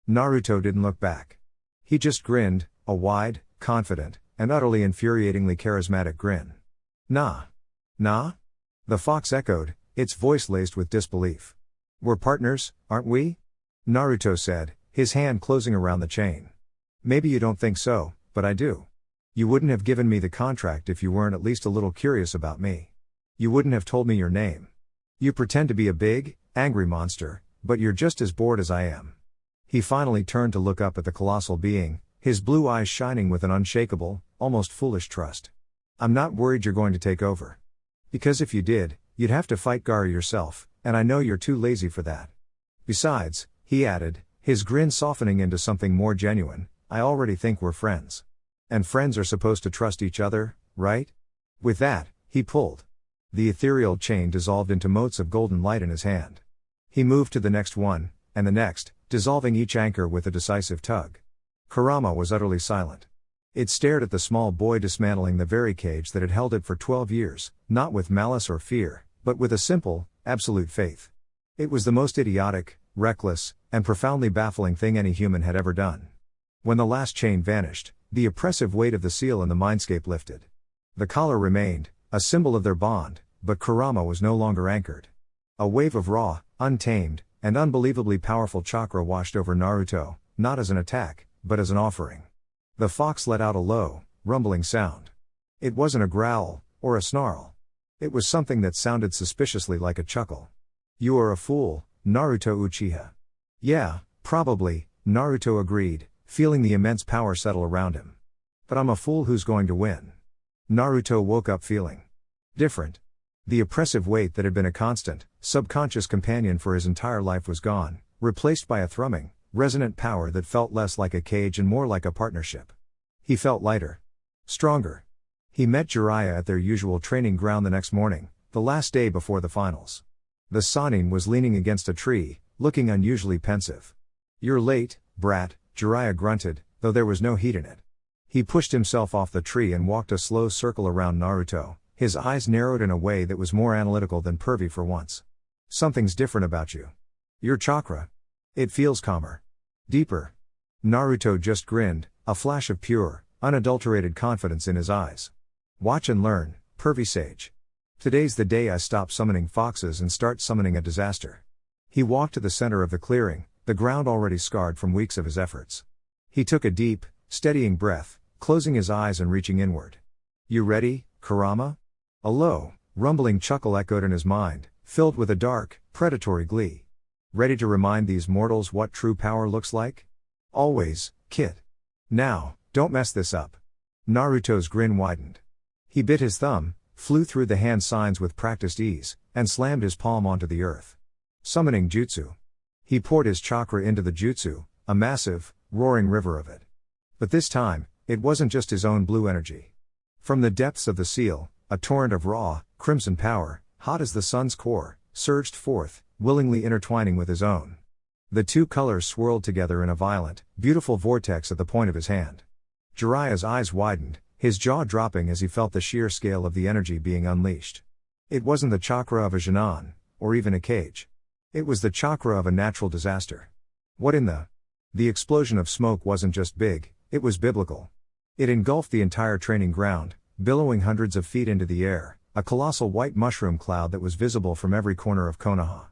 Naruto didn't look back. He just grinned, a wide, confident, and utterly infuriatingly charismatic grin. "Nah. Nah?" The fox echoed, its voice laced with disbelief. "We're partners, aren't we?" Naruto said, his hand closing around the chain. "Maybe you don't think so, but I do. You wouldn't have given me the contract if you weren't at least a little curious about me. You wouldn't have told me your name. You pretend to be a big, angry monster, but you're just as bored as I am." He finally turned to look up at the colossal being, his blue eyes shining with an unshakable, almost foolish trust. "I'm not worried you're going to take over. Because if you did, you'd have to fight Gaara yourself, and I know you're too lazy for that. Besides," he added, his grin softening into something more genuine, "I already think we're friends. And friends are supposed to trust each other, right?" With that, he pulled. The ethereal chain dissolved into motes of golden light in his hand. He moved to the next one, and the next, dissolving each anchor with a decisive tug. Kurama was utterly silent. It stared at the small boy dismantling the very cage that had held it for 12 years, not with malice or fear, but with a simple, absolute faith. It was the most idiotic, reckless, and profoundly baffling thing any human had ever done. When the last chain vanished, the oppressive weight of the seal in the mindscape lifted. The collar remained, a symbol of their bond, but Kurama was no longer anchored. A wave of raw, untamed, and unbelievably powerful chakra washed over Naruto, not as an attack, but as an offering. The fox let out a low, rumbling sound. It wasn't a growl, or a snarl. It was something that sounded suspiciously like a chuckle. "You are a fool, Naruto Uchiha." "Yeah, probably," Naruto agreed, feeling the immense power settle around him. "But I'm a fool who's going to win." Naruto woke up feeling different. The oppressive weight that had been a constant, subconscious companion for his entire life was gone, replaced by a thrumming, resonant power that felt less like a cage and more like a partnership. He felt lighter. Stronger. He met Jiraiya at their usual training ground the next morning, the last day before the finals. The Sannin was leaning against a tree, looking unusually pensive. "You're late, brat," Jiraiya grunted, though there was no heat in it. He pushed himself off the tree and walked a slow circle around Naruto, his eyes narrowed in a way that was more analytical than pervy for once. Something's different about you. Your chakra. It feels calmer. Deeper. Naruto just grinned, a flash of pure, unadulterated confidence in his eyes. Watch and learn, pervy sage. Today's the day I stop summoning foxes and start summoning a disaster. He walked to the center of the clearing, the ground already scarred from weeks of his efforts. He took a deep, steadying breath, closing his eyes and reaching inward. You ready, Kurama? A low, rumbling chuckle echoed in his mind, filled with a dark, predatory glee. Ready to remind these mortals what true power looks like? Always, kid. Now, don't mess this up. Naruto's grin widened. He bit his thumb, flew through the hand signs with practiced ease, and slammed his palm onto the earth. Summoning jutsu. He poured his chakra into the jutsu, a massive, roaring river of it. But this time, it wasn't just his own blue energy. From the depths of the seal, a torrent of raw, crimson power, hot as the sun's core, surged forth, willingly intertwining with his own. The two colors swirled together in a violent, beautiful vortex at the point of his hand. Jiraiya's eyes widened, his jaw dropping as he felt the sheer scale of the energy being unleashed. It wasn't the chakra of a Chunin, or even a cage. It was the chakra of a natural disaster. What in the? The explosion of smoke wasn't just big, it was biblical. It engulfed the entire training ground, billowing hundreds of feet into the air, a colossal white mushroom cloud that was visible from every corner of Konoha.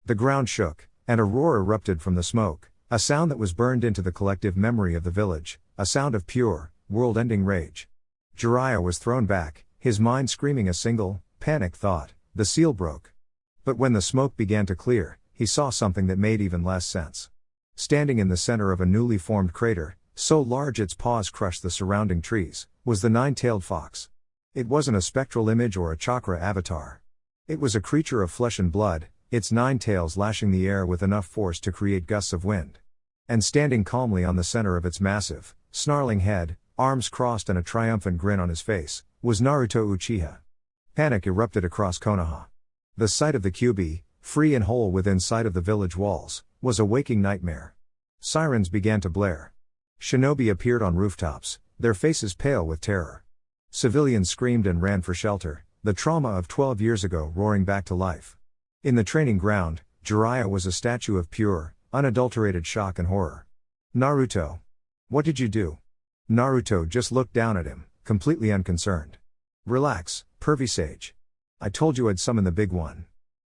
The ground shook, and a roar erupted from the smoke, a sound that was burned into the collective memory of the village, a sound of pure, world-ending rage. Jiraiya was thrown back, his mind screaming a single, panicked thought: the seal broke. But when the smoke began to clear, he saw something that made even less sense. Standing in the center of a newly formed crater, so large its paws crushed the surrounding trees, was the nine-tailed fox. It wasn't a spectral image or a chakra avatar. It was a creature of flesh and blood, its 9 tails lashing the air with enough force to create gusts of wind. And standing calmly on the center of its massive, snarling head, arms crossed and a triumphant grin on his face, was Naruto Uchiha. Panic erupted across Konoha. The sight of the Kyūbi, free and whole within sight of the village walls, was a waking nightmare. Sirens began to blare. Shinobi appeared on rooftops, their faces pale with terror. Civilians screamed and ran for shelter, the trauma of 12 years ago roaring back to life. In the training ground, Jiraiya was a statue of pure, unadulterated shock and horror. Naruto. What did you do? Naruto just looked down at him, completely unconcerned. Relax, pervy sage. I told you I'd summon the big one.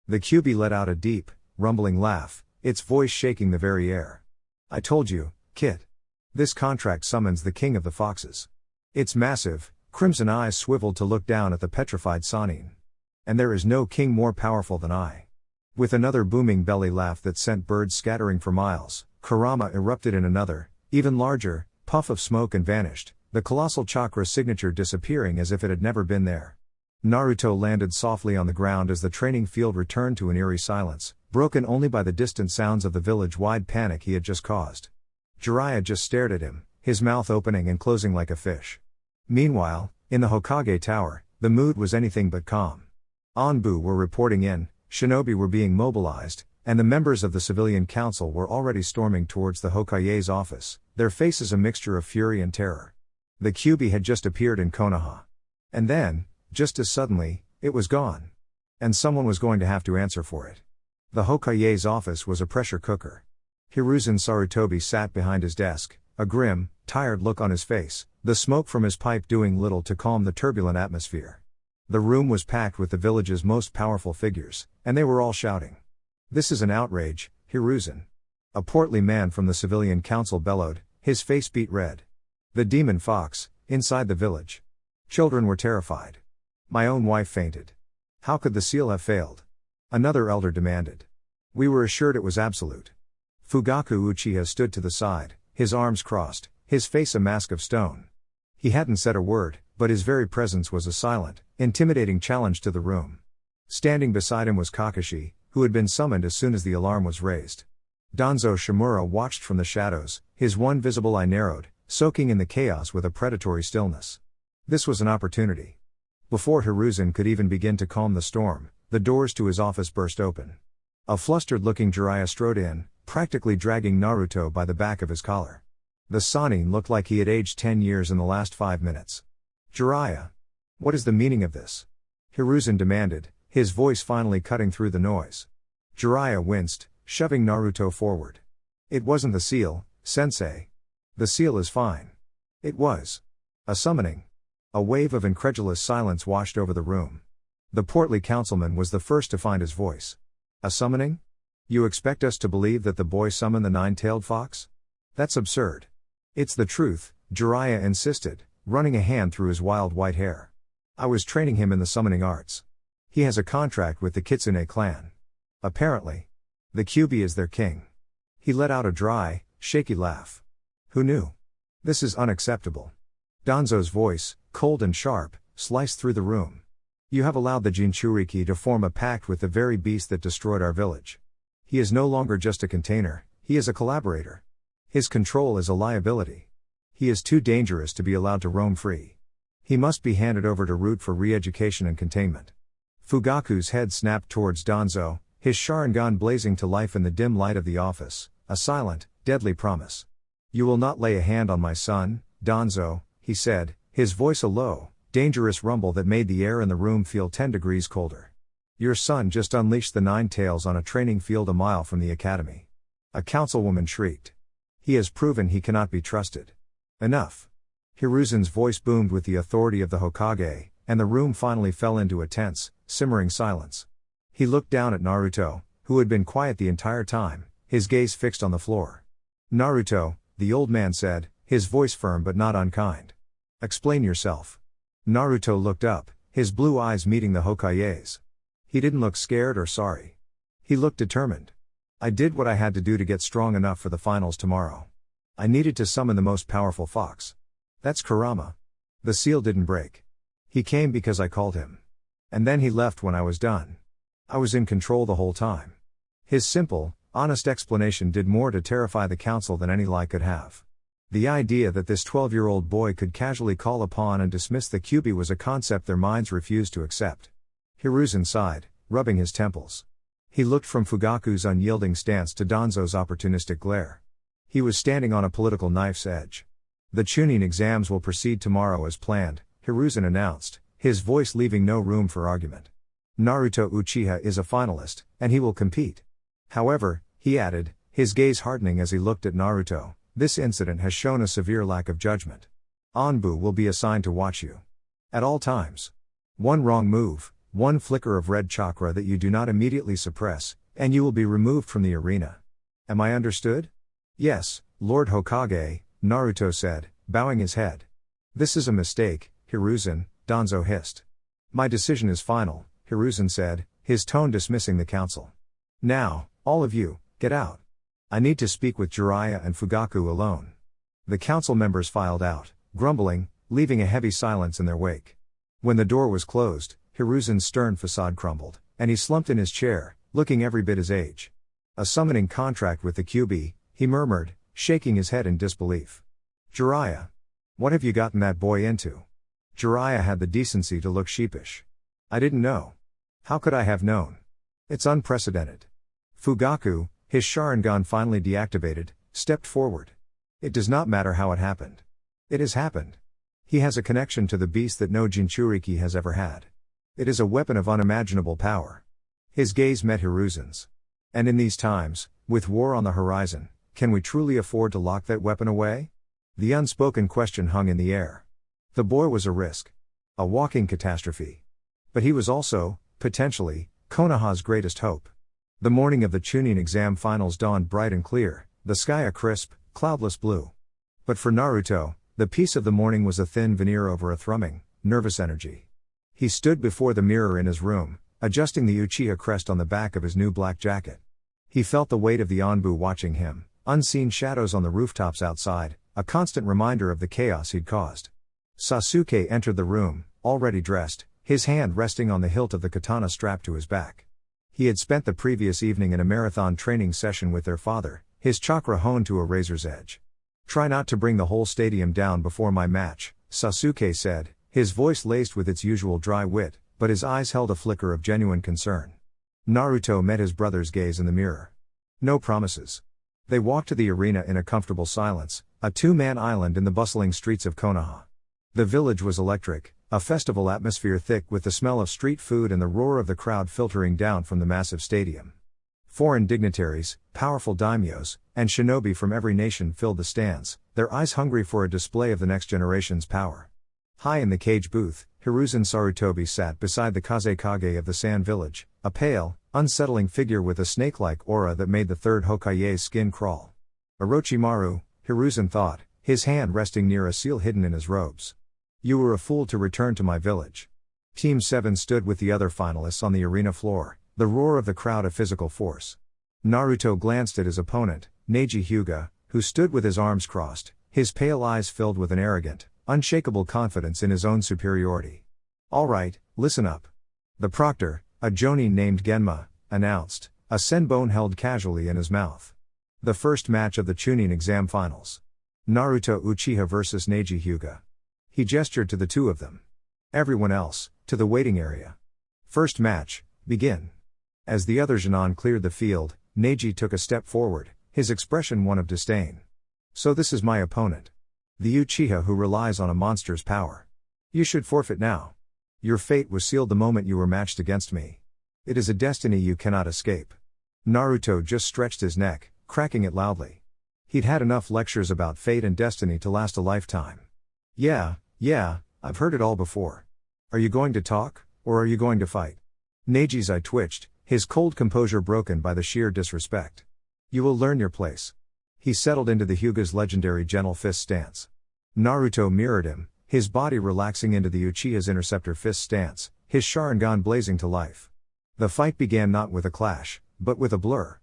The Kyūbi let out a deep, rumbling laugh, its voice shaking the very air. I told you, kid. This contract summons the king of the foxes. Its massive, crimson eyes swiveled to look down at the petrified Sannin. And there is no king more powerful than I. With another booming belly laugh that sent birds scattering for miles, Kurama erupted in another, even larger, puff of smoke and vanished, the colossal chakra signature disappearing as if it had never been there. Naruto landed softly on the ground as the training field returned to an eerie silence, broken only by the distant sounds of the village-wide panic he had just caused. Jiraiya just stared at him, his mouth opening and closing like a fish. Meanwhile, in the Hokage tower, the mood was anything but calm. Anbu were reporting in, shinobi were being mobilized, and the members of the civilian council were already storming towards the Hokage's office, their faces a mixture of fury and terror. The Kyūbi had just appeared in Konoha. And then, just as suddenly, it was gone. And someone was going to have to answer for it. The Hokage's office was a pressure cooker. Hiruzen Sarutobi sat behind his desk, a grim, tired look on his face, the smoke from his pipe doing little to calm the turbulent atmosphere. The room was packed with the village's most powerful figures, and they were all shouting. This is an outrage, Hiruzen. A portly man from the civilian council bellowed, his face beat red. The demon fox, inside the village. Children were terrified. My own wife fainted. How could the seal have failed? Another elder demanded. We were assured it was absolute. Fugaku Uchiha stood to the side, his arms crossed, his face a mask of stone. He hadn't said a word, but his very presence was a silent, intimidating challenge to the room. Standing beside him was Kakashi, who had been summoned as soon as the alarm was raised. Danzo Shimura watched from the shadows, his one visible eye narrowed, soaking in the chaos with a predatory stillness. This was an opportunity. Before Hiruzen could even begin to calm the storm, the doors to his office burst open. A flustered-looking Jiraiya strode in, practically dragging Naruto by the back of his collar. The Sannin looked like he had aged 10 years in the last 5 minutes. Jiraiya. What is the meaning of this? Hiruzen demanded, his voice finally cutting through the noise. Jiraiya winced, shoving Naruto forward. It wasn't the seal, sensei. The seal is fine. It was a summoning. A wave of incredulous silence washed over the room. The portly councilman was the first to find his voice. A summoning? You expect us to believe that the boy summoned the nine-tailed fox? That's absurd. It's the truth, Jiraiya insisted, running a hand through his wild white hair. I was training him in the summoning arts. He has a contract with the Kitsune clan. Apparently. The Kyūbi is their king. He let out a dry, shaky laugh. Who knew? This is unacceptable. Danzo's voice, cold and sharp, sliced through the room. You have allowed the Jinchuriki to form a pact with the very beast that destroyed our village. He is no longer just a container, he is a collaborator. His control is a liability. He is too dangerous to be allowed to roam free. He must be handed over to Root for re-education and containment. Fugaku's head snapped towards Danzo, his Sharingan blazing to life in the dim light of the office, a silent, deadly promise. You will not lay a hand on my son, Danzo, he said, his voice a low, dangerous rumble that made the air in the room feel 10 degrees colder. Your son just unleashed the nine tails on a training field a mile from the academy. A councilwoman shrieked. He has proven he cannot be trusted. Enough. Hiruzen's voice boomed with the authority of the Hokage, and the room finally fell into a tense, simmering silence. He looked down at Naruto, who had been quiet the entire time, his gaze fixed on the floor. Naruto, the old man said, his voice firm but not unkind. Explain yourself. Naruto looked up, his blue eyes meeting the Hokage's. He didn't look scared or sorry. He looked determined. I did what I had to do to get strong enough for the finals tomorrow. I needed to summon the most powerful fox. That's Kurama. The seal didn't break. He came because I called him. And then he left when I was done. I was in control the whole time. His simple, honest explanation did more to terrify the council than any lie could have. The idea that this 12-year-old boy could casually call upon and dismiss the Kyūbi was a concept their minds refused to accept. Hiruzen sighed, rubbing his temples. He looked from Fugaku's unyielding stance to Danzo's opportunistic glare. He was standing on a political knife's edge. The Chunin exams will proceed tomorrow as planned, Hiruzen announced, his voice leaving no room for argument. Naruto Uchiha is a finalist, and he will compete. However, he added, his gaze hardening as he looked at Naruto, this incident has shown a severe lack of judgment. Anbu will be assigned to watch you. At all times. One wrong move, one flicker of red chakra that you do not immediately suppress, and you will be removed from the arena. Am I understood? Yes, Lord Hokage, Naruto said, bowing his head. This is a mistake, Hiruzen, Danzo hissed. My decision is final, Hiruzen said, his tone dismissing the council. Now, all of you, get out. I need to speak with Jiraiya and Fugaku alone. The council members filed out, grumbling, leaving a heavy silence in their wake. When the door was closed, Hiruzen's stern facade crumbled, and he slumped in his chair, looking every bit his age. A summoning contract with the Kyūbi, he murmured, shaking his head in disbelief. Jiraiya. What have you gotten that boy into? Jiraiya had the decency to look sheepish. I didn't know. How could I have known? It's unprecedented. Fugaku, his Sharingan finally deactivated, stepped forward. It does not matter how it happened. It has happened. He has a connection to the beast that no Jinchuriki has ever had. It is a weapon of unimaginable power. His gaze met Hiruzen's. And in these times, with war on the horizon, can we truly afford to lock that weapon away? The unspoken question hung in the air. The boy was a risk. A walking catastrophe. But he was also, potentially, Konoha's greatest hope. The morning of the Chunin exam finals dawned bright and clear, the sky a crisp, cloudless blue. But for Naruto, the peace of the morning was a thin veneer over a thrumming, nervous energy. He stood before the mirror in his room, adjusting the Uchiha crest on the back of his new black jacket. He felt the weight of the Anbu watching him, unseen shadows on the rooftops outside, a constant reminder of the chaos he'd caused. Sasuke entered the room, already dressed, his hand resting on the hilt of the katana strapped to his back. He had spent the previous evening in a marathon training session with their father, his chakra honed to a razor's edge. Try not to bring the whole stadium down before my match, Sasuke said, his voice laced with its usual dry wit, but his eyes held a flicker of genuine concern. Naruto met his brother's gaze in the mirror. No promises. They walked to the arena in a comfortable silence, a two-man island in the bustling streets of Konoha. The village was electric, A festival atmosphere thick with the smell of street food and the roar of the crowd filtering down from the massive stadium. Foreign dignitaries, powerful daimyos, and shinobi from every nation filled the stands, their eyes hungry for a display of the next generation's power. High in the cage booth, Hiruzen Sarutobi sat beside the Kazekage of the Sand Village, a pale, unsettling figure with a snake-like aura that made the third Hokage's skin crawl. Orochimaru, Hiruzen thought, his hand resting near a seal hidden in his robes. You were a fool to return to my village. Team 7 stood with the other finalists on the arena floor, the roar of the crowd a physical force. Naruto glanced at his opponent, Neji Hyuga, who stood with his arms crossed, his pale eyes filled with an arrogant, unshakable confidence in his own superiority. All right, listen up. The proctor, a jonin named Genma, announced, a senbon held casually in his mouth. The first match of the Chunin exam finals. Naruto Uchiha vs Neji Hyuga. He gestured to the two of them. Everyone else, to the waiting area. First match, begin. As the other Jonin cleared the field, Neji took a step forward, his expression one of disdain. So this is my opponent. The Uchiha who relies on a monster's power. You should forfeit now. Your fate was sealed the moment you were matched against me. It is a destiny you cannot escape. Naruto just stretched his neck, cracking it loudly. He'd had enough lectures about fate and destiny to last a lifetime. Yeah, I've heard it all before. Are you going to talk, or are you going to fight? Neji's eye twitched, his cold composure broken by the sheer disrespect. You will learn your place. He settled into the Hyuga's legendary gentle fist stance. Naruto mirrored him, his body relaxing into the Uchiha's interceptor fist stance, his Sharingan blazing to life. The fight began not with a clash, but with a blur.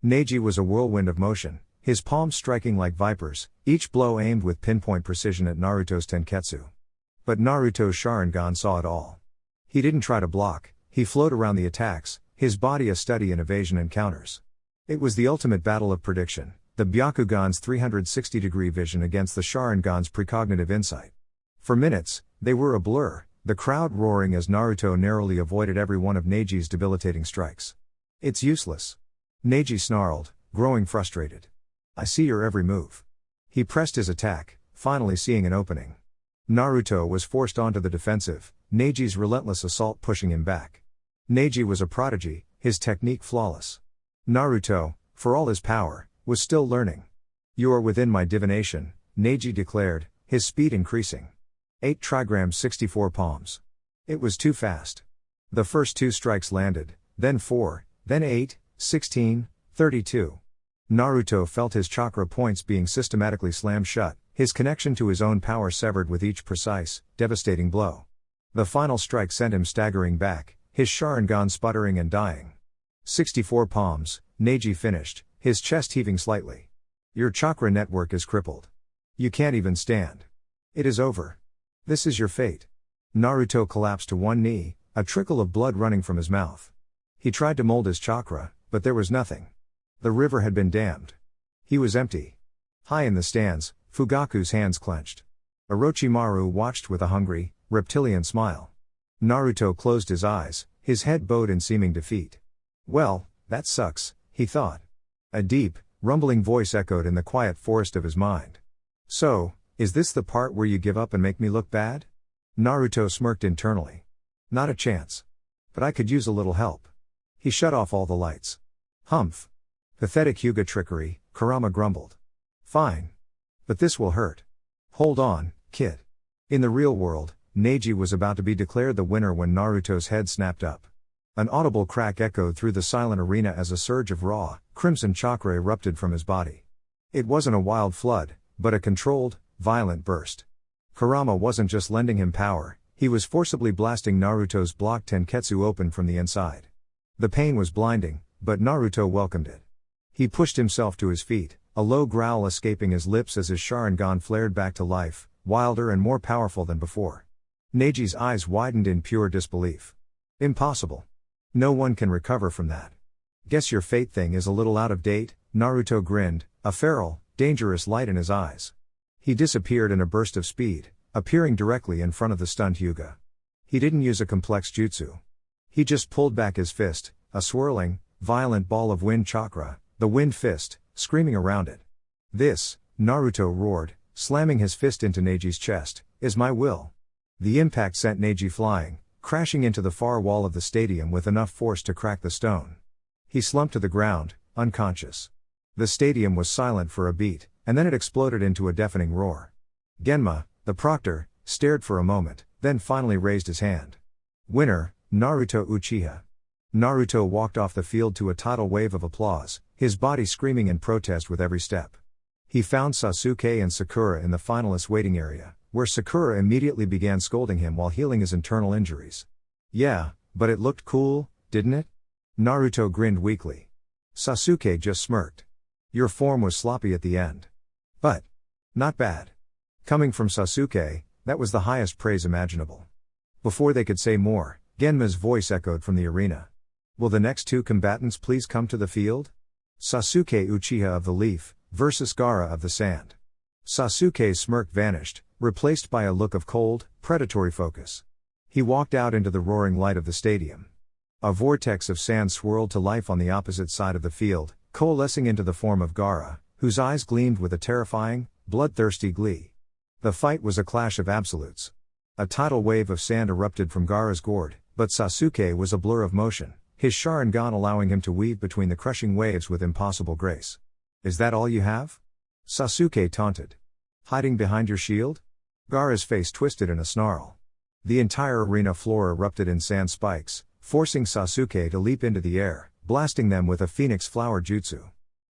Neji was a whirlwind of motion, his palms striking like vipers, each blow aimed with pinpoint precision at Naruto's tenketsu. But Naruto's Sharingan saw it all. He didn't try to block, he flowed around the attacks, his body a study in evasion and counters. It was the ultimate battle of prediction, the Byakugan's 360-degree vision against the Sharingan's precognitive insight. For minutes, they were a blur, the crowd roaring as Naruto narrowly avoided every one of Neji's debilitating strikes. It's useless. Neji snarled, growing frustrated. I see your every move. He pressed his attack, finally seeing an opening. Naruto was forced onto the defensive, Neji's relentless assault pushing him back. Neji was a prodigy, his technique flawless. Naruto, for all his power, was still learning. You are within my divination, Neji declared, his speed increasing. 8 trigrams 64 palms. It was too fast. The first 2 strikes landed, then 4, then 8, 16, 32. Naruto felt his chakra points being systematically slammed shut, his connection to his own power severed with each precise, devastating blow. The final strike sent him staggering back, his Sharingan sputtering and dying. 64 palms, Neji finished, his chest heaving slightly. Your chakra network is crippled. You can't even stand. It is over. This is your fate. Naruto collapsed to one knee, a trickle of blood running from his mouth. He tried to mold his chakra, but there was nothing. The river had been dammed. He was empty. High in the stands, Fugaku's hands clenched. Orochimaru watched with a hungry, reptilian smile. Naruto closed his eyes, his head bowed in seeming defeat. Well, that sucks, he thought. A deep, rumbling voice echoed in the quiet forest of his mind. So, is this the part where you give up and make me look bad? Naruto smirked internally. Not a chance. But I could use a little help. He shut off all the lights. Humph. Pathetic Hyuga trickery, Kurama grumbled. Fine. But this will hurt. Hold on, kid. In the real world, Neji was about to be declared the winner when Naruto's head snapped up. An audible crack echoed through the silent arena as a surge of raw, crimson chakra erupted from his body. It wasn't a wild flood, but a controlled, violent burst. Kurama wasn't just lending him power, he was forcibly blasting Naruto's blocked tenketsu open from the inside. The pain was blinding, but Naruto welcomed it. He pushed himself to his feet, a low growl escaping his lips as his Sharingan flared back to life, wilder and more powerful than before. Neji's eyes widened in pure disbelief. Impossible. No one can recover from that. Guess your fate thing is a little out of date, Naruto grinned, a feral, dangerous light in his eyes. He disappeared in a burst of speed, appearing directly in front of the stunned Hyuga. He didn't use a complex jutsu. He just pulled back his fist, a swirling, violent ball of wind chakra, the wind fist, screaming around it. This, Naruto roared, slamming his fist into Neji's chest, is my will. The impact sent Neji flying, crashing into the far wall of the stadium with enough force to crack the stone. He slumped to the ground, unconscious. The stadium was silent for a beat, and then it exploded into a deafening roar. Genma, the proctor, stared for a moment, then finally raised his hand. Winner, Naruto Uchiha. Naruto walked off the field to a tidal wave of applause, his body screaming in protest with every step. He found Sasuke and Sakura in the finalists' waiting area, where Sakura immediately began scolding him while healing his internal injuries. Yeah, but it looked cool, didn't it? Naruto grinned weakly. Sasuke just smirked. Your form was sloppy at the end. But not bad. Coming from Sasuke, that was the highest praise imaginable. Before they could say more, Genma's voice echoed from the arena. Will the next two combatants please come to the field? Sasuke Uchiha of the Leaf, versus Gaara of the Sand. Sasuke's smirk vanished, replaced by a look of cold, predatory focus. He walked out into the roaring light of the stadium. A vortex of sand swirled to life on the opposite side of the field, coalescing into the form of Gaara, whose eyes gleamed with a terrifying, bloodthirsty glee. The fight was a clash of absolutes. A tidal wave of sand erupted from Gaara's gourd, but Sasuke was a blur of motion, his Sharingan allowing him to weave between the crushing waves with impossible grace. Is that all you have? Sasuke taunted. Hiding behind your shield? Gaara's face twisted in a snarl. The entire arena floor erupted in sand spikes, forcing Sasuke to leap into the air, blasting them with a phoenix flower jutsu.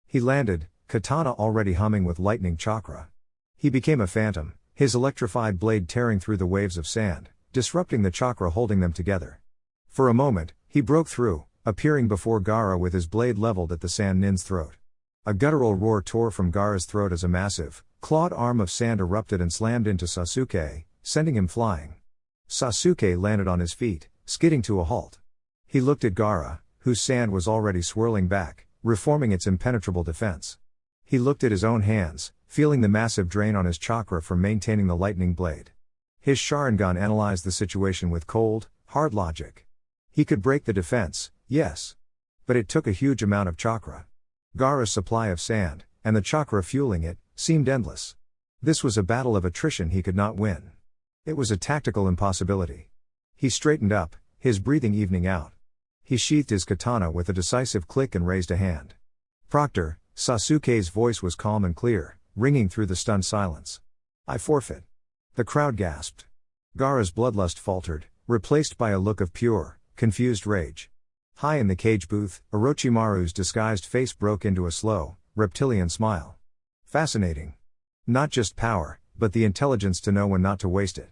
He landed, katana already humming with lightning chakra. He became a phantom, his electrified blade tearing through the waves of sand, disrupting the chakra holding them together. For a moment, he broke through, appearing before Gaara with his blade leveled at the sand nin's throat. A guttural roar tore from Gaara's throat as a massive, clawed arm of sand erupted and slammed into Sasuke, sending him flying. Sasuke landed on his feet, skidding to a halt. He looked at Gaara, whose sand was already swirling back, reforming its impenetrable defense. He looked at his own hands, feeling the massive drain on his chakra from maintaining the lightning blade. His Sharingan analyzed the situation with cold, hard logic. He could break the defense, yes. But it took a huge amount of chakra. Gaara's supply of sand, and the chakra fueling it, seemed endless. This was a battle of attrition he could not win. It was a tactical impossibility. He straightened up, his breathing evening out. He sheathed his katana with a decisive click and raised a hand. Proctor, Sasuke's voice was calm and clear, ringing through the stunned silence. I forfeit. The crowd gasped. Gaara's bloodlust faltered, replaced by a look of pure, confused rage. High in the cage booth, Orochimaru's disguised face broke into a slow, reptilian smile. Fascinating. Not just power, but the intelligence to know when not to waste it.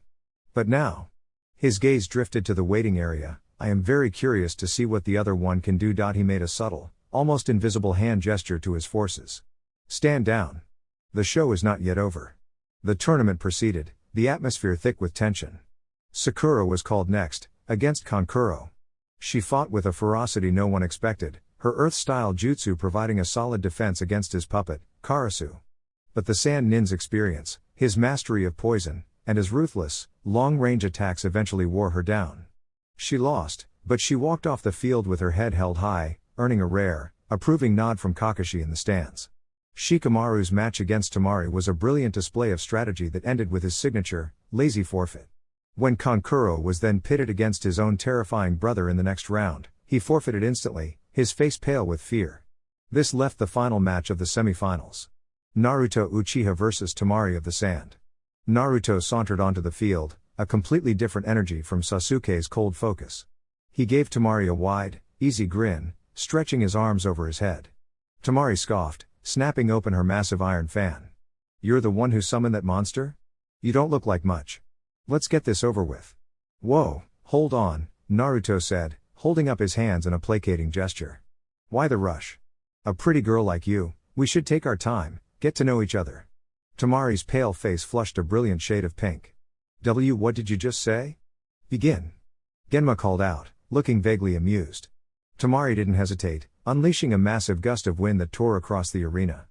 But now. His gaze drifted to the waiting area. I am very curious to see what the other one can do. He made a subtle, almost invisible hand gesture to his forces. Stand down. The show is not yet over. The tournament proceeded, the atmosphere thick with tension. Sakura was called next, against Kankuro. She fought with a ferocity no one expected, her earth-style jutsu providing a solid defense against his puppet, Karasu. But the Sand Nin's experience, his mastery of poison, and his ruthless, long-range attacks eventually wore her down. She lost, but she walked off the field with her head held high, earning a rare, approving nod from Kakashi in the stands. Shikamaru's match against Temari was a brilliant display of strategy that ended with his signature, lazy forfeit. When Kankuro was then pitted against his own terrifying brother in the next round, he forfeited instantly, his face pale with fear. This left the final match of the semi-finals. Naruto Uchiha versus Temari of the Sand. Naruto sauntered onto the field, a completely different energy from Sasuke's cold focus. He gave Temari a wide, easy grin, stretching his arms over his head. Temari scoffed, snapping open her massive iron fan. You're the one who summoned that monster? You don't look like much. Let's get this over with. Whoa, hold on, Naruto said, holding up his hands in a placating gesture. Why the rush? A pretty girl like you, we should take our time, get to know each other. Temari's pale face flushed a brilliant shade of pink. What did you just say? Begin. Genma called out, looking vaguely amused. Temari didn't hesitate, unleashing a massive gust of wind that tore across the arena.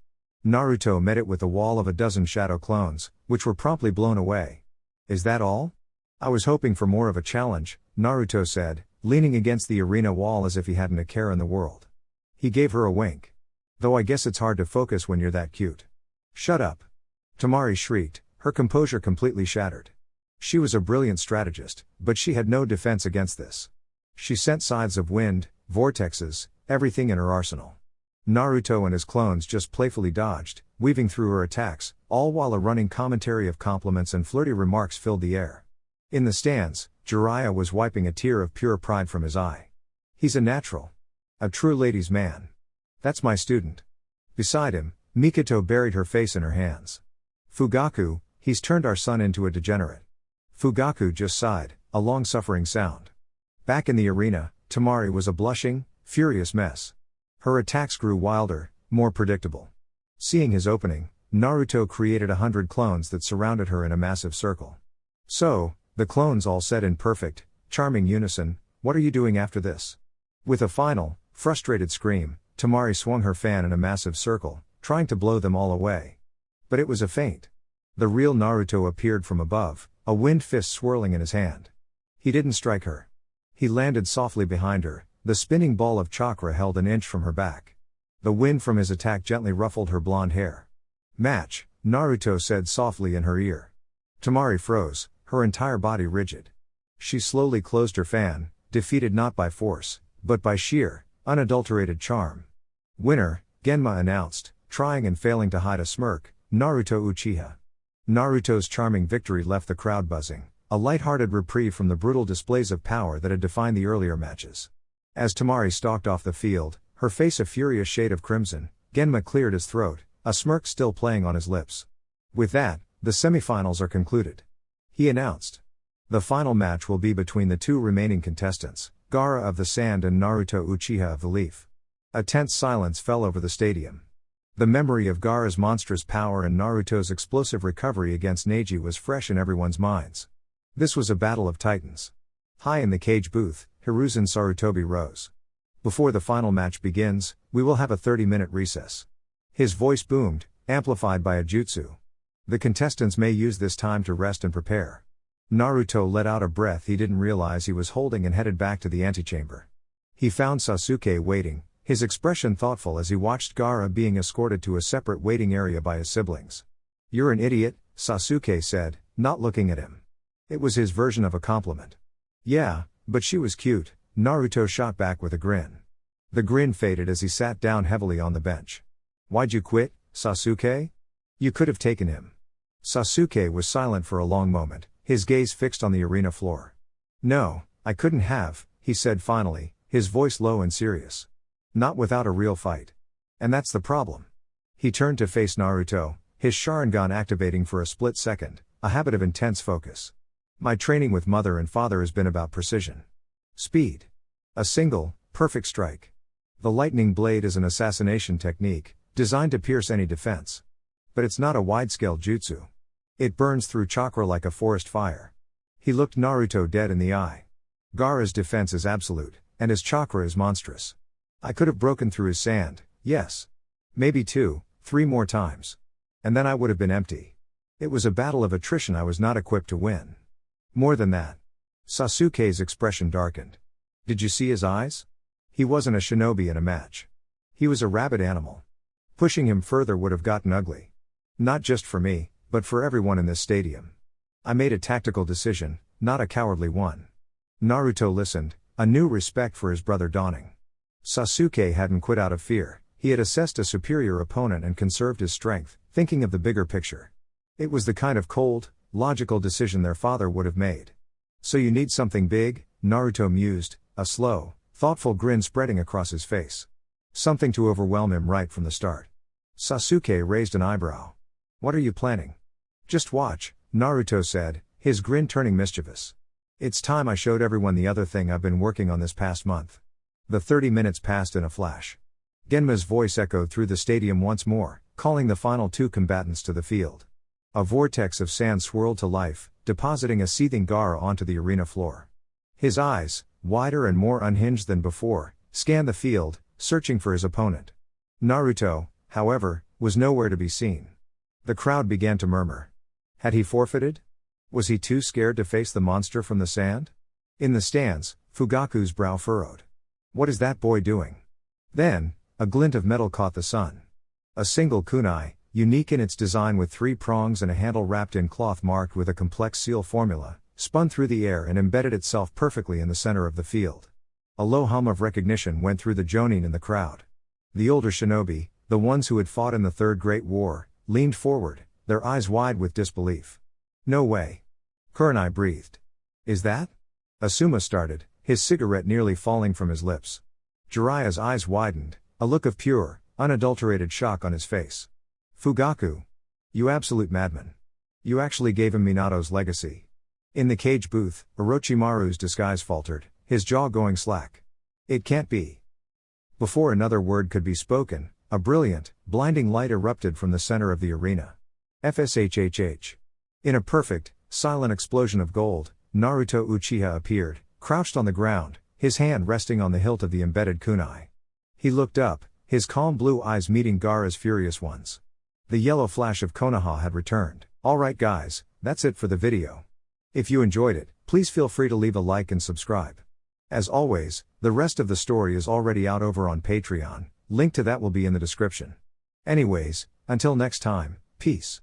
Naruto met it with a wall of a dozen shadow clones, which were promptly blown away. Is that all? I was hoping for more of a challenge, Naruto said, leaning against the arena wall as if he hadn't a care in the world. He gave her a wink. Though I guess it's hard to focus when you're that cute. Shut up. Temari shrieked, her composure completely shattered. She was a brilliant strategist, but she had no defense against this. She sent scythes of wind, vortexes, everything in her arsenal. Naruto and his clones just playfully dodged, weaving through her attacks, all while a running commentary of compliments and flirty remarks filled the air. In the stands, Jiraiya was wiping a tear of pure pride from his eye. He's a natural. A true ladies' man. That's my student. Beside him, Mikoto buried her face in her hands. Fugaku, he's turned our son into a degenerate. Fugaku just sighed, a long-suffering sound. Back in the arena, Temari was a blushing, furious mess. Her attacks grew wilder, more predictable. Seeing his opening, Naruto created 100 clones that surrounded her in a massive circle. So, the clones all said in perfect, charming unison, "What are you doing after this?" With a final, frustrated scream, Temari swung her fan in a massive circle, trying to blow them all away. But it was a feint. The real Naruto appeared from above, a wind fist swirling in his hand. He didn't strike her. He landed softly behind her, the spinning ball of chakra held an inch from her back. The wind from his attack gently ruffled her blonde hair. "Match," Naruto said softly in her ear. Temari froze, her entire body rigid. She slowly closed her fan, defeated not by force, but by sheer, unadulterated charm. "Winner," Genma announced, trying and failing to hide a smirk, "Naruto Uchiha." Naruto's charming victory left the crowd buzzing, a light-hearted reprieve from the brutal displays of power that had defined the earlier matches. As Temari stalked off the field, her face a furious shade of crimson, Genma cleared his throat, a smirk still playing on his lips. "With that, the semifinals are concluded," he announced. "The final match will be between the two remaining contestants, Gaara of the Sand and Naruto Uchiha of the Leaf." A tense silence fell over the stadium. The memory of Gaara's monstrous power and Naruto's explosive recovery against Neji was fresh in everyone's minds. This was a battle of titans. High in the cage booth, Hiruzen Sarutobi rose. "Before the final match begins, we will have a 30-minute recess." His voice boomed, amplified by a jutsu. "The contestants may use this time to rest and prepare." Naruto let out a breath he didn't realize he was holding and headed back to the antechamber. He found Sasuke waiting, his expression thoughtful as he watched Gaara being escorted to a separate waiting area by his siblings. "You're an idiot," Sasuke said, not looking at him. It was his version of a compliment. "Yeah, but she was cute," Naruto shot back with a grin. The grin faded as he sat down heavily on the bench. "Why'd you quit, Sasuke? You could have taken him." Sasuke was silent for a long moment, his gaze fixed on the arena floor. "No, I couldn't have," he said finally, his voice low and serious. "Not without a real fight. And that's the problem." He turned to face Naruto, his Sharingan activating for a split second, a habit of intense focus. "My training with mother and father has been about precision. Speed. A single, perfect strike. The lightning blade is an assassination technique, designed to pierce any defense. But it's not a wide-scale jutsu. It burns through chakra like a forest fire." He looked Naruto dead in the eye. "Gaara's defense is absolute, and his chakra is monstrous. I could have broken through his sand, yes. Maybe 2, 3 more times. And then I would have been empty. It was a battle of attrition I was not equipped to win. More than that." Sasuke's expression darkened. "Did you see his eyes? He wasn't a shinobi in a match. He was a rabid animal. Pushing him further would have gotten ugly. Not just for me, but for everyone in this stadium. I made a tactical decision, not a cowardly one." Naruto listened, a new respect for his brother dawning. Sasuke hadn't quit out of fear, he had assessed a superior opponent and conserved his strength, thinking of the bigger picture. It was the kind of cold, logical decision their father would have made. "So you need something big," Naruto mused, a slow, thoughtful grin spreading across his face. "Something to overwhelm him right from the start." Sasuke raised an eyebrow. "What are you planning?" "Just watch," Naruto said, his grin turning mischievous. "It's time I showed everyone the other thing I've been working on this past month." The 30 minutes passed in a flash. Genma's voice echoed through the stadium once more, calling the final 2 combatants to the field. A vortex of sand swirled to life, depositing a seething Gaara onto the arena floor. His eyes, wider and more unhinged than before, scanned the field, searching for his opponent. Naruto, however, was nowhere to be seen. The crowd began to murmur. Had he forfeited? Was he too scared to face the monster from the sand? In the stands, Fugaku's brow furrowed. "What is that boy doing?" Then, a glint of metal caught the sun. A single kunai, unique in its design with 3 prongs and a handle wrapped in cloth marked with a complex seal formula, spun through the air and embedded itself perfectly in the center of the field. A low hum of recognition went through the jonin in the crowd. The older shinobi, the ones who had fought in the Third Great War, leaned forward, their eyes wide with disbelief. No way. Kurenai breathed. Is that? Asuma started, his cigarette nearly falling from his lips. Jiraiya's eyes widened, a look of pure, unadulterated shock on his face. Fugaku. You absolute madman. You actually gave him Minato's legacy. In the cage booth, Orochimaru's disguise faltered, his jaw going slack. It can't be. Before another word could be spoken, a brilliant, blinding light erupted from the center of the arena. FSHHH. In a perfect, silent explosion of gold, Naruto Uchiha appeared, crouched on the ground, his hand resting on the hilt of the embedded kunai. He looked up, his calm blue eyes meeting Gaara's furious ones. The yellow flash of Konoha had returned. Alright guys, that's it for the video. If you enjoyed it, please feel free to leave a like and subscribe. As always, the rest of the story is already out over on Patreon, link to that will be in the description. Anyways, until next time, peace.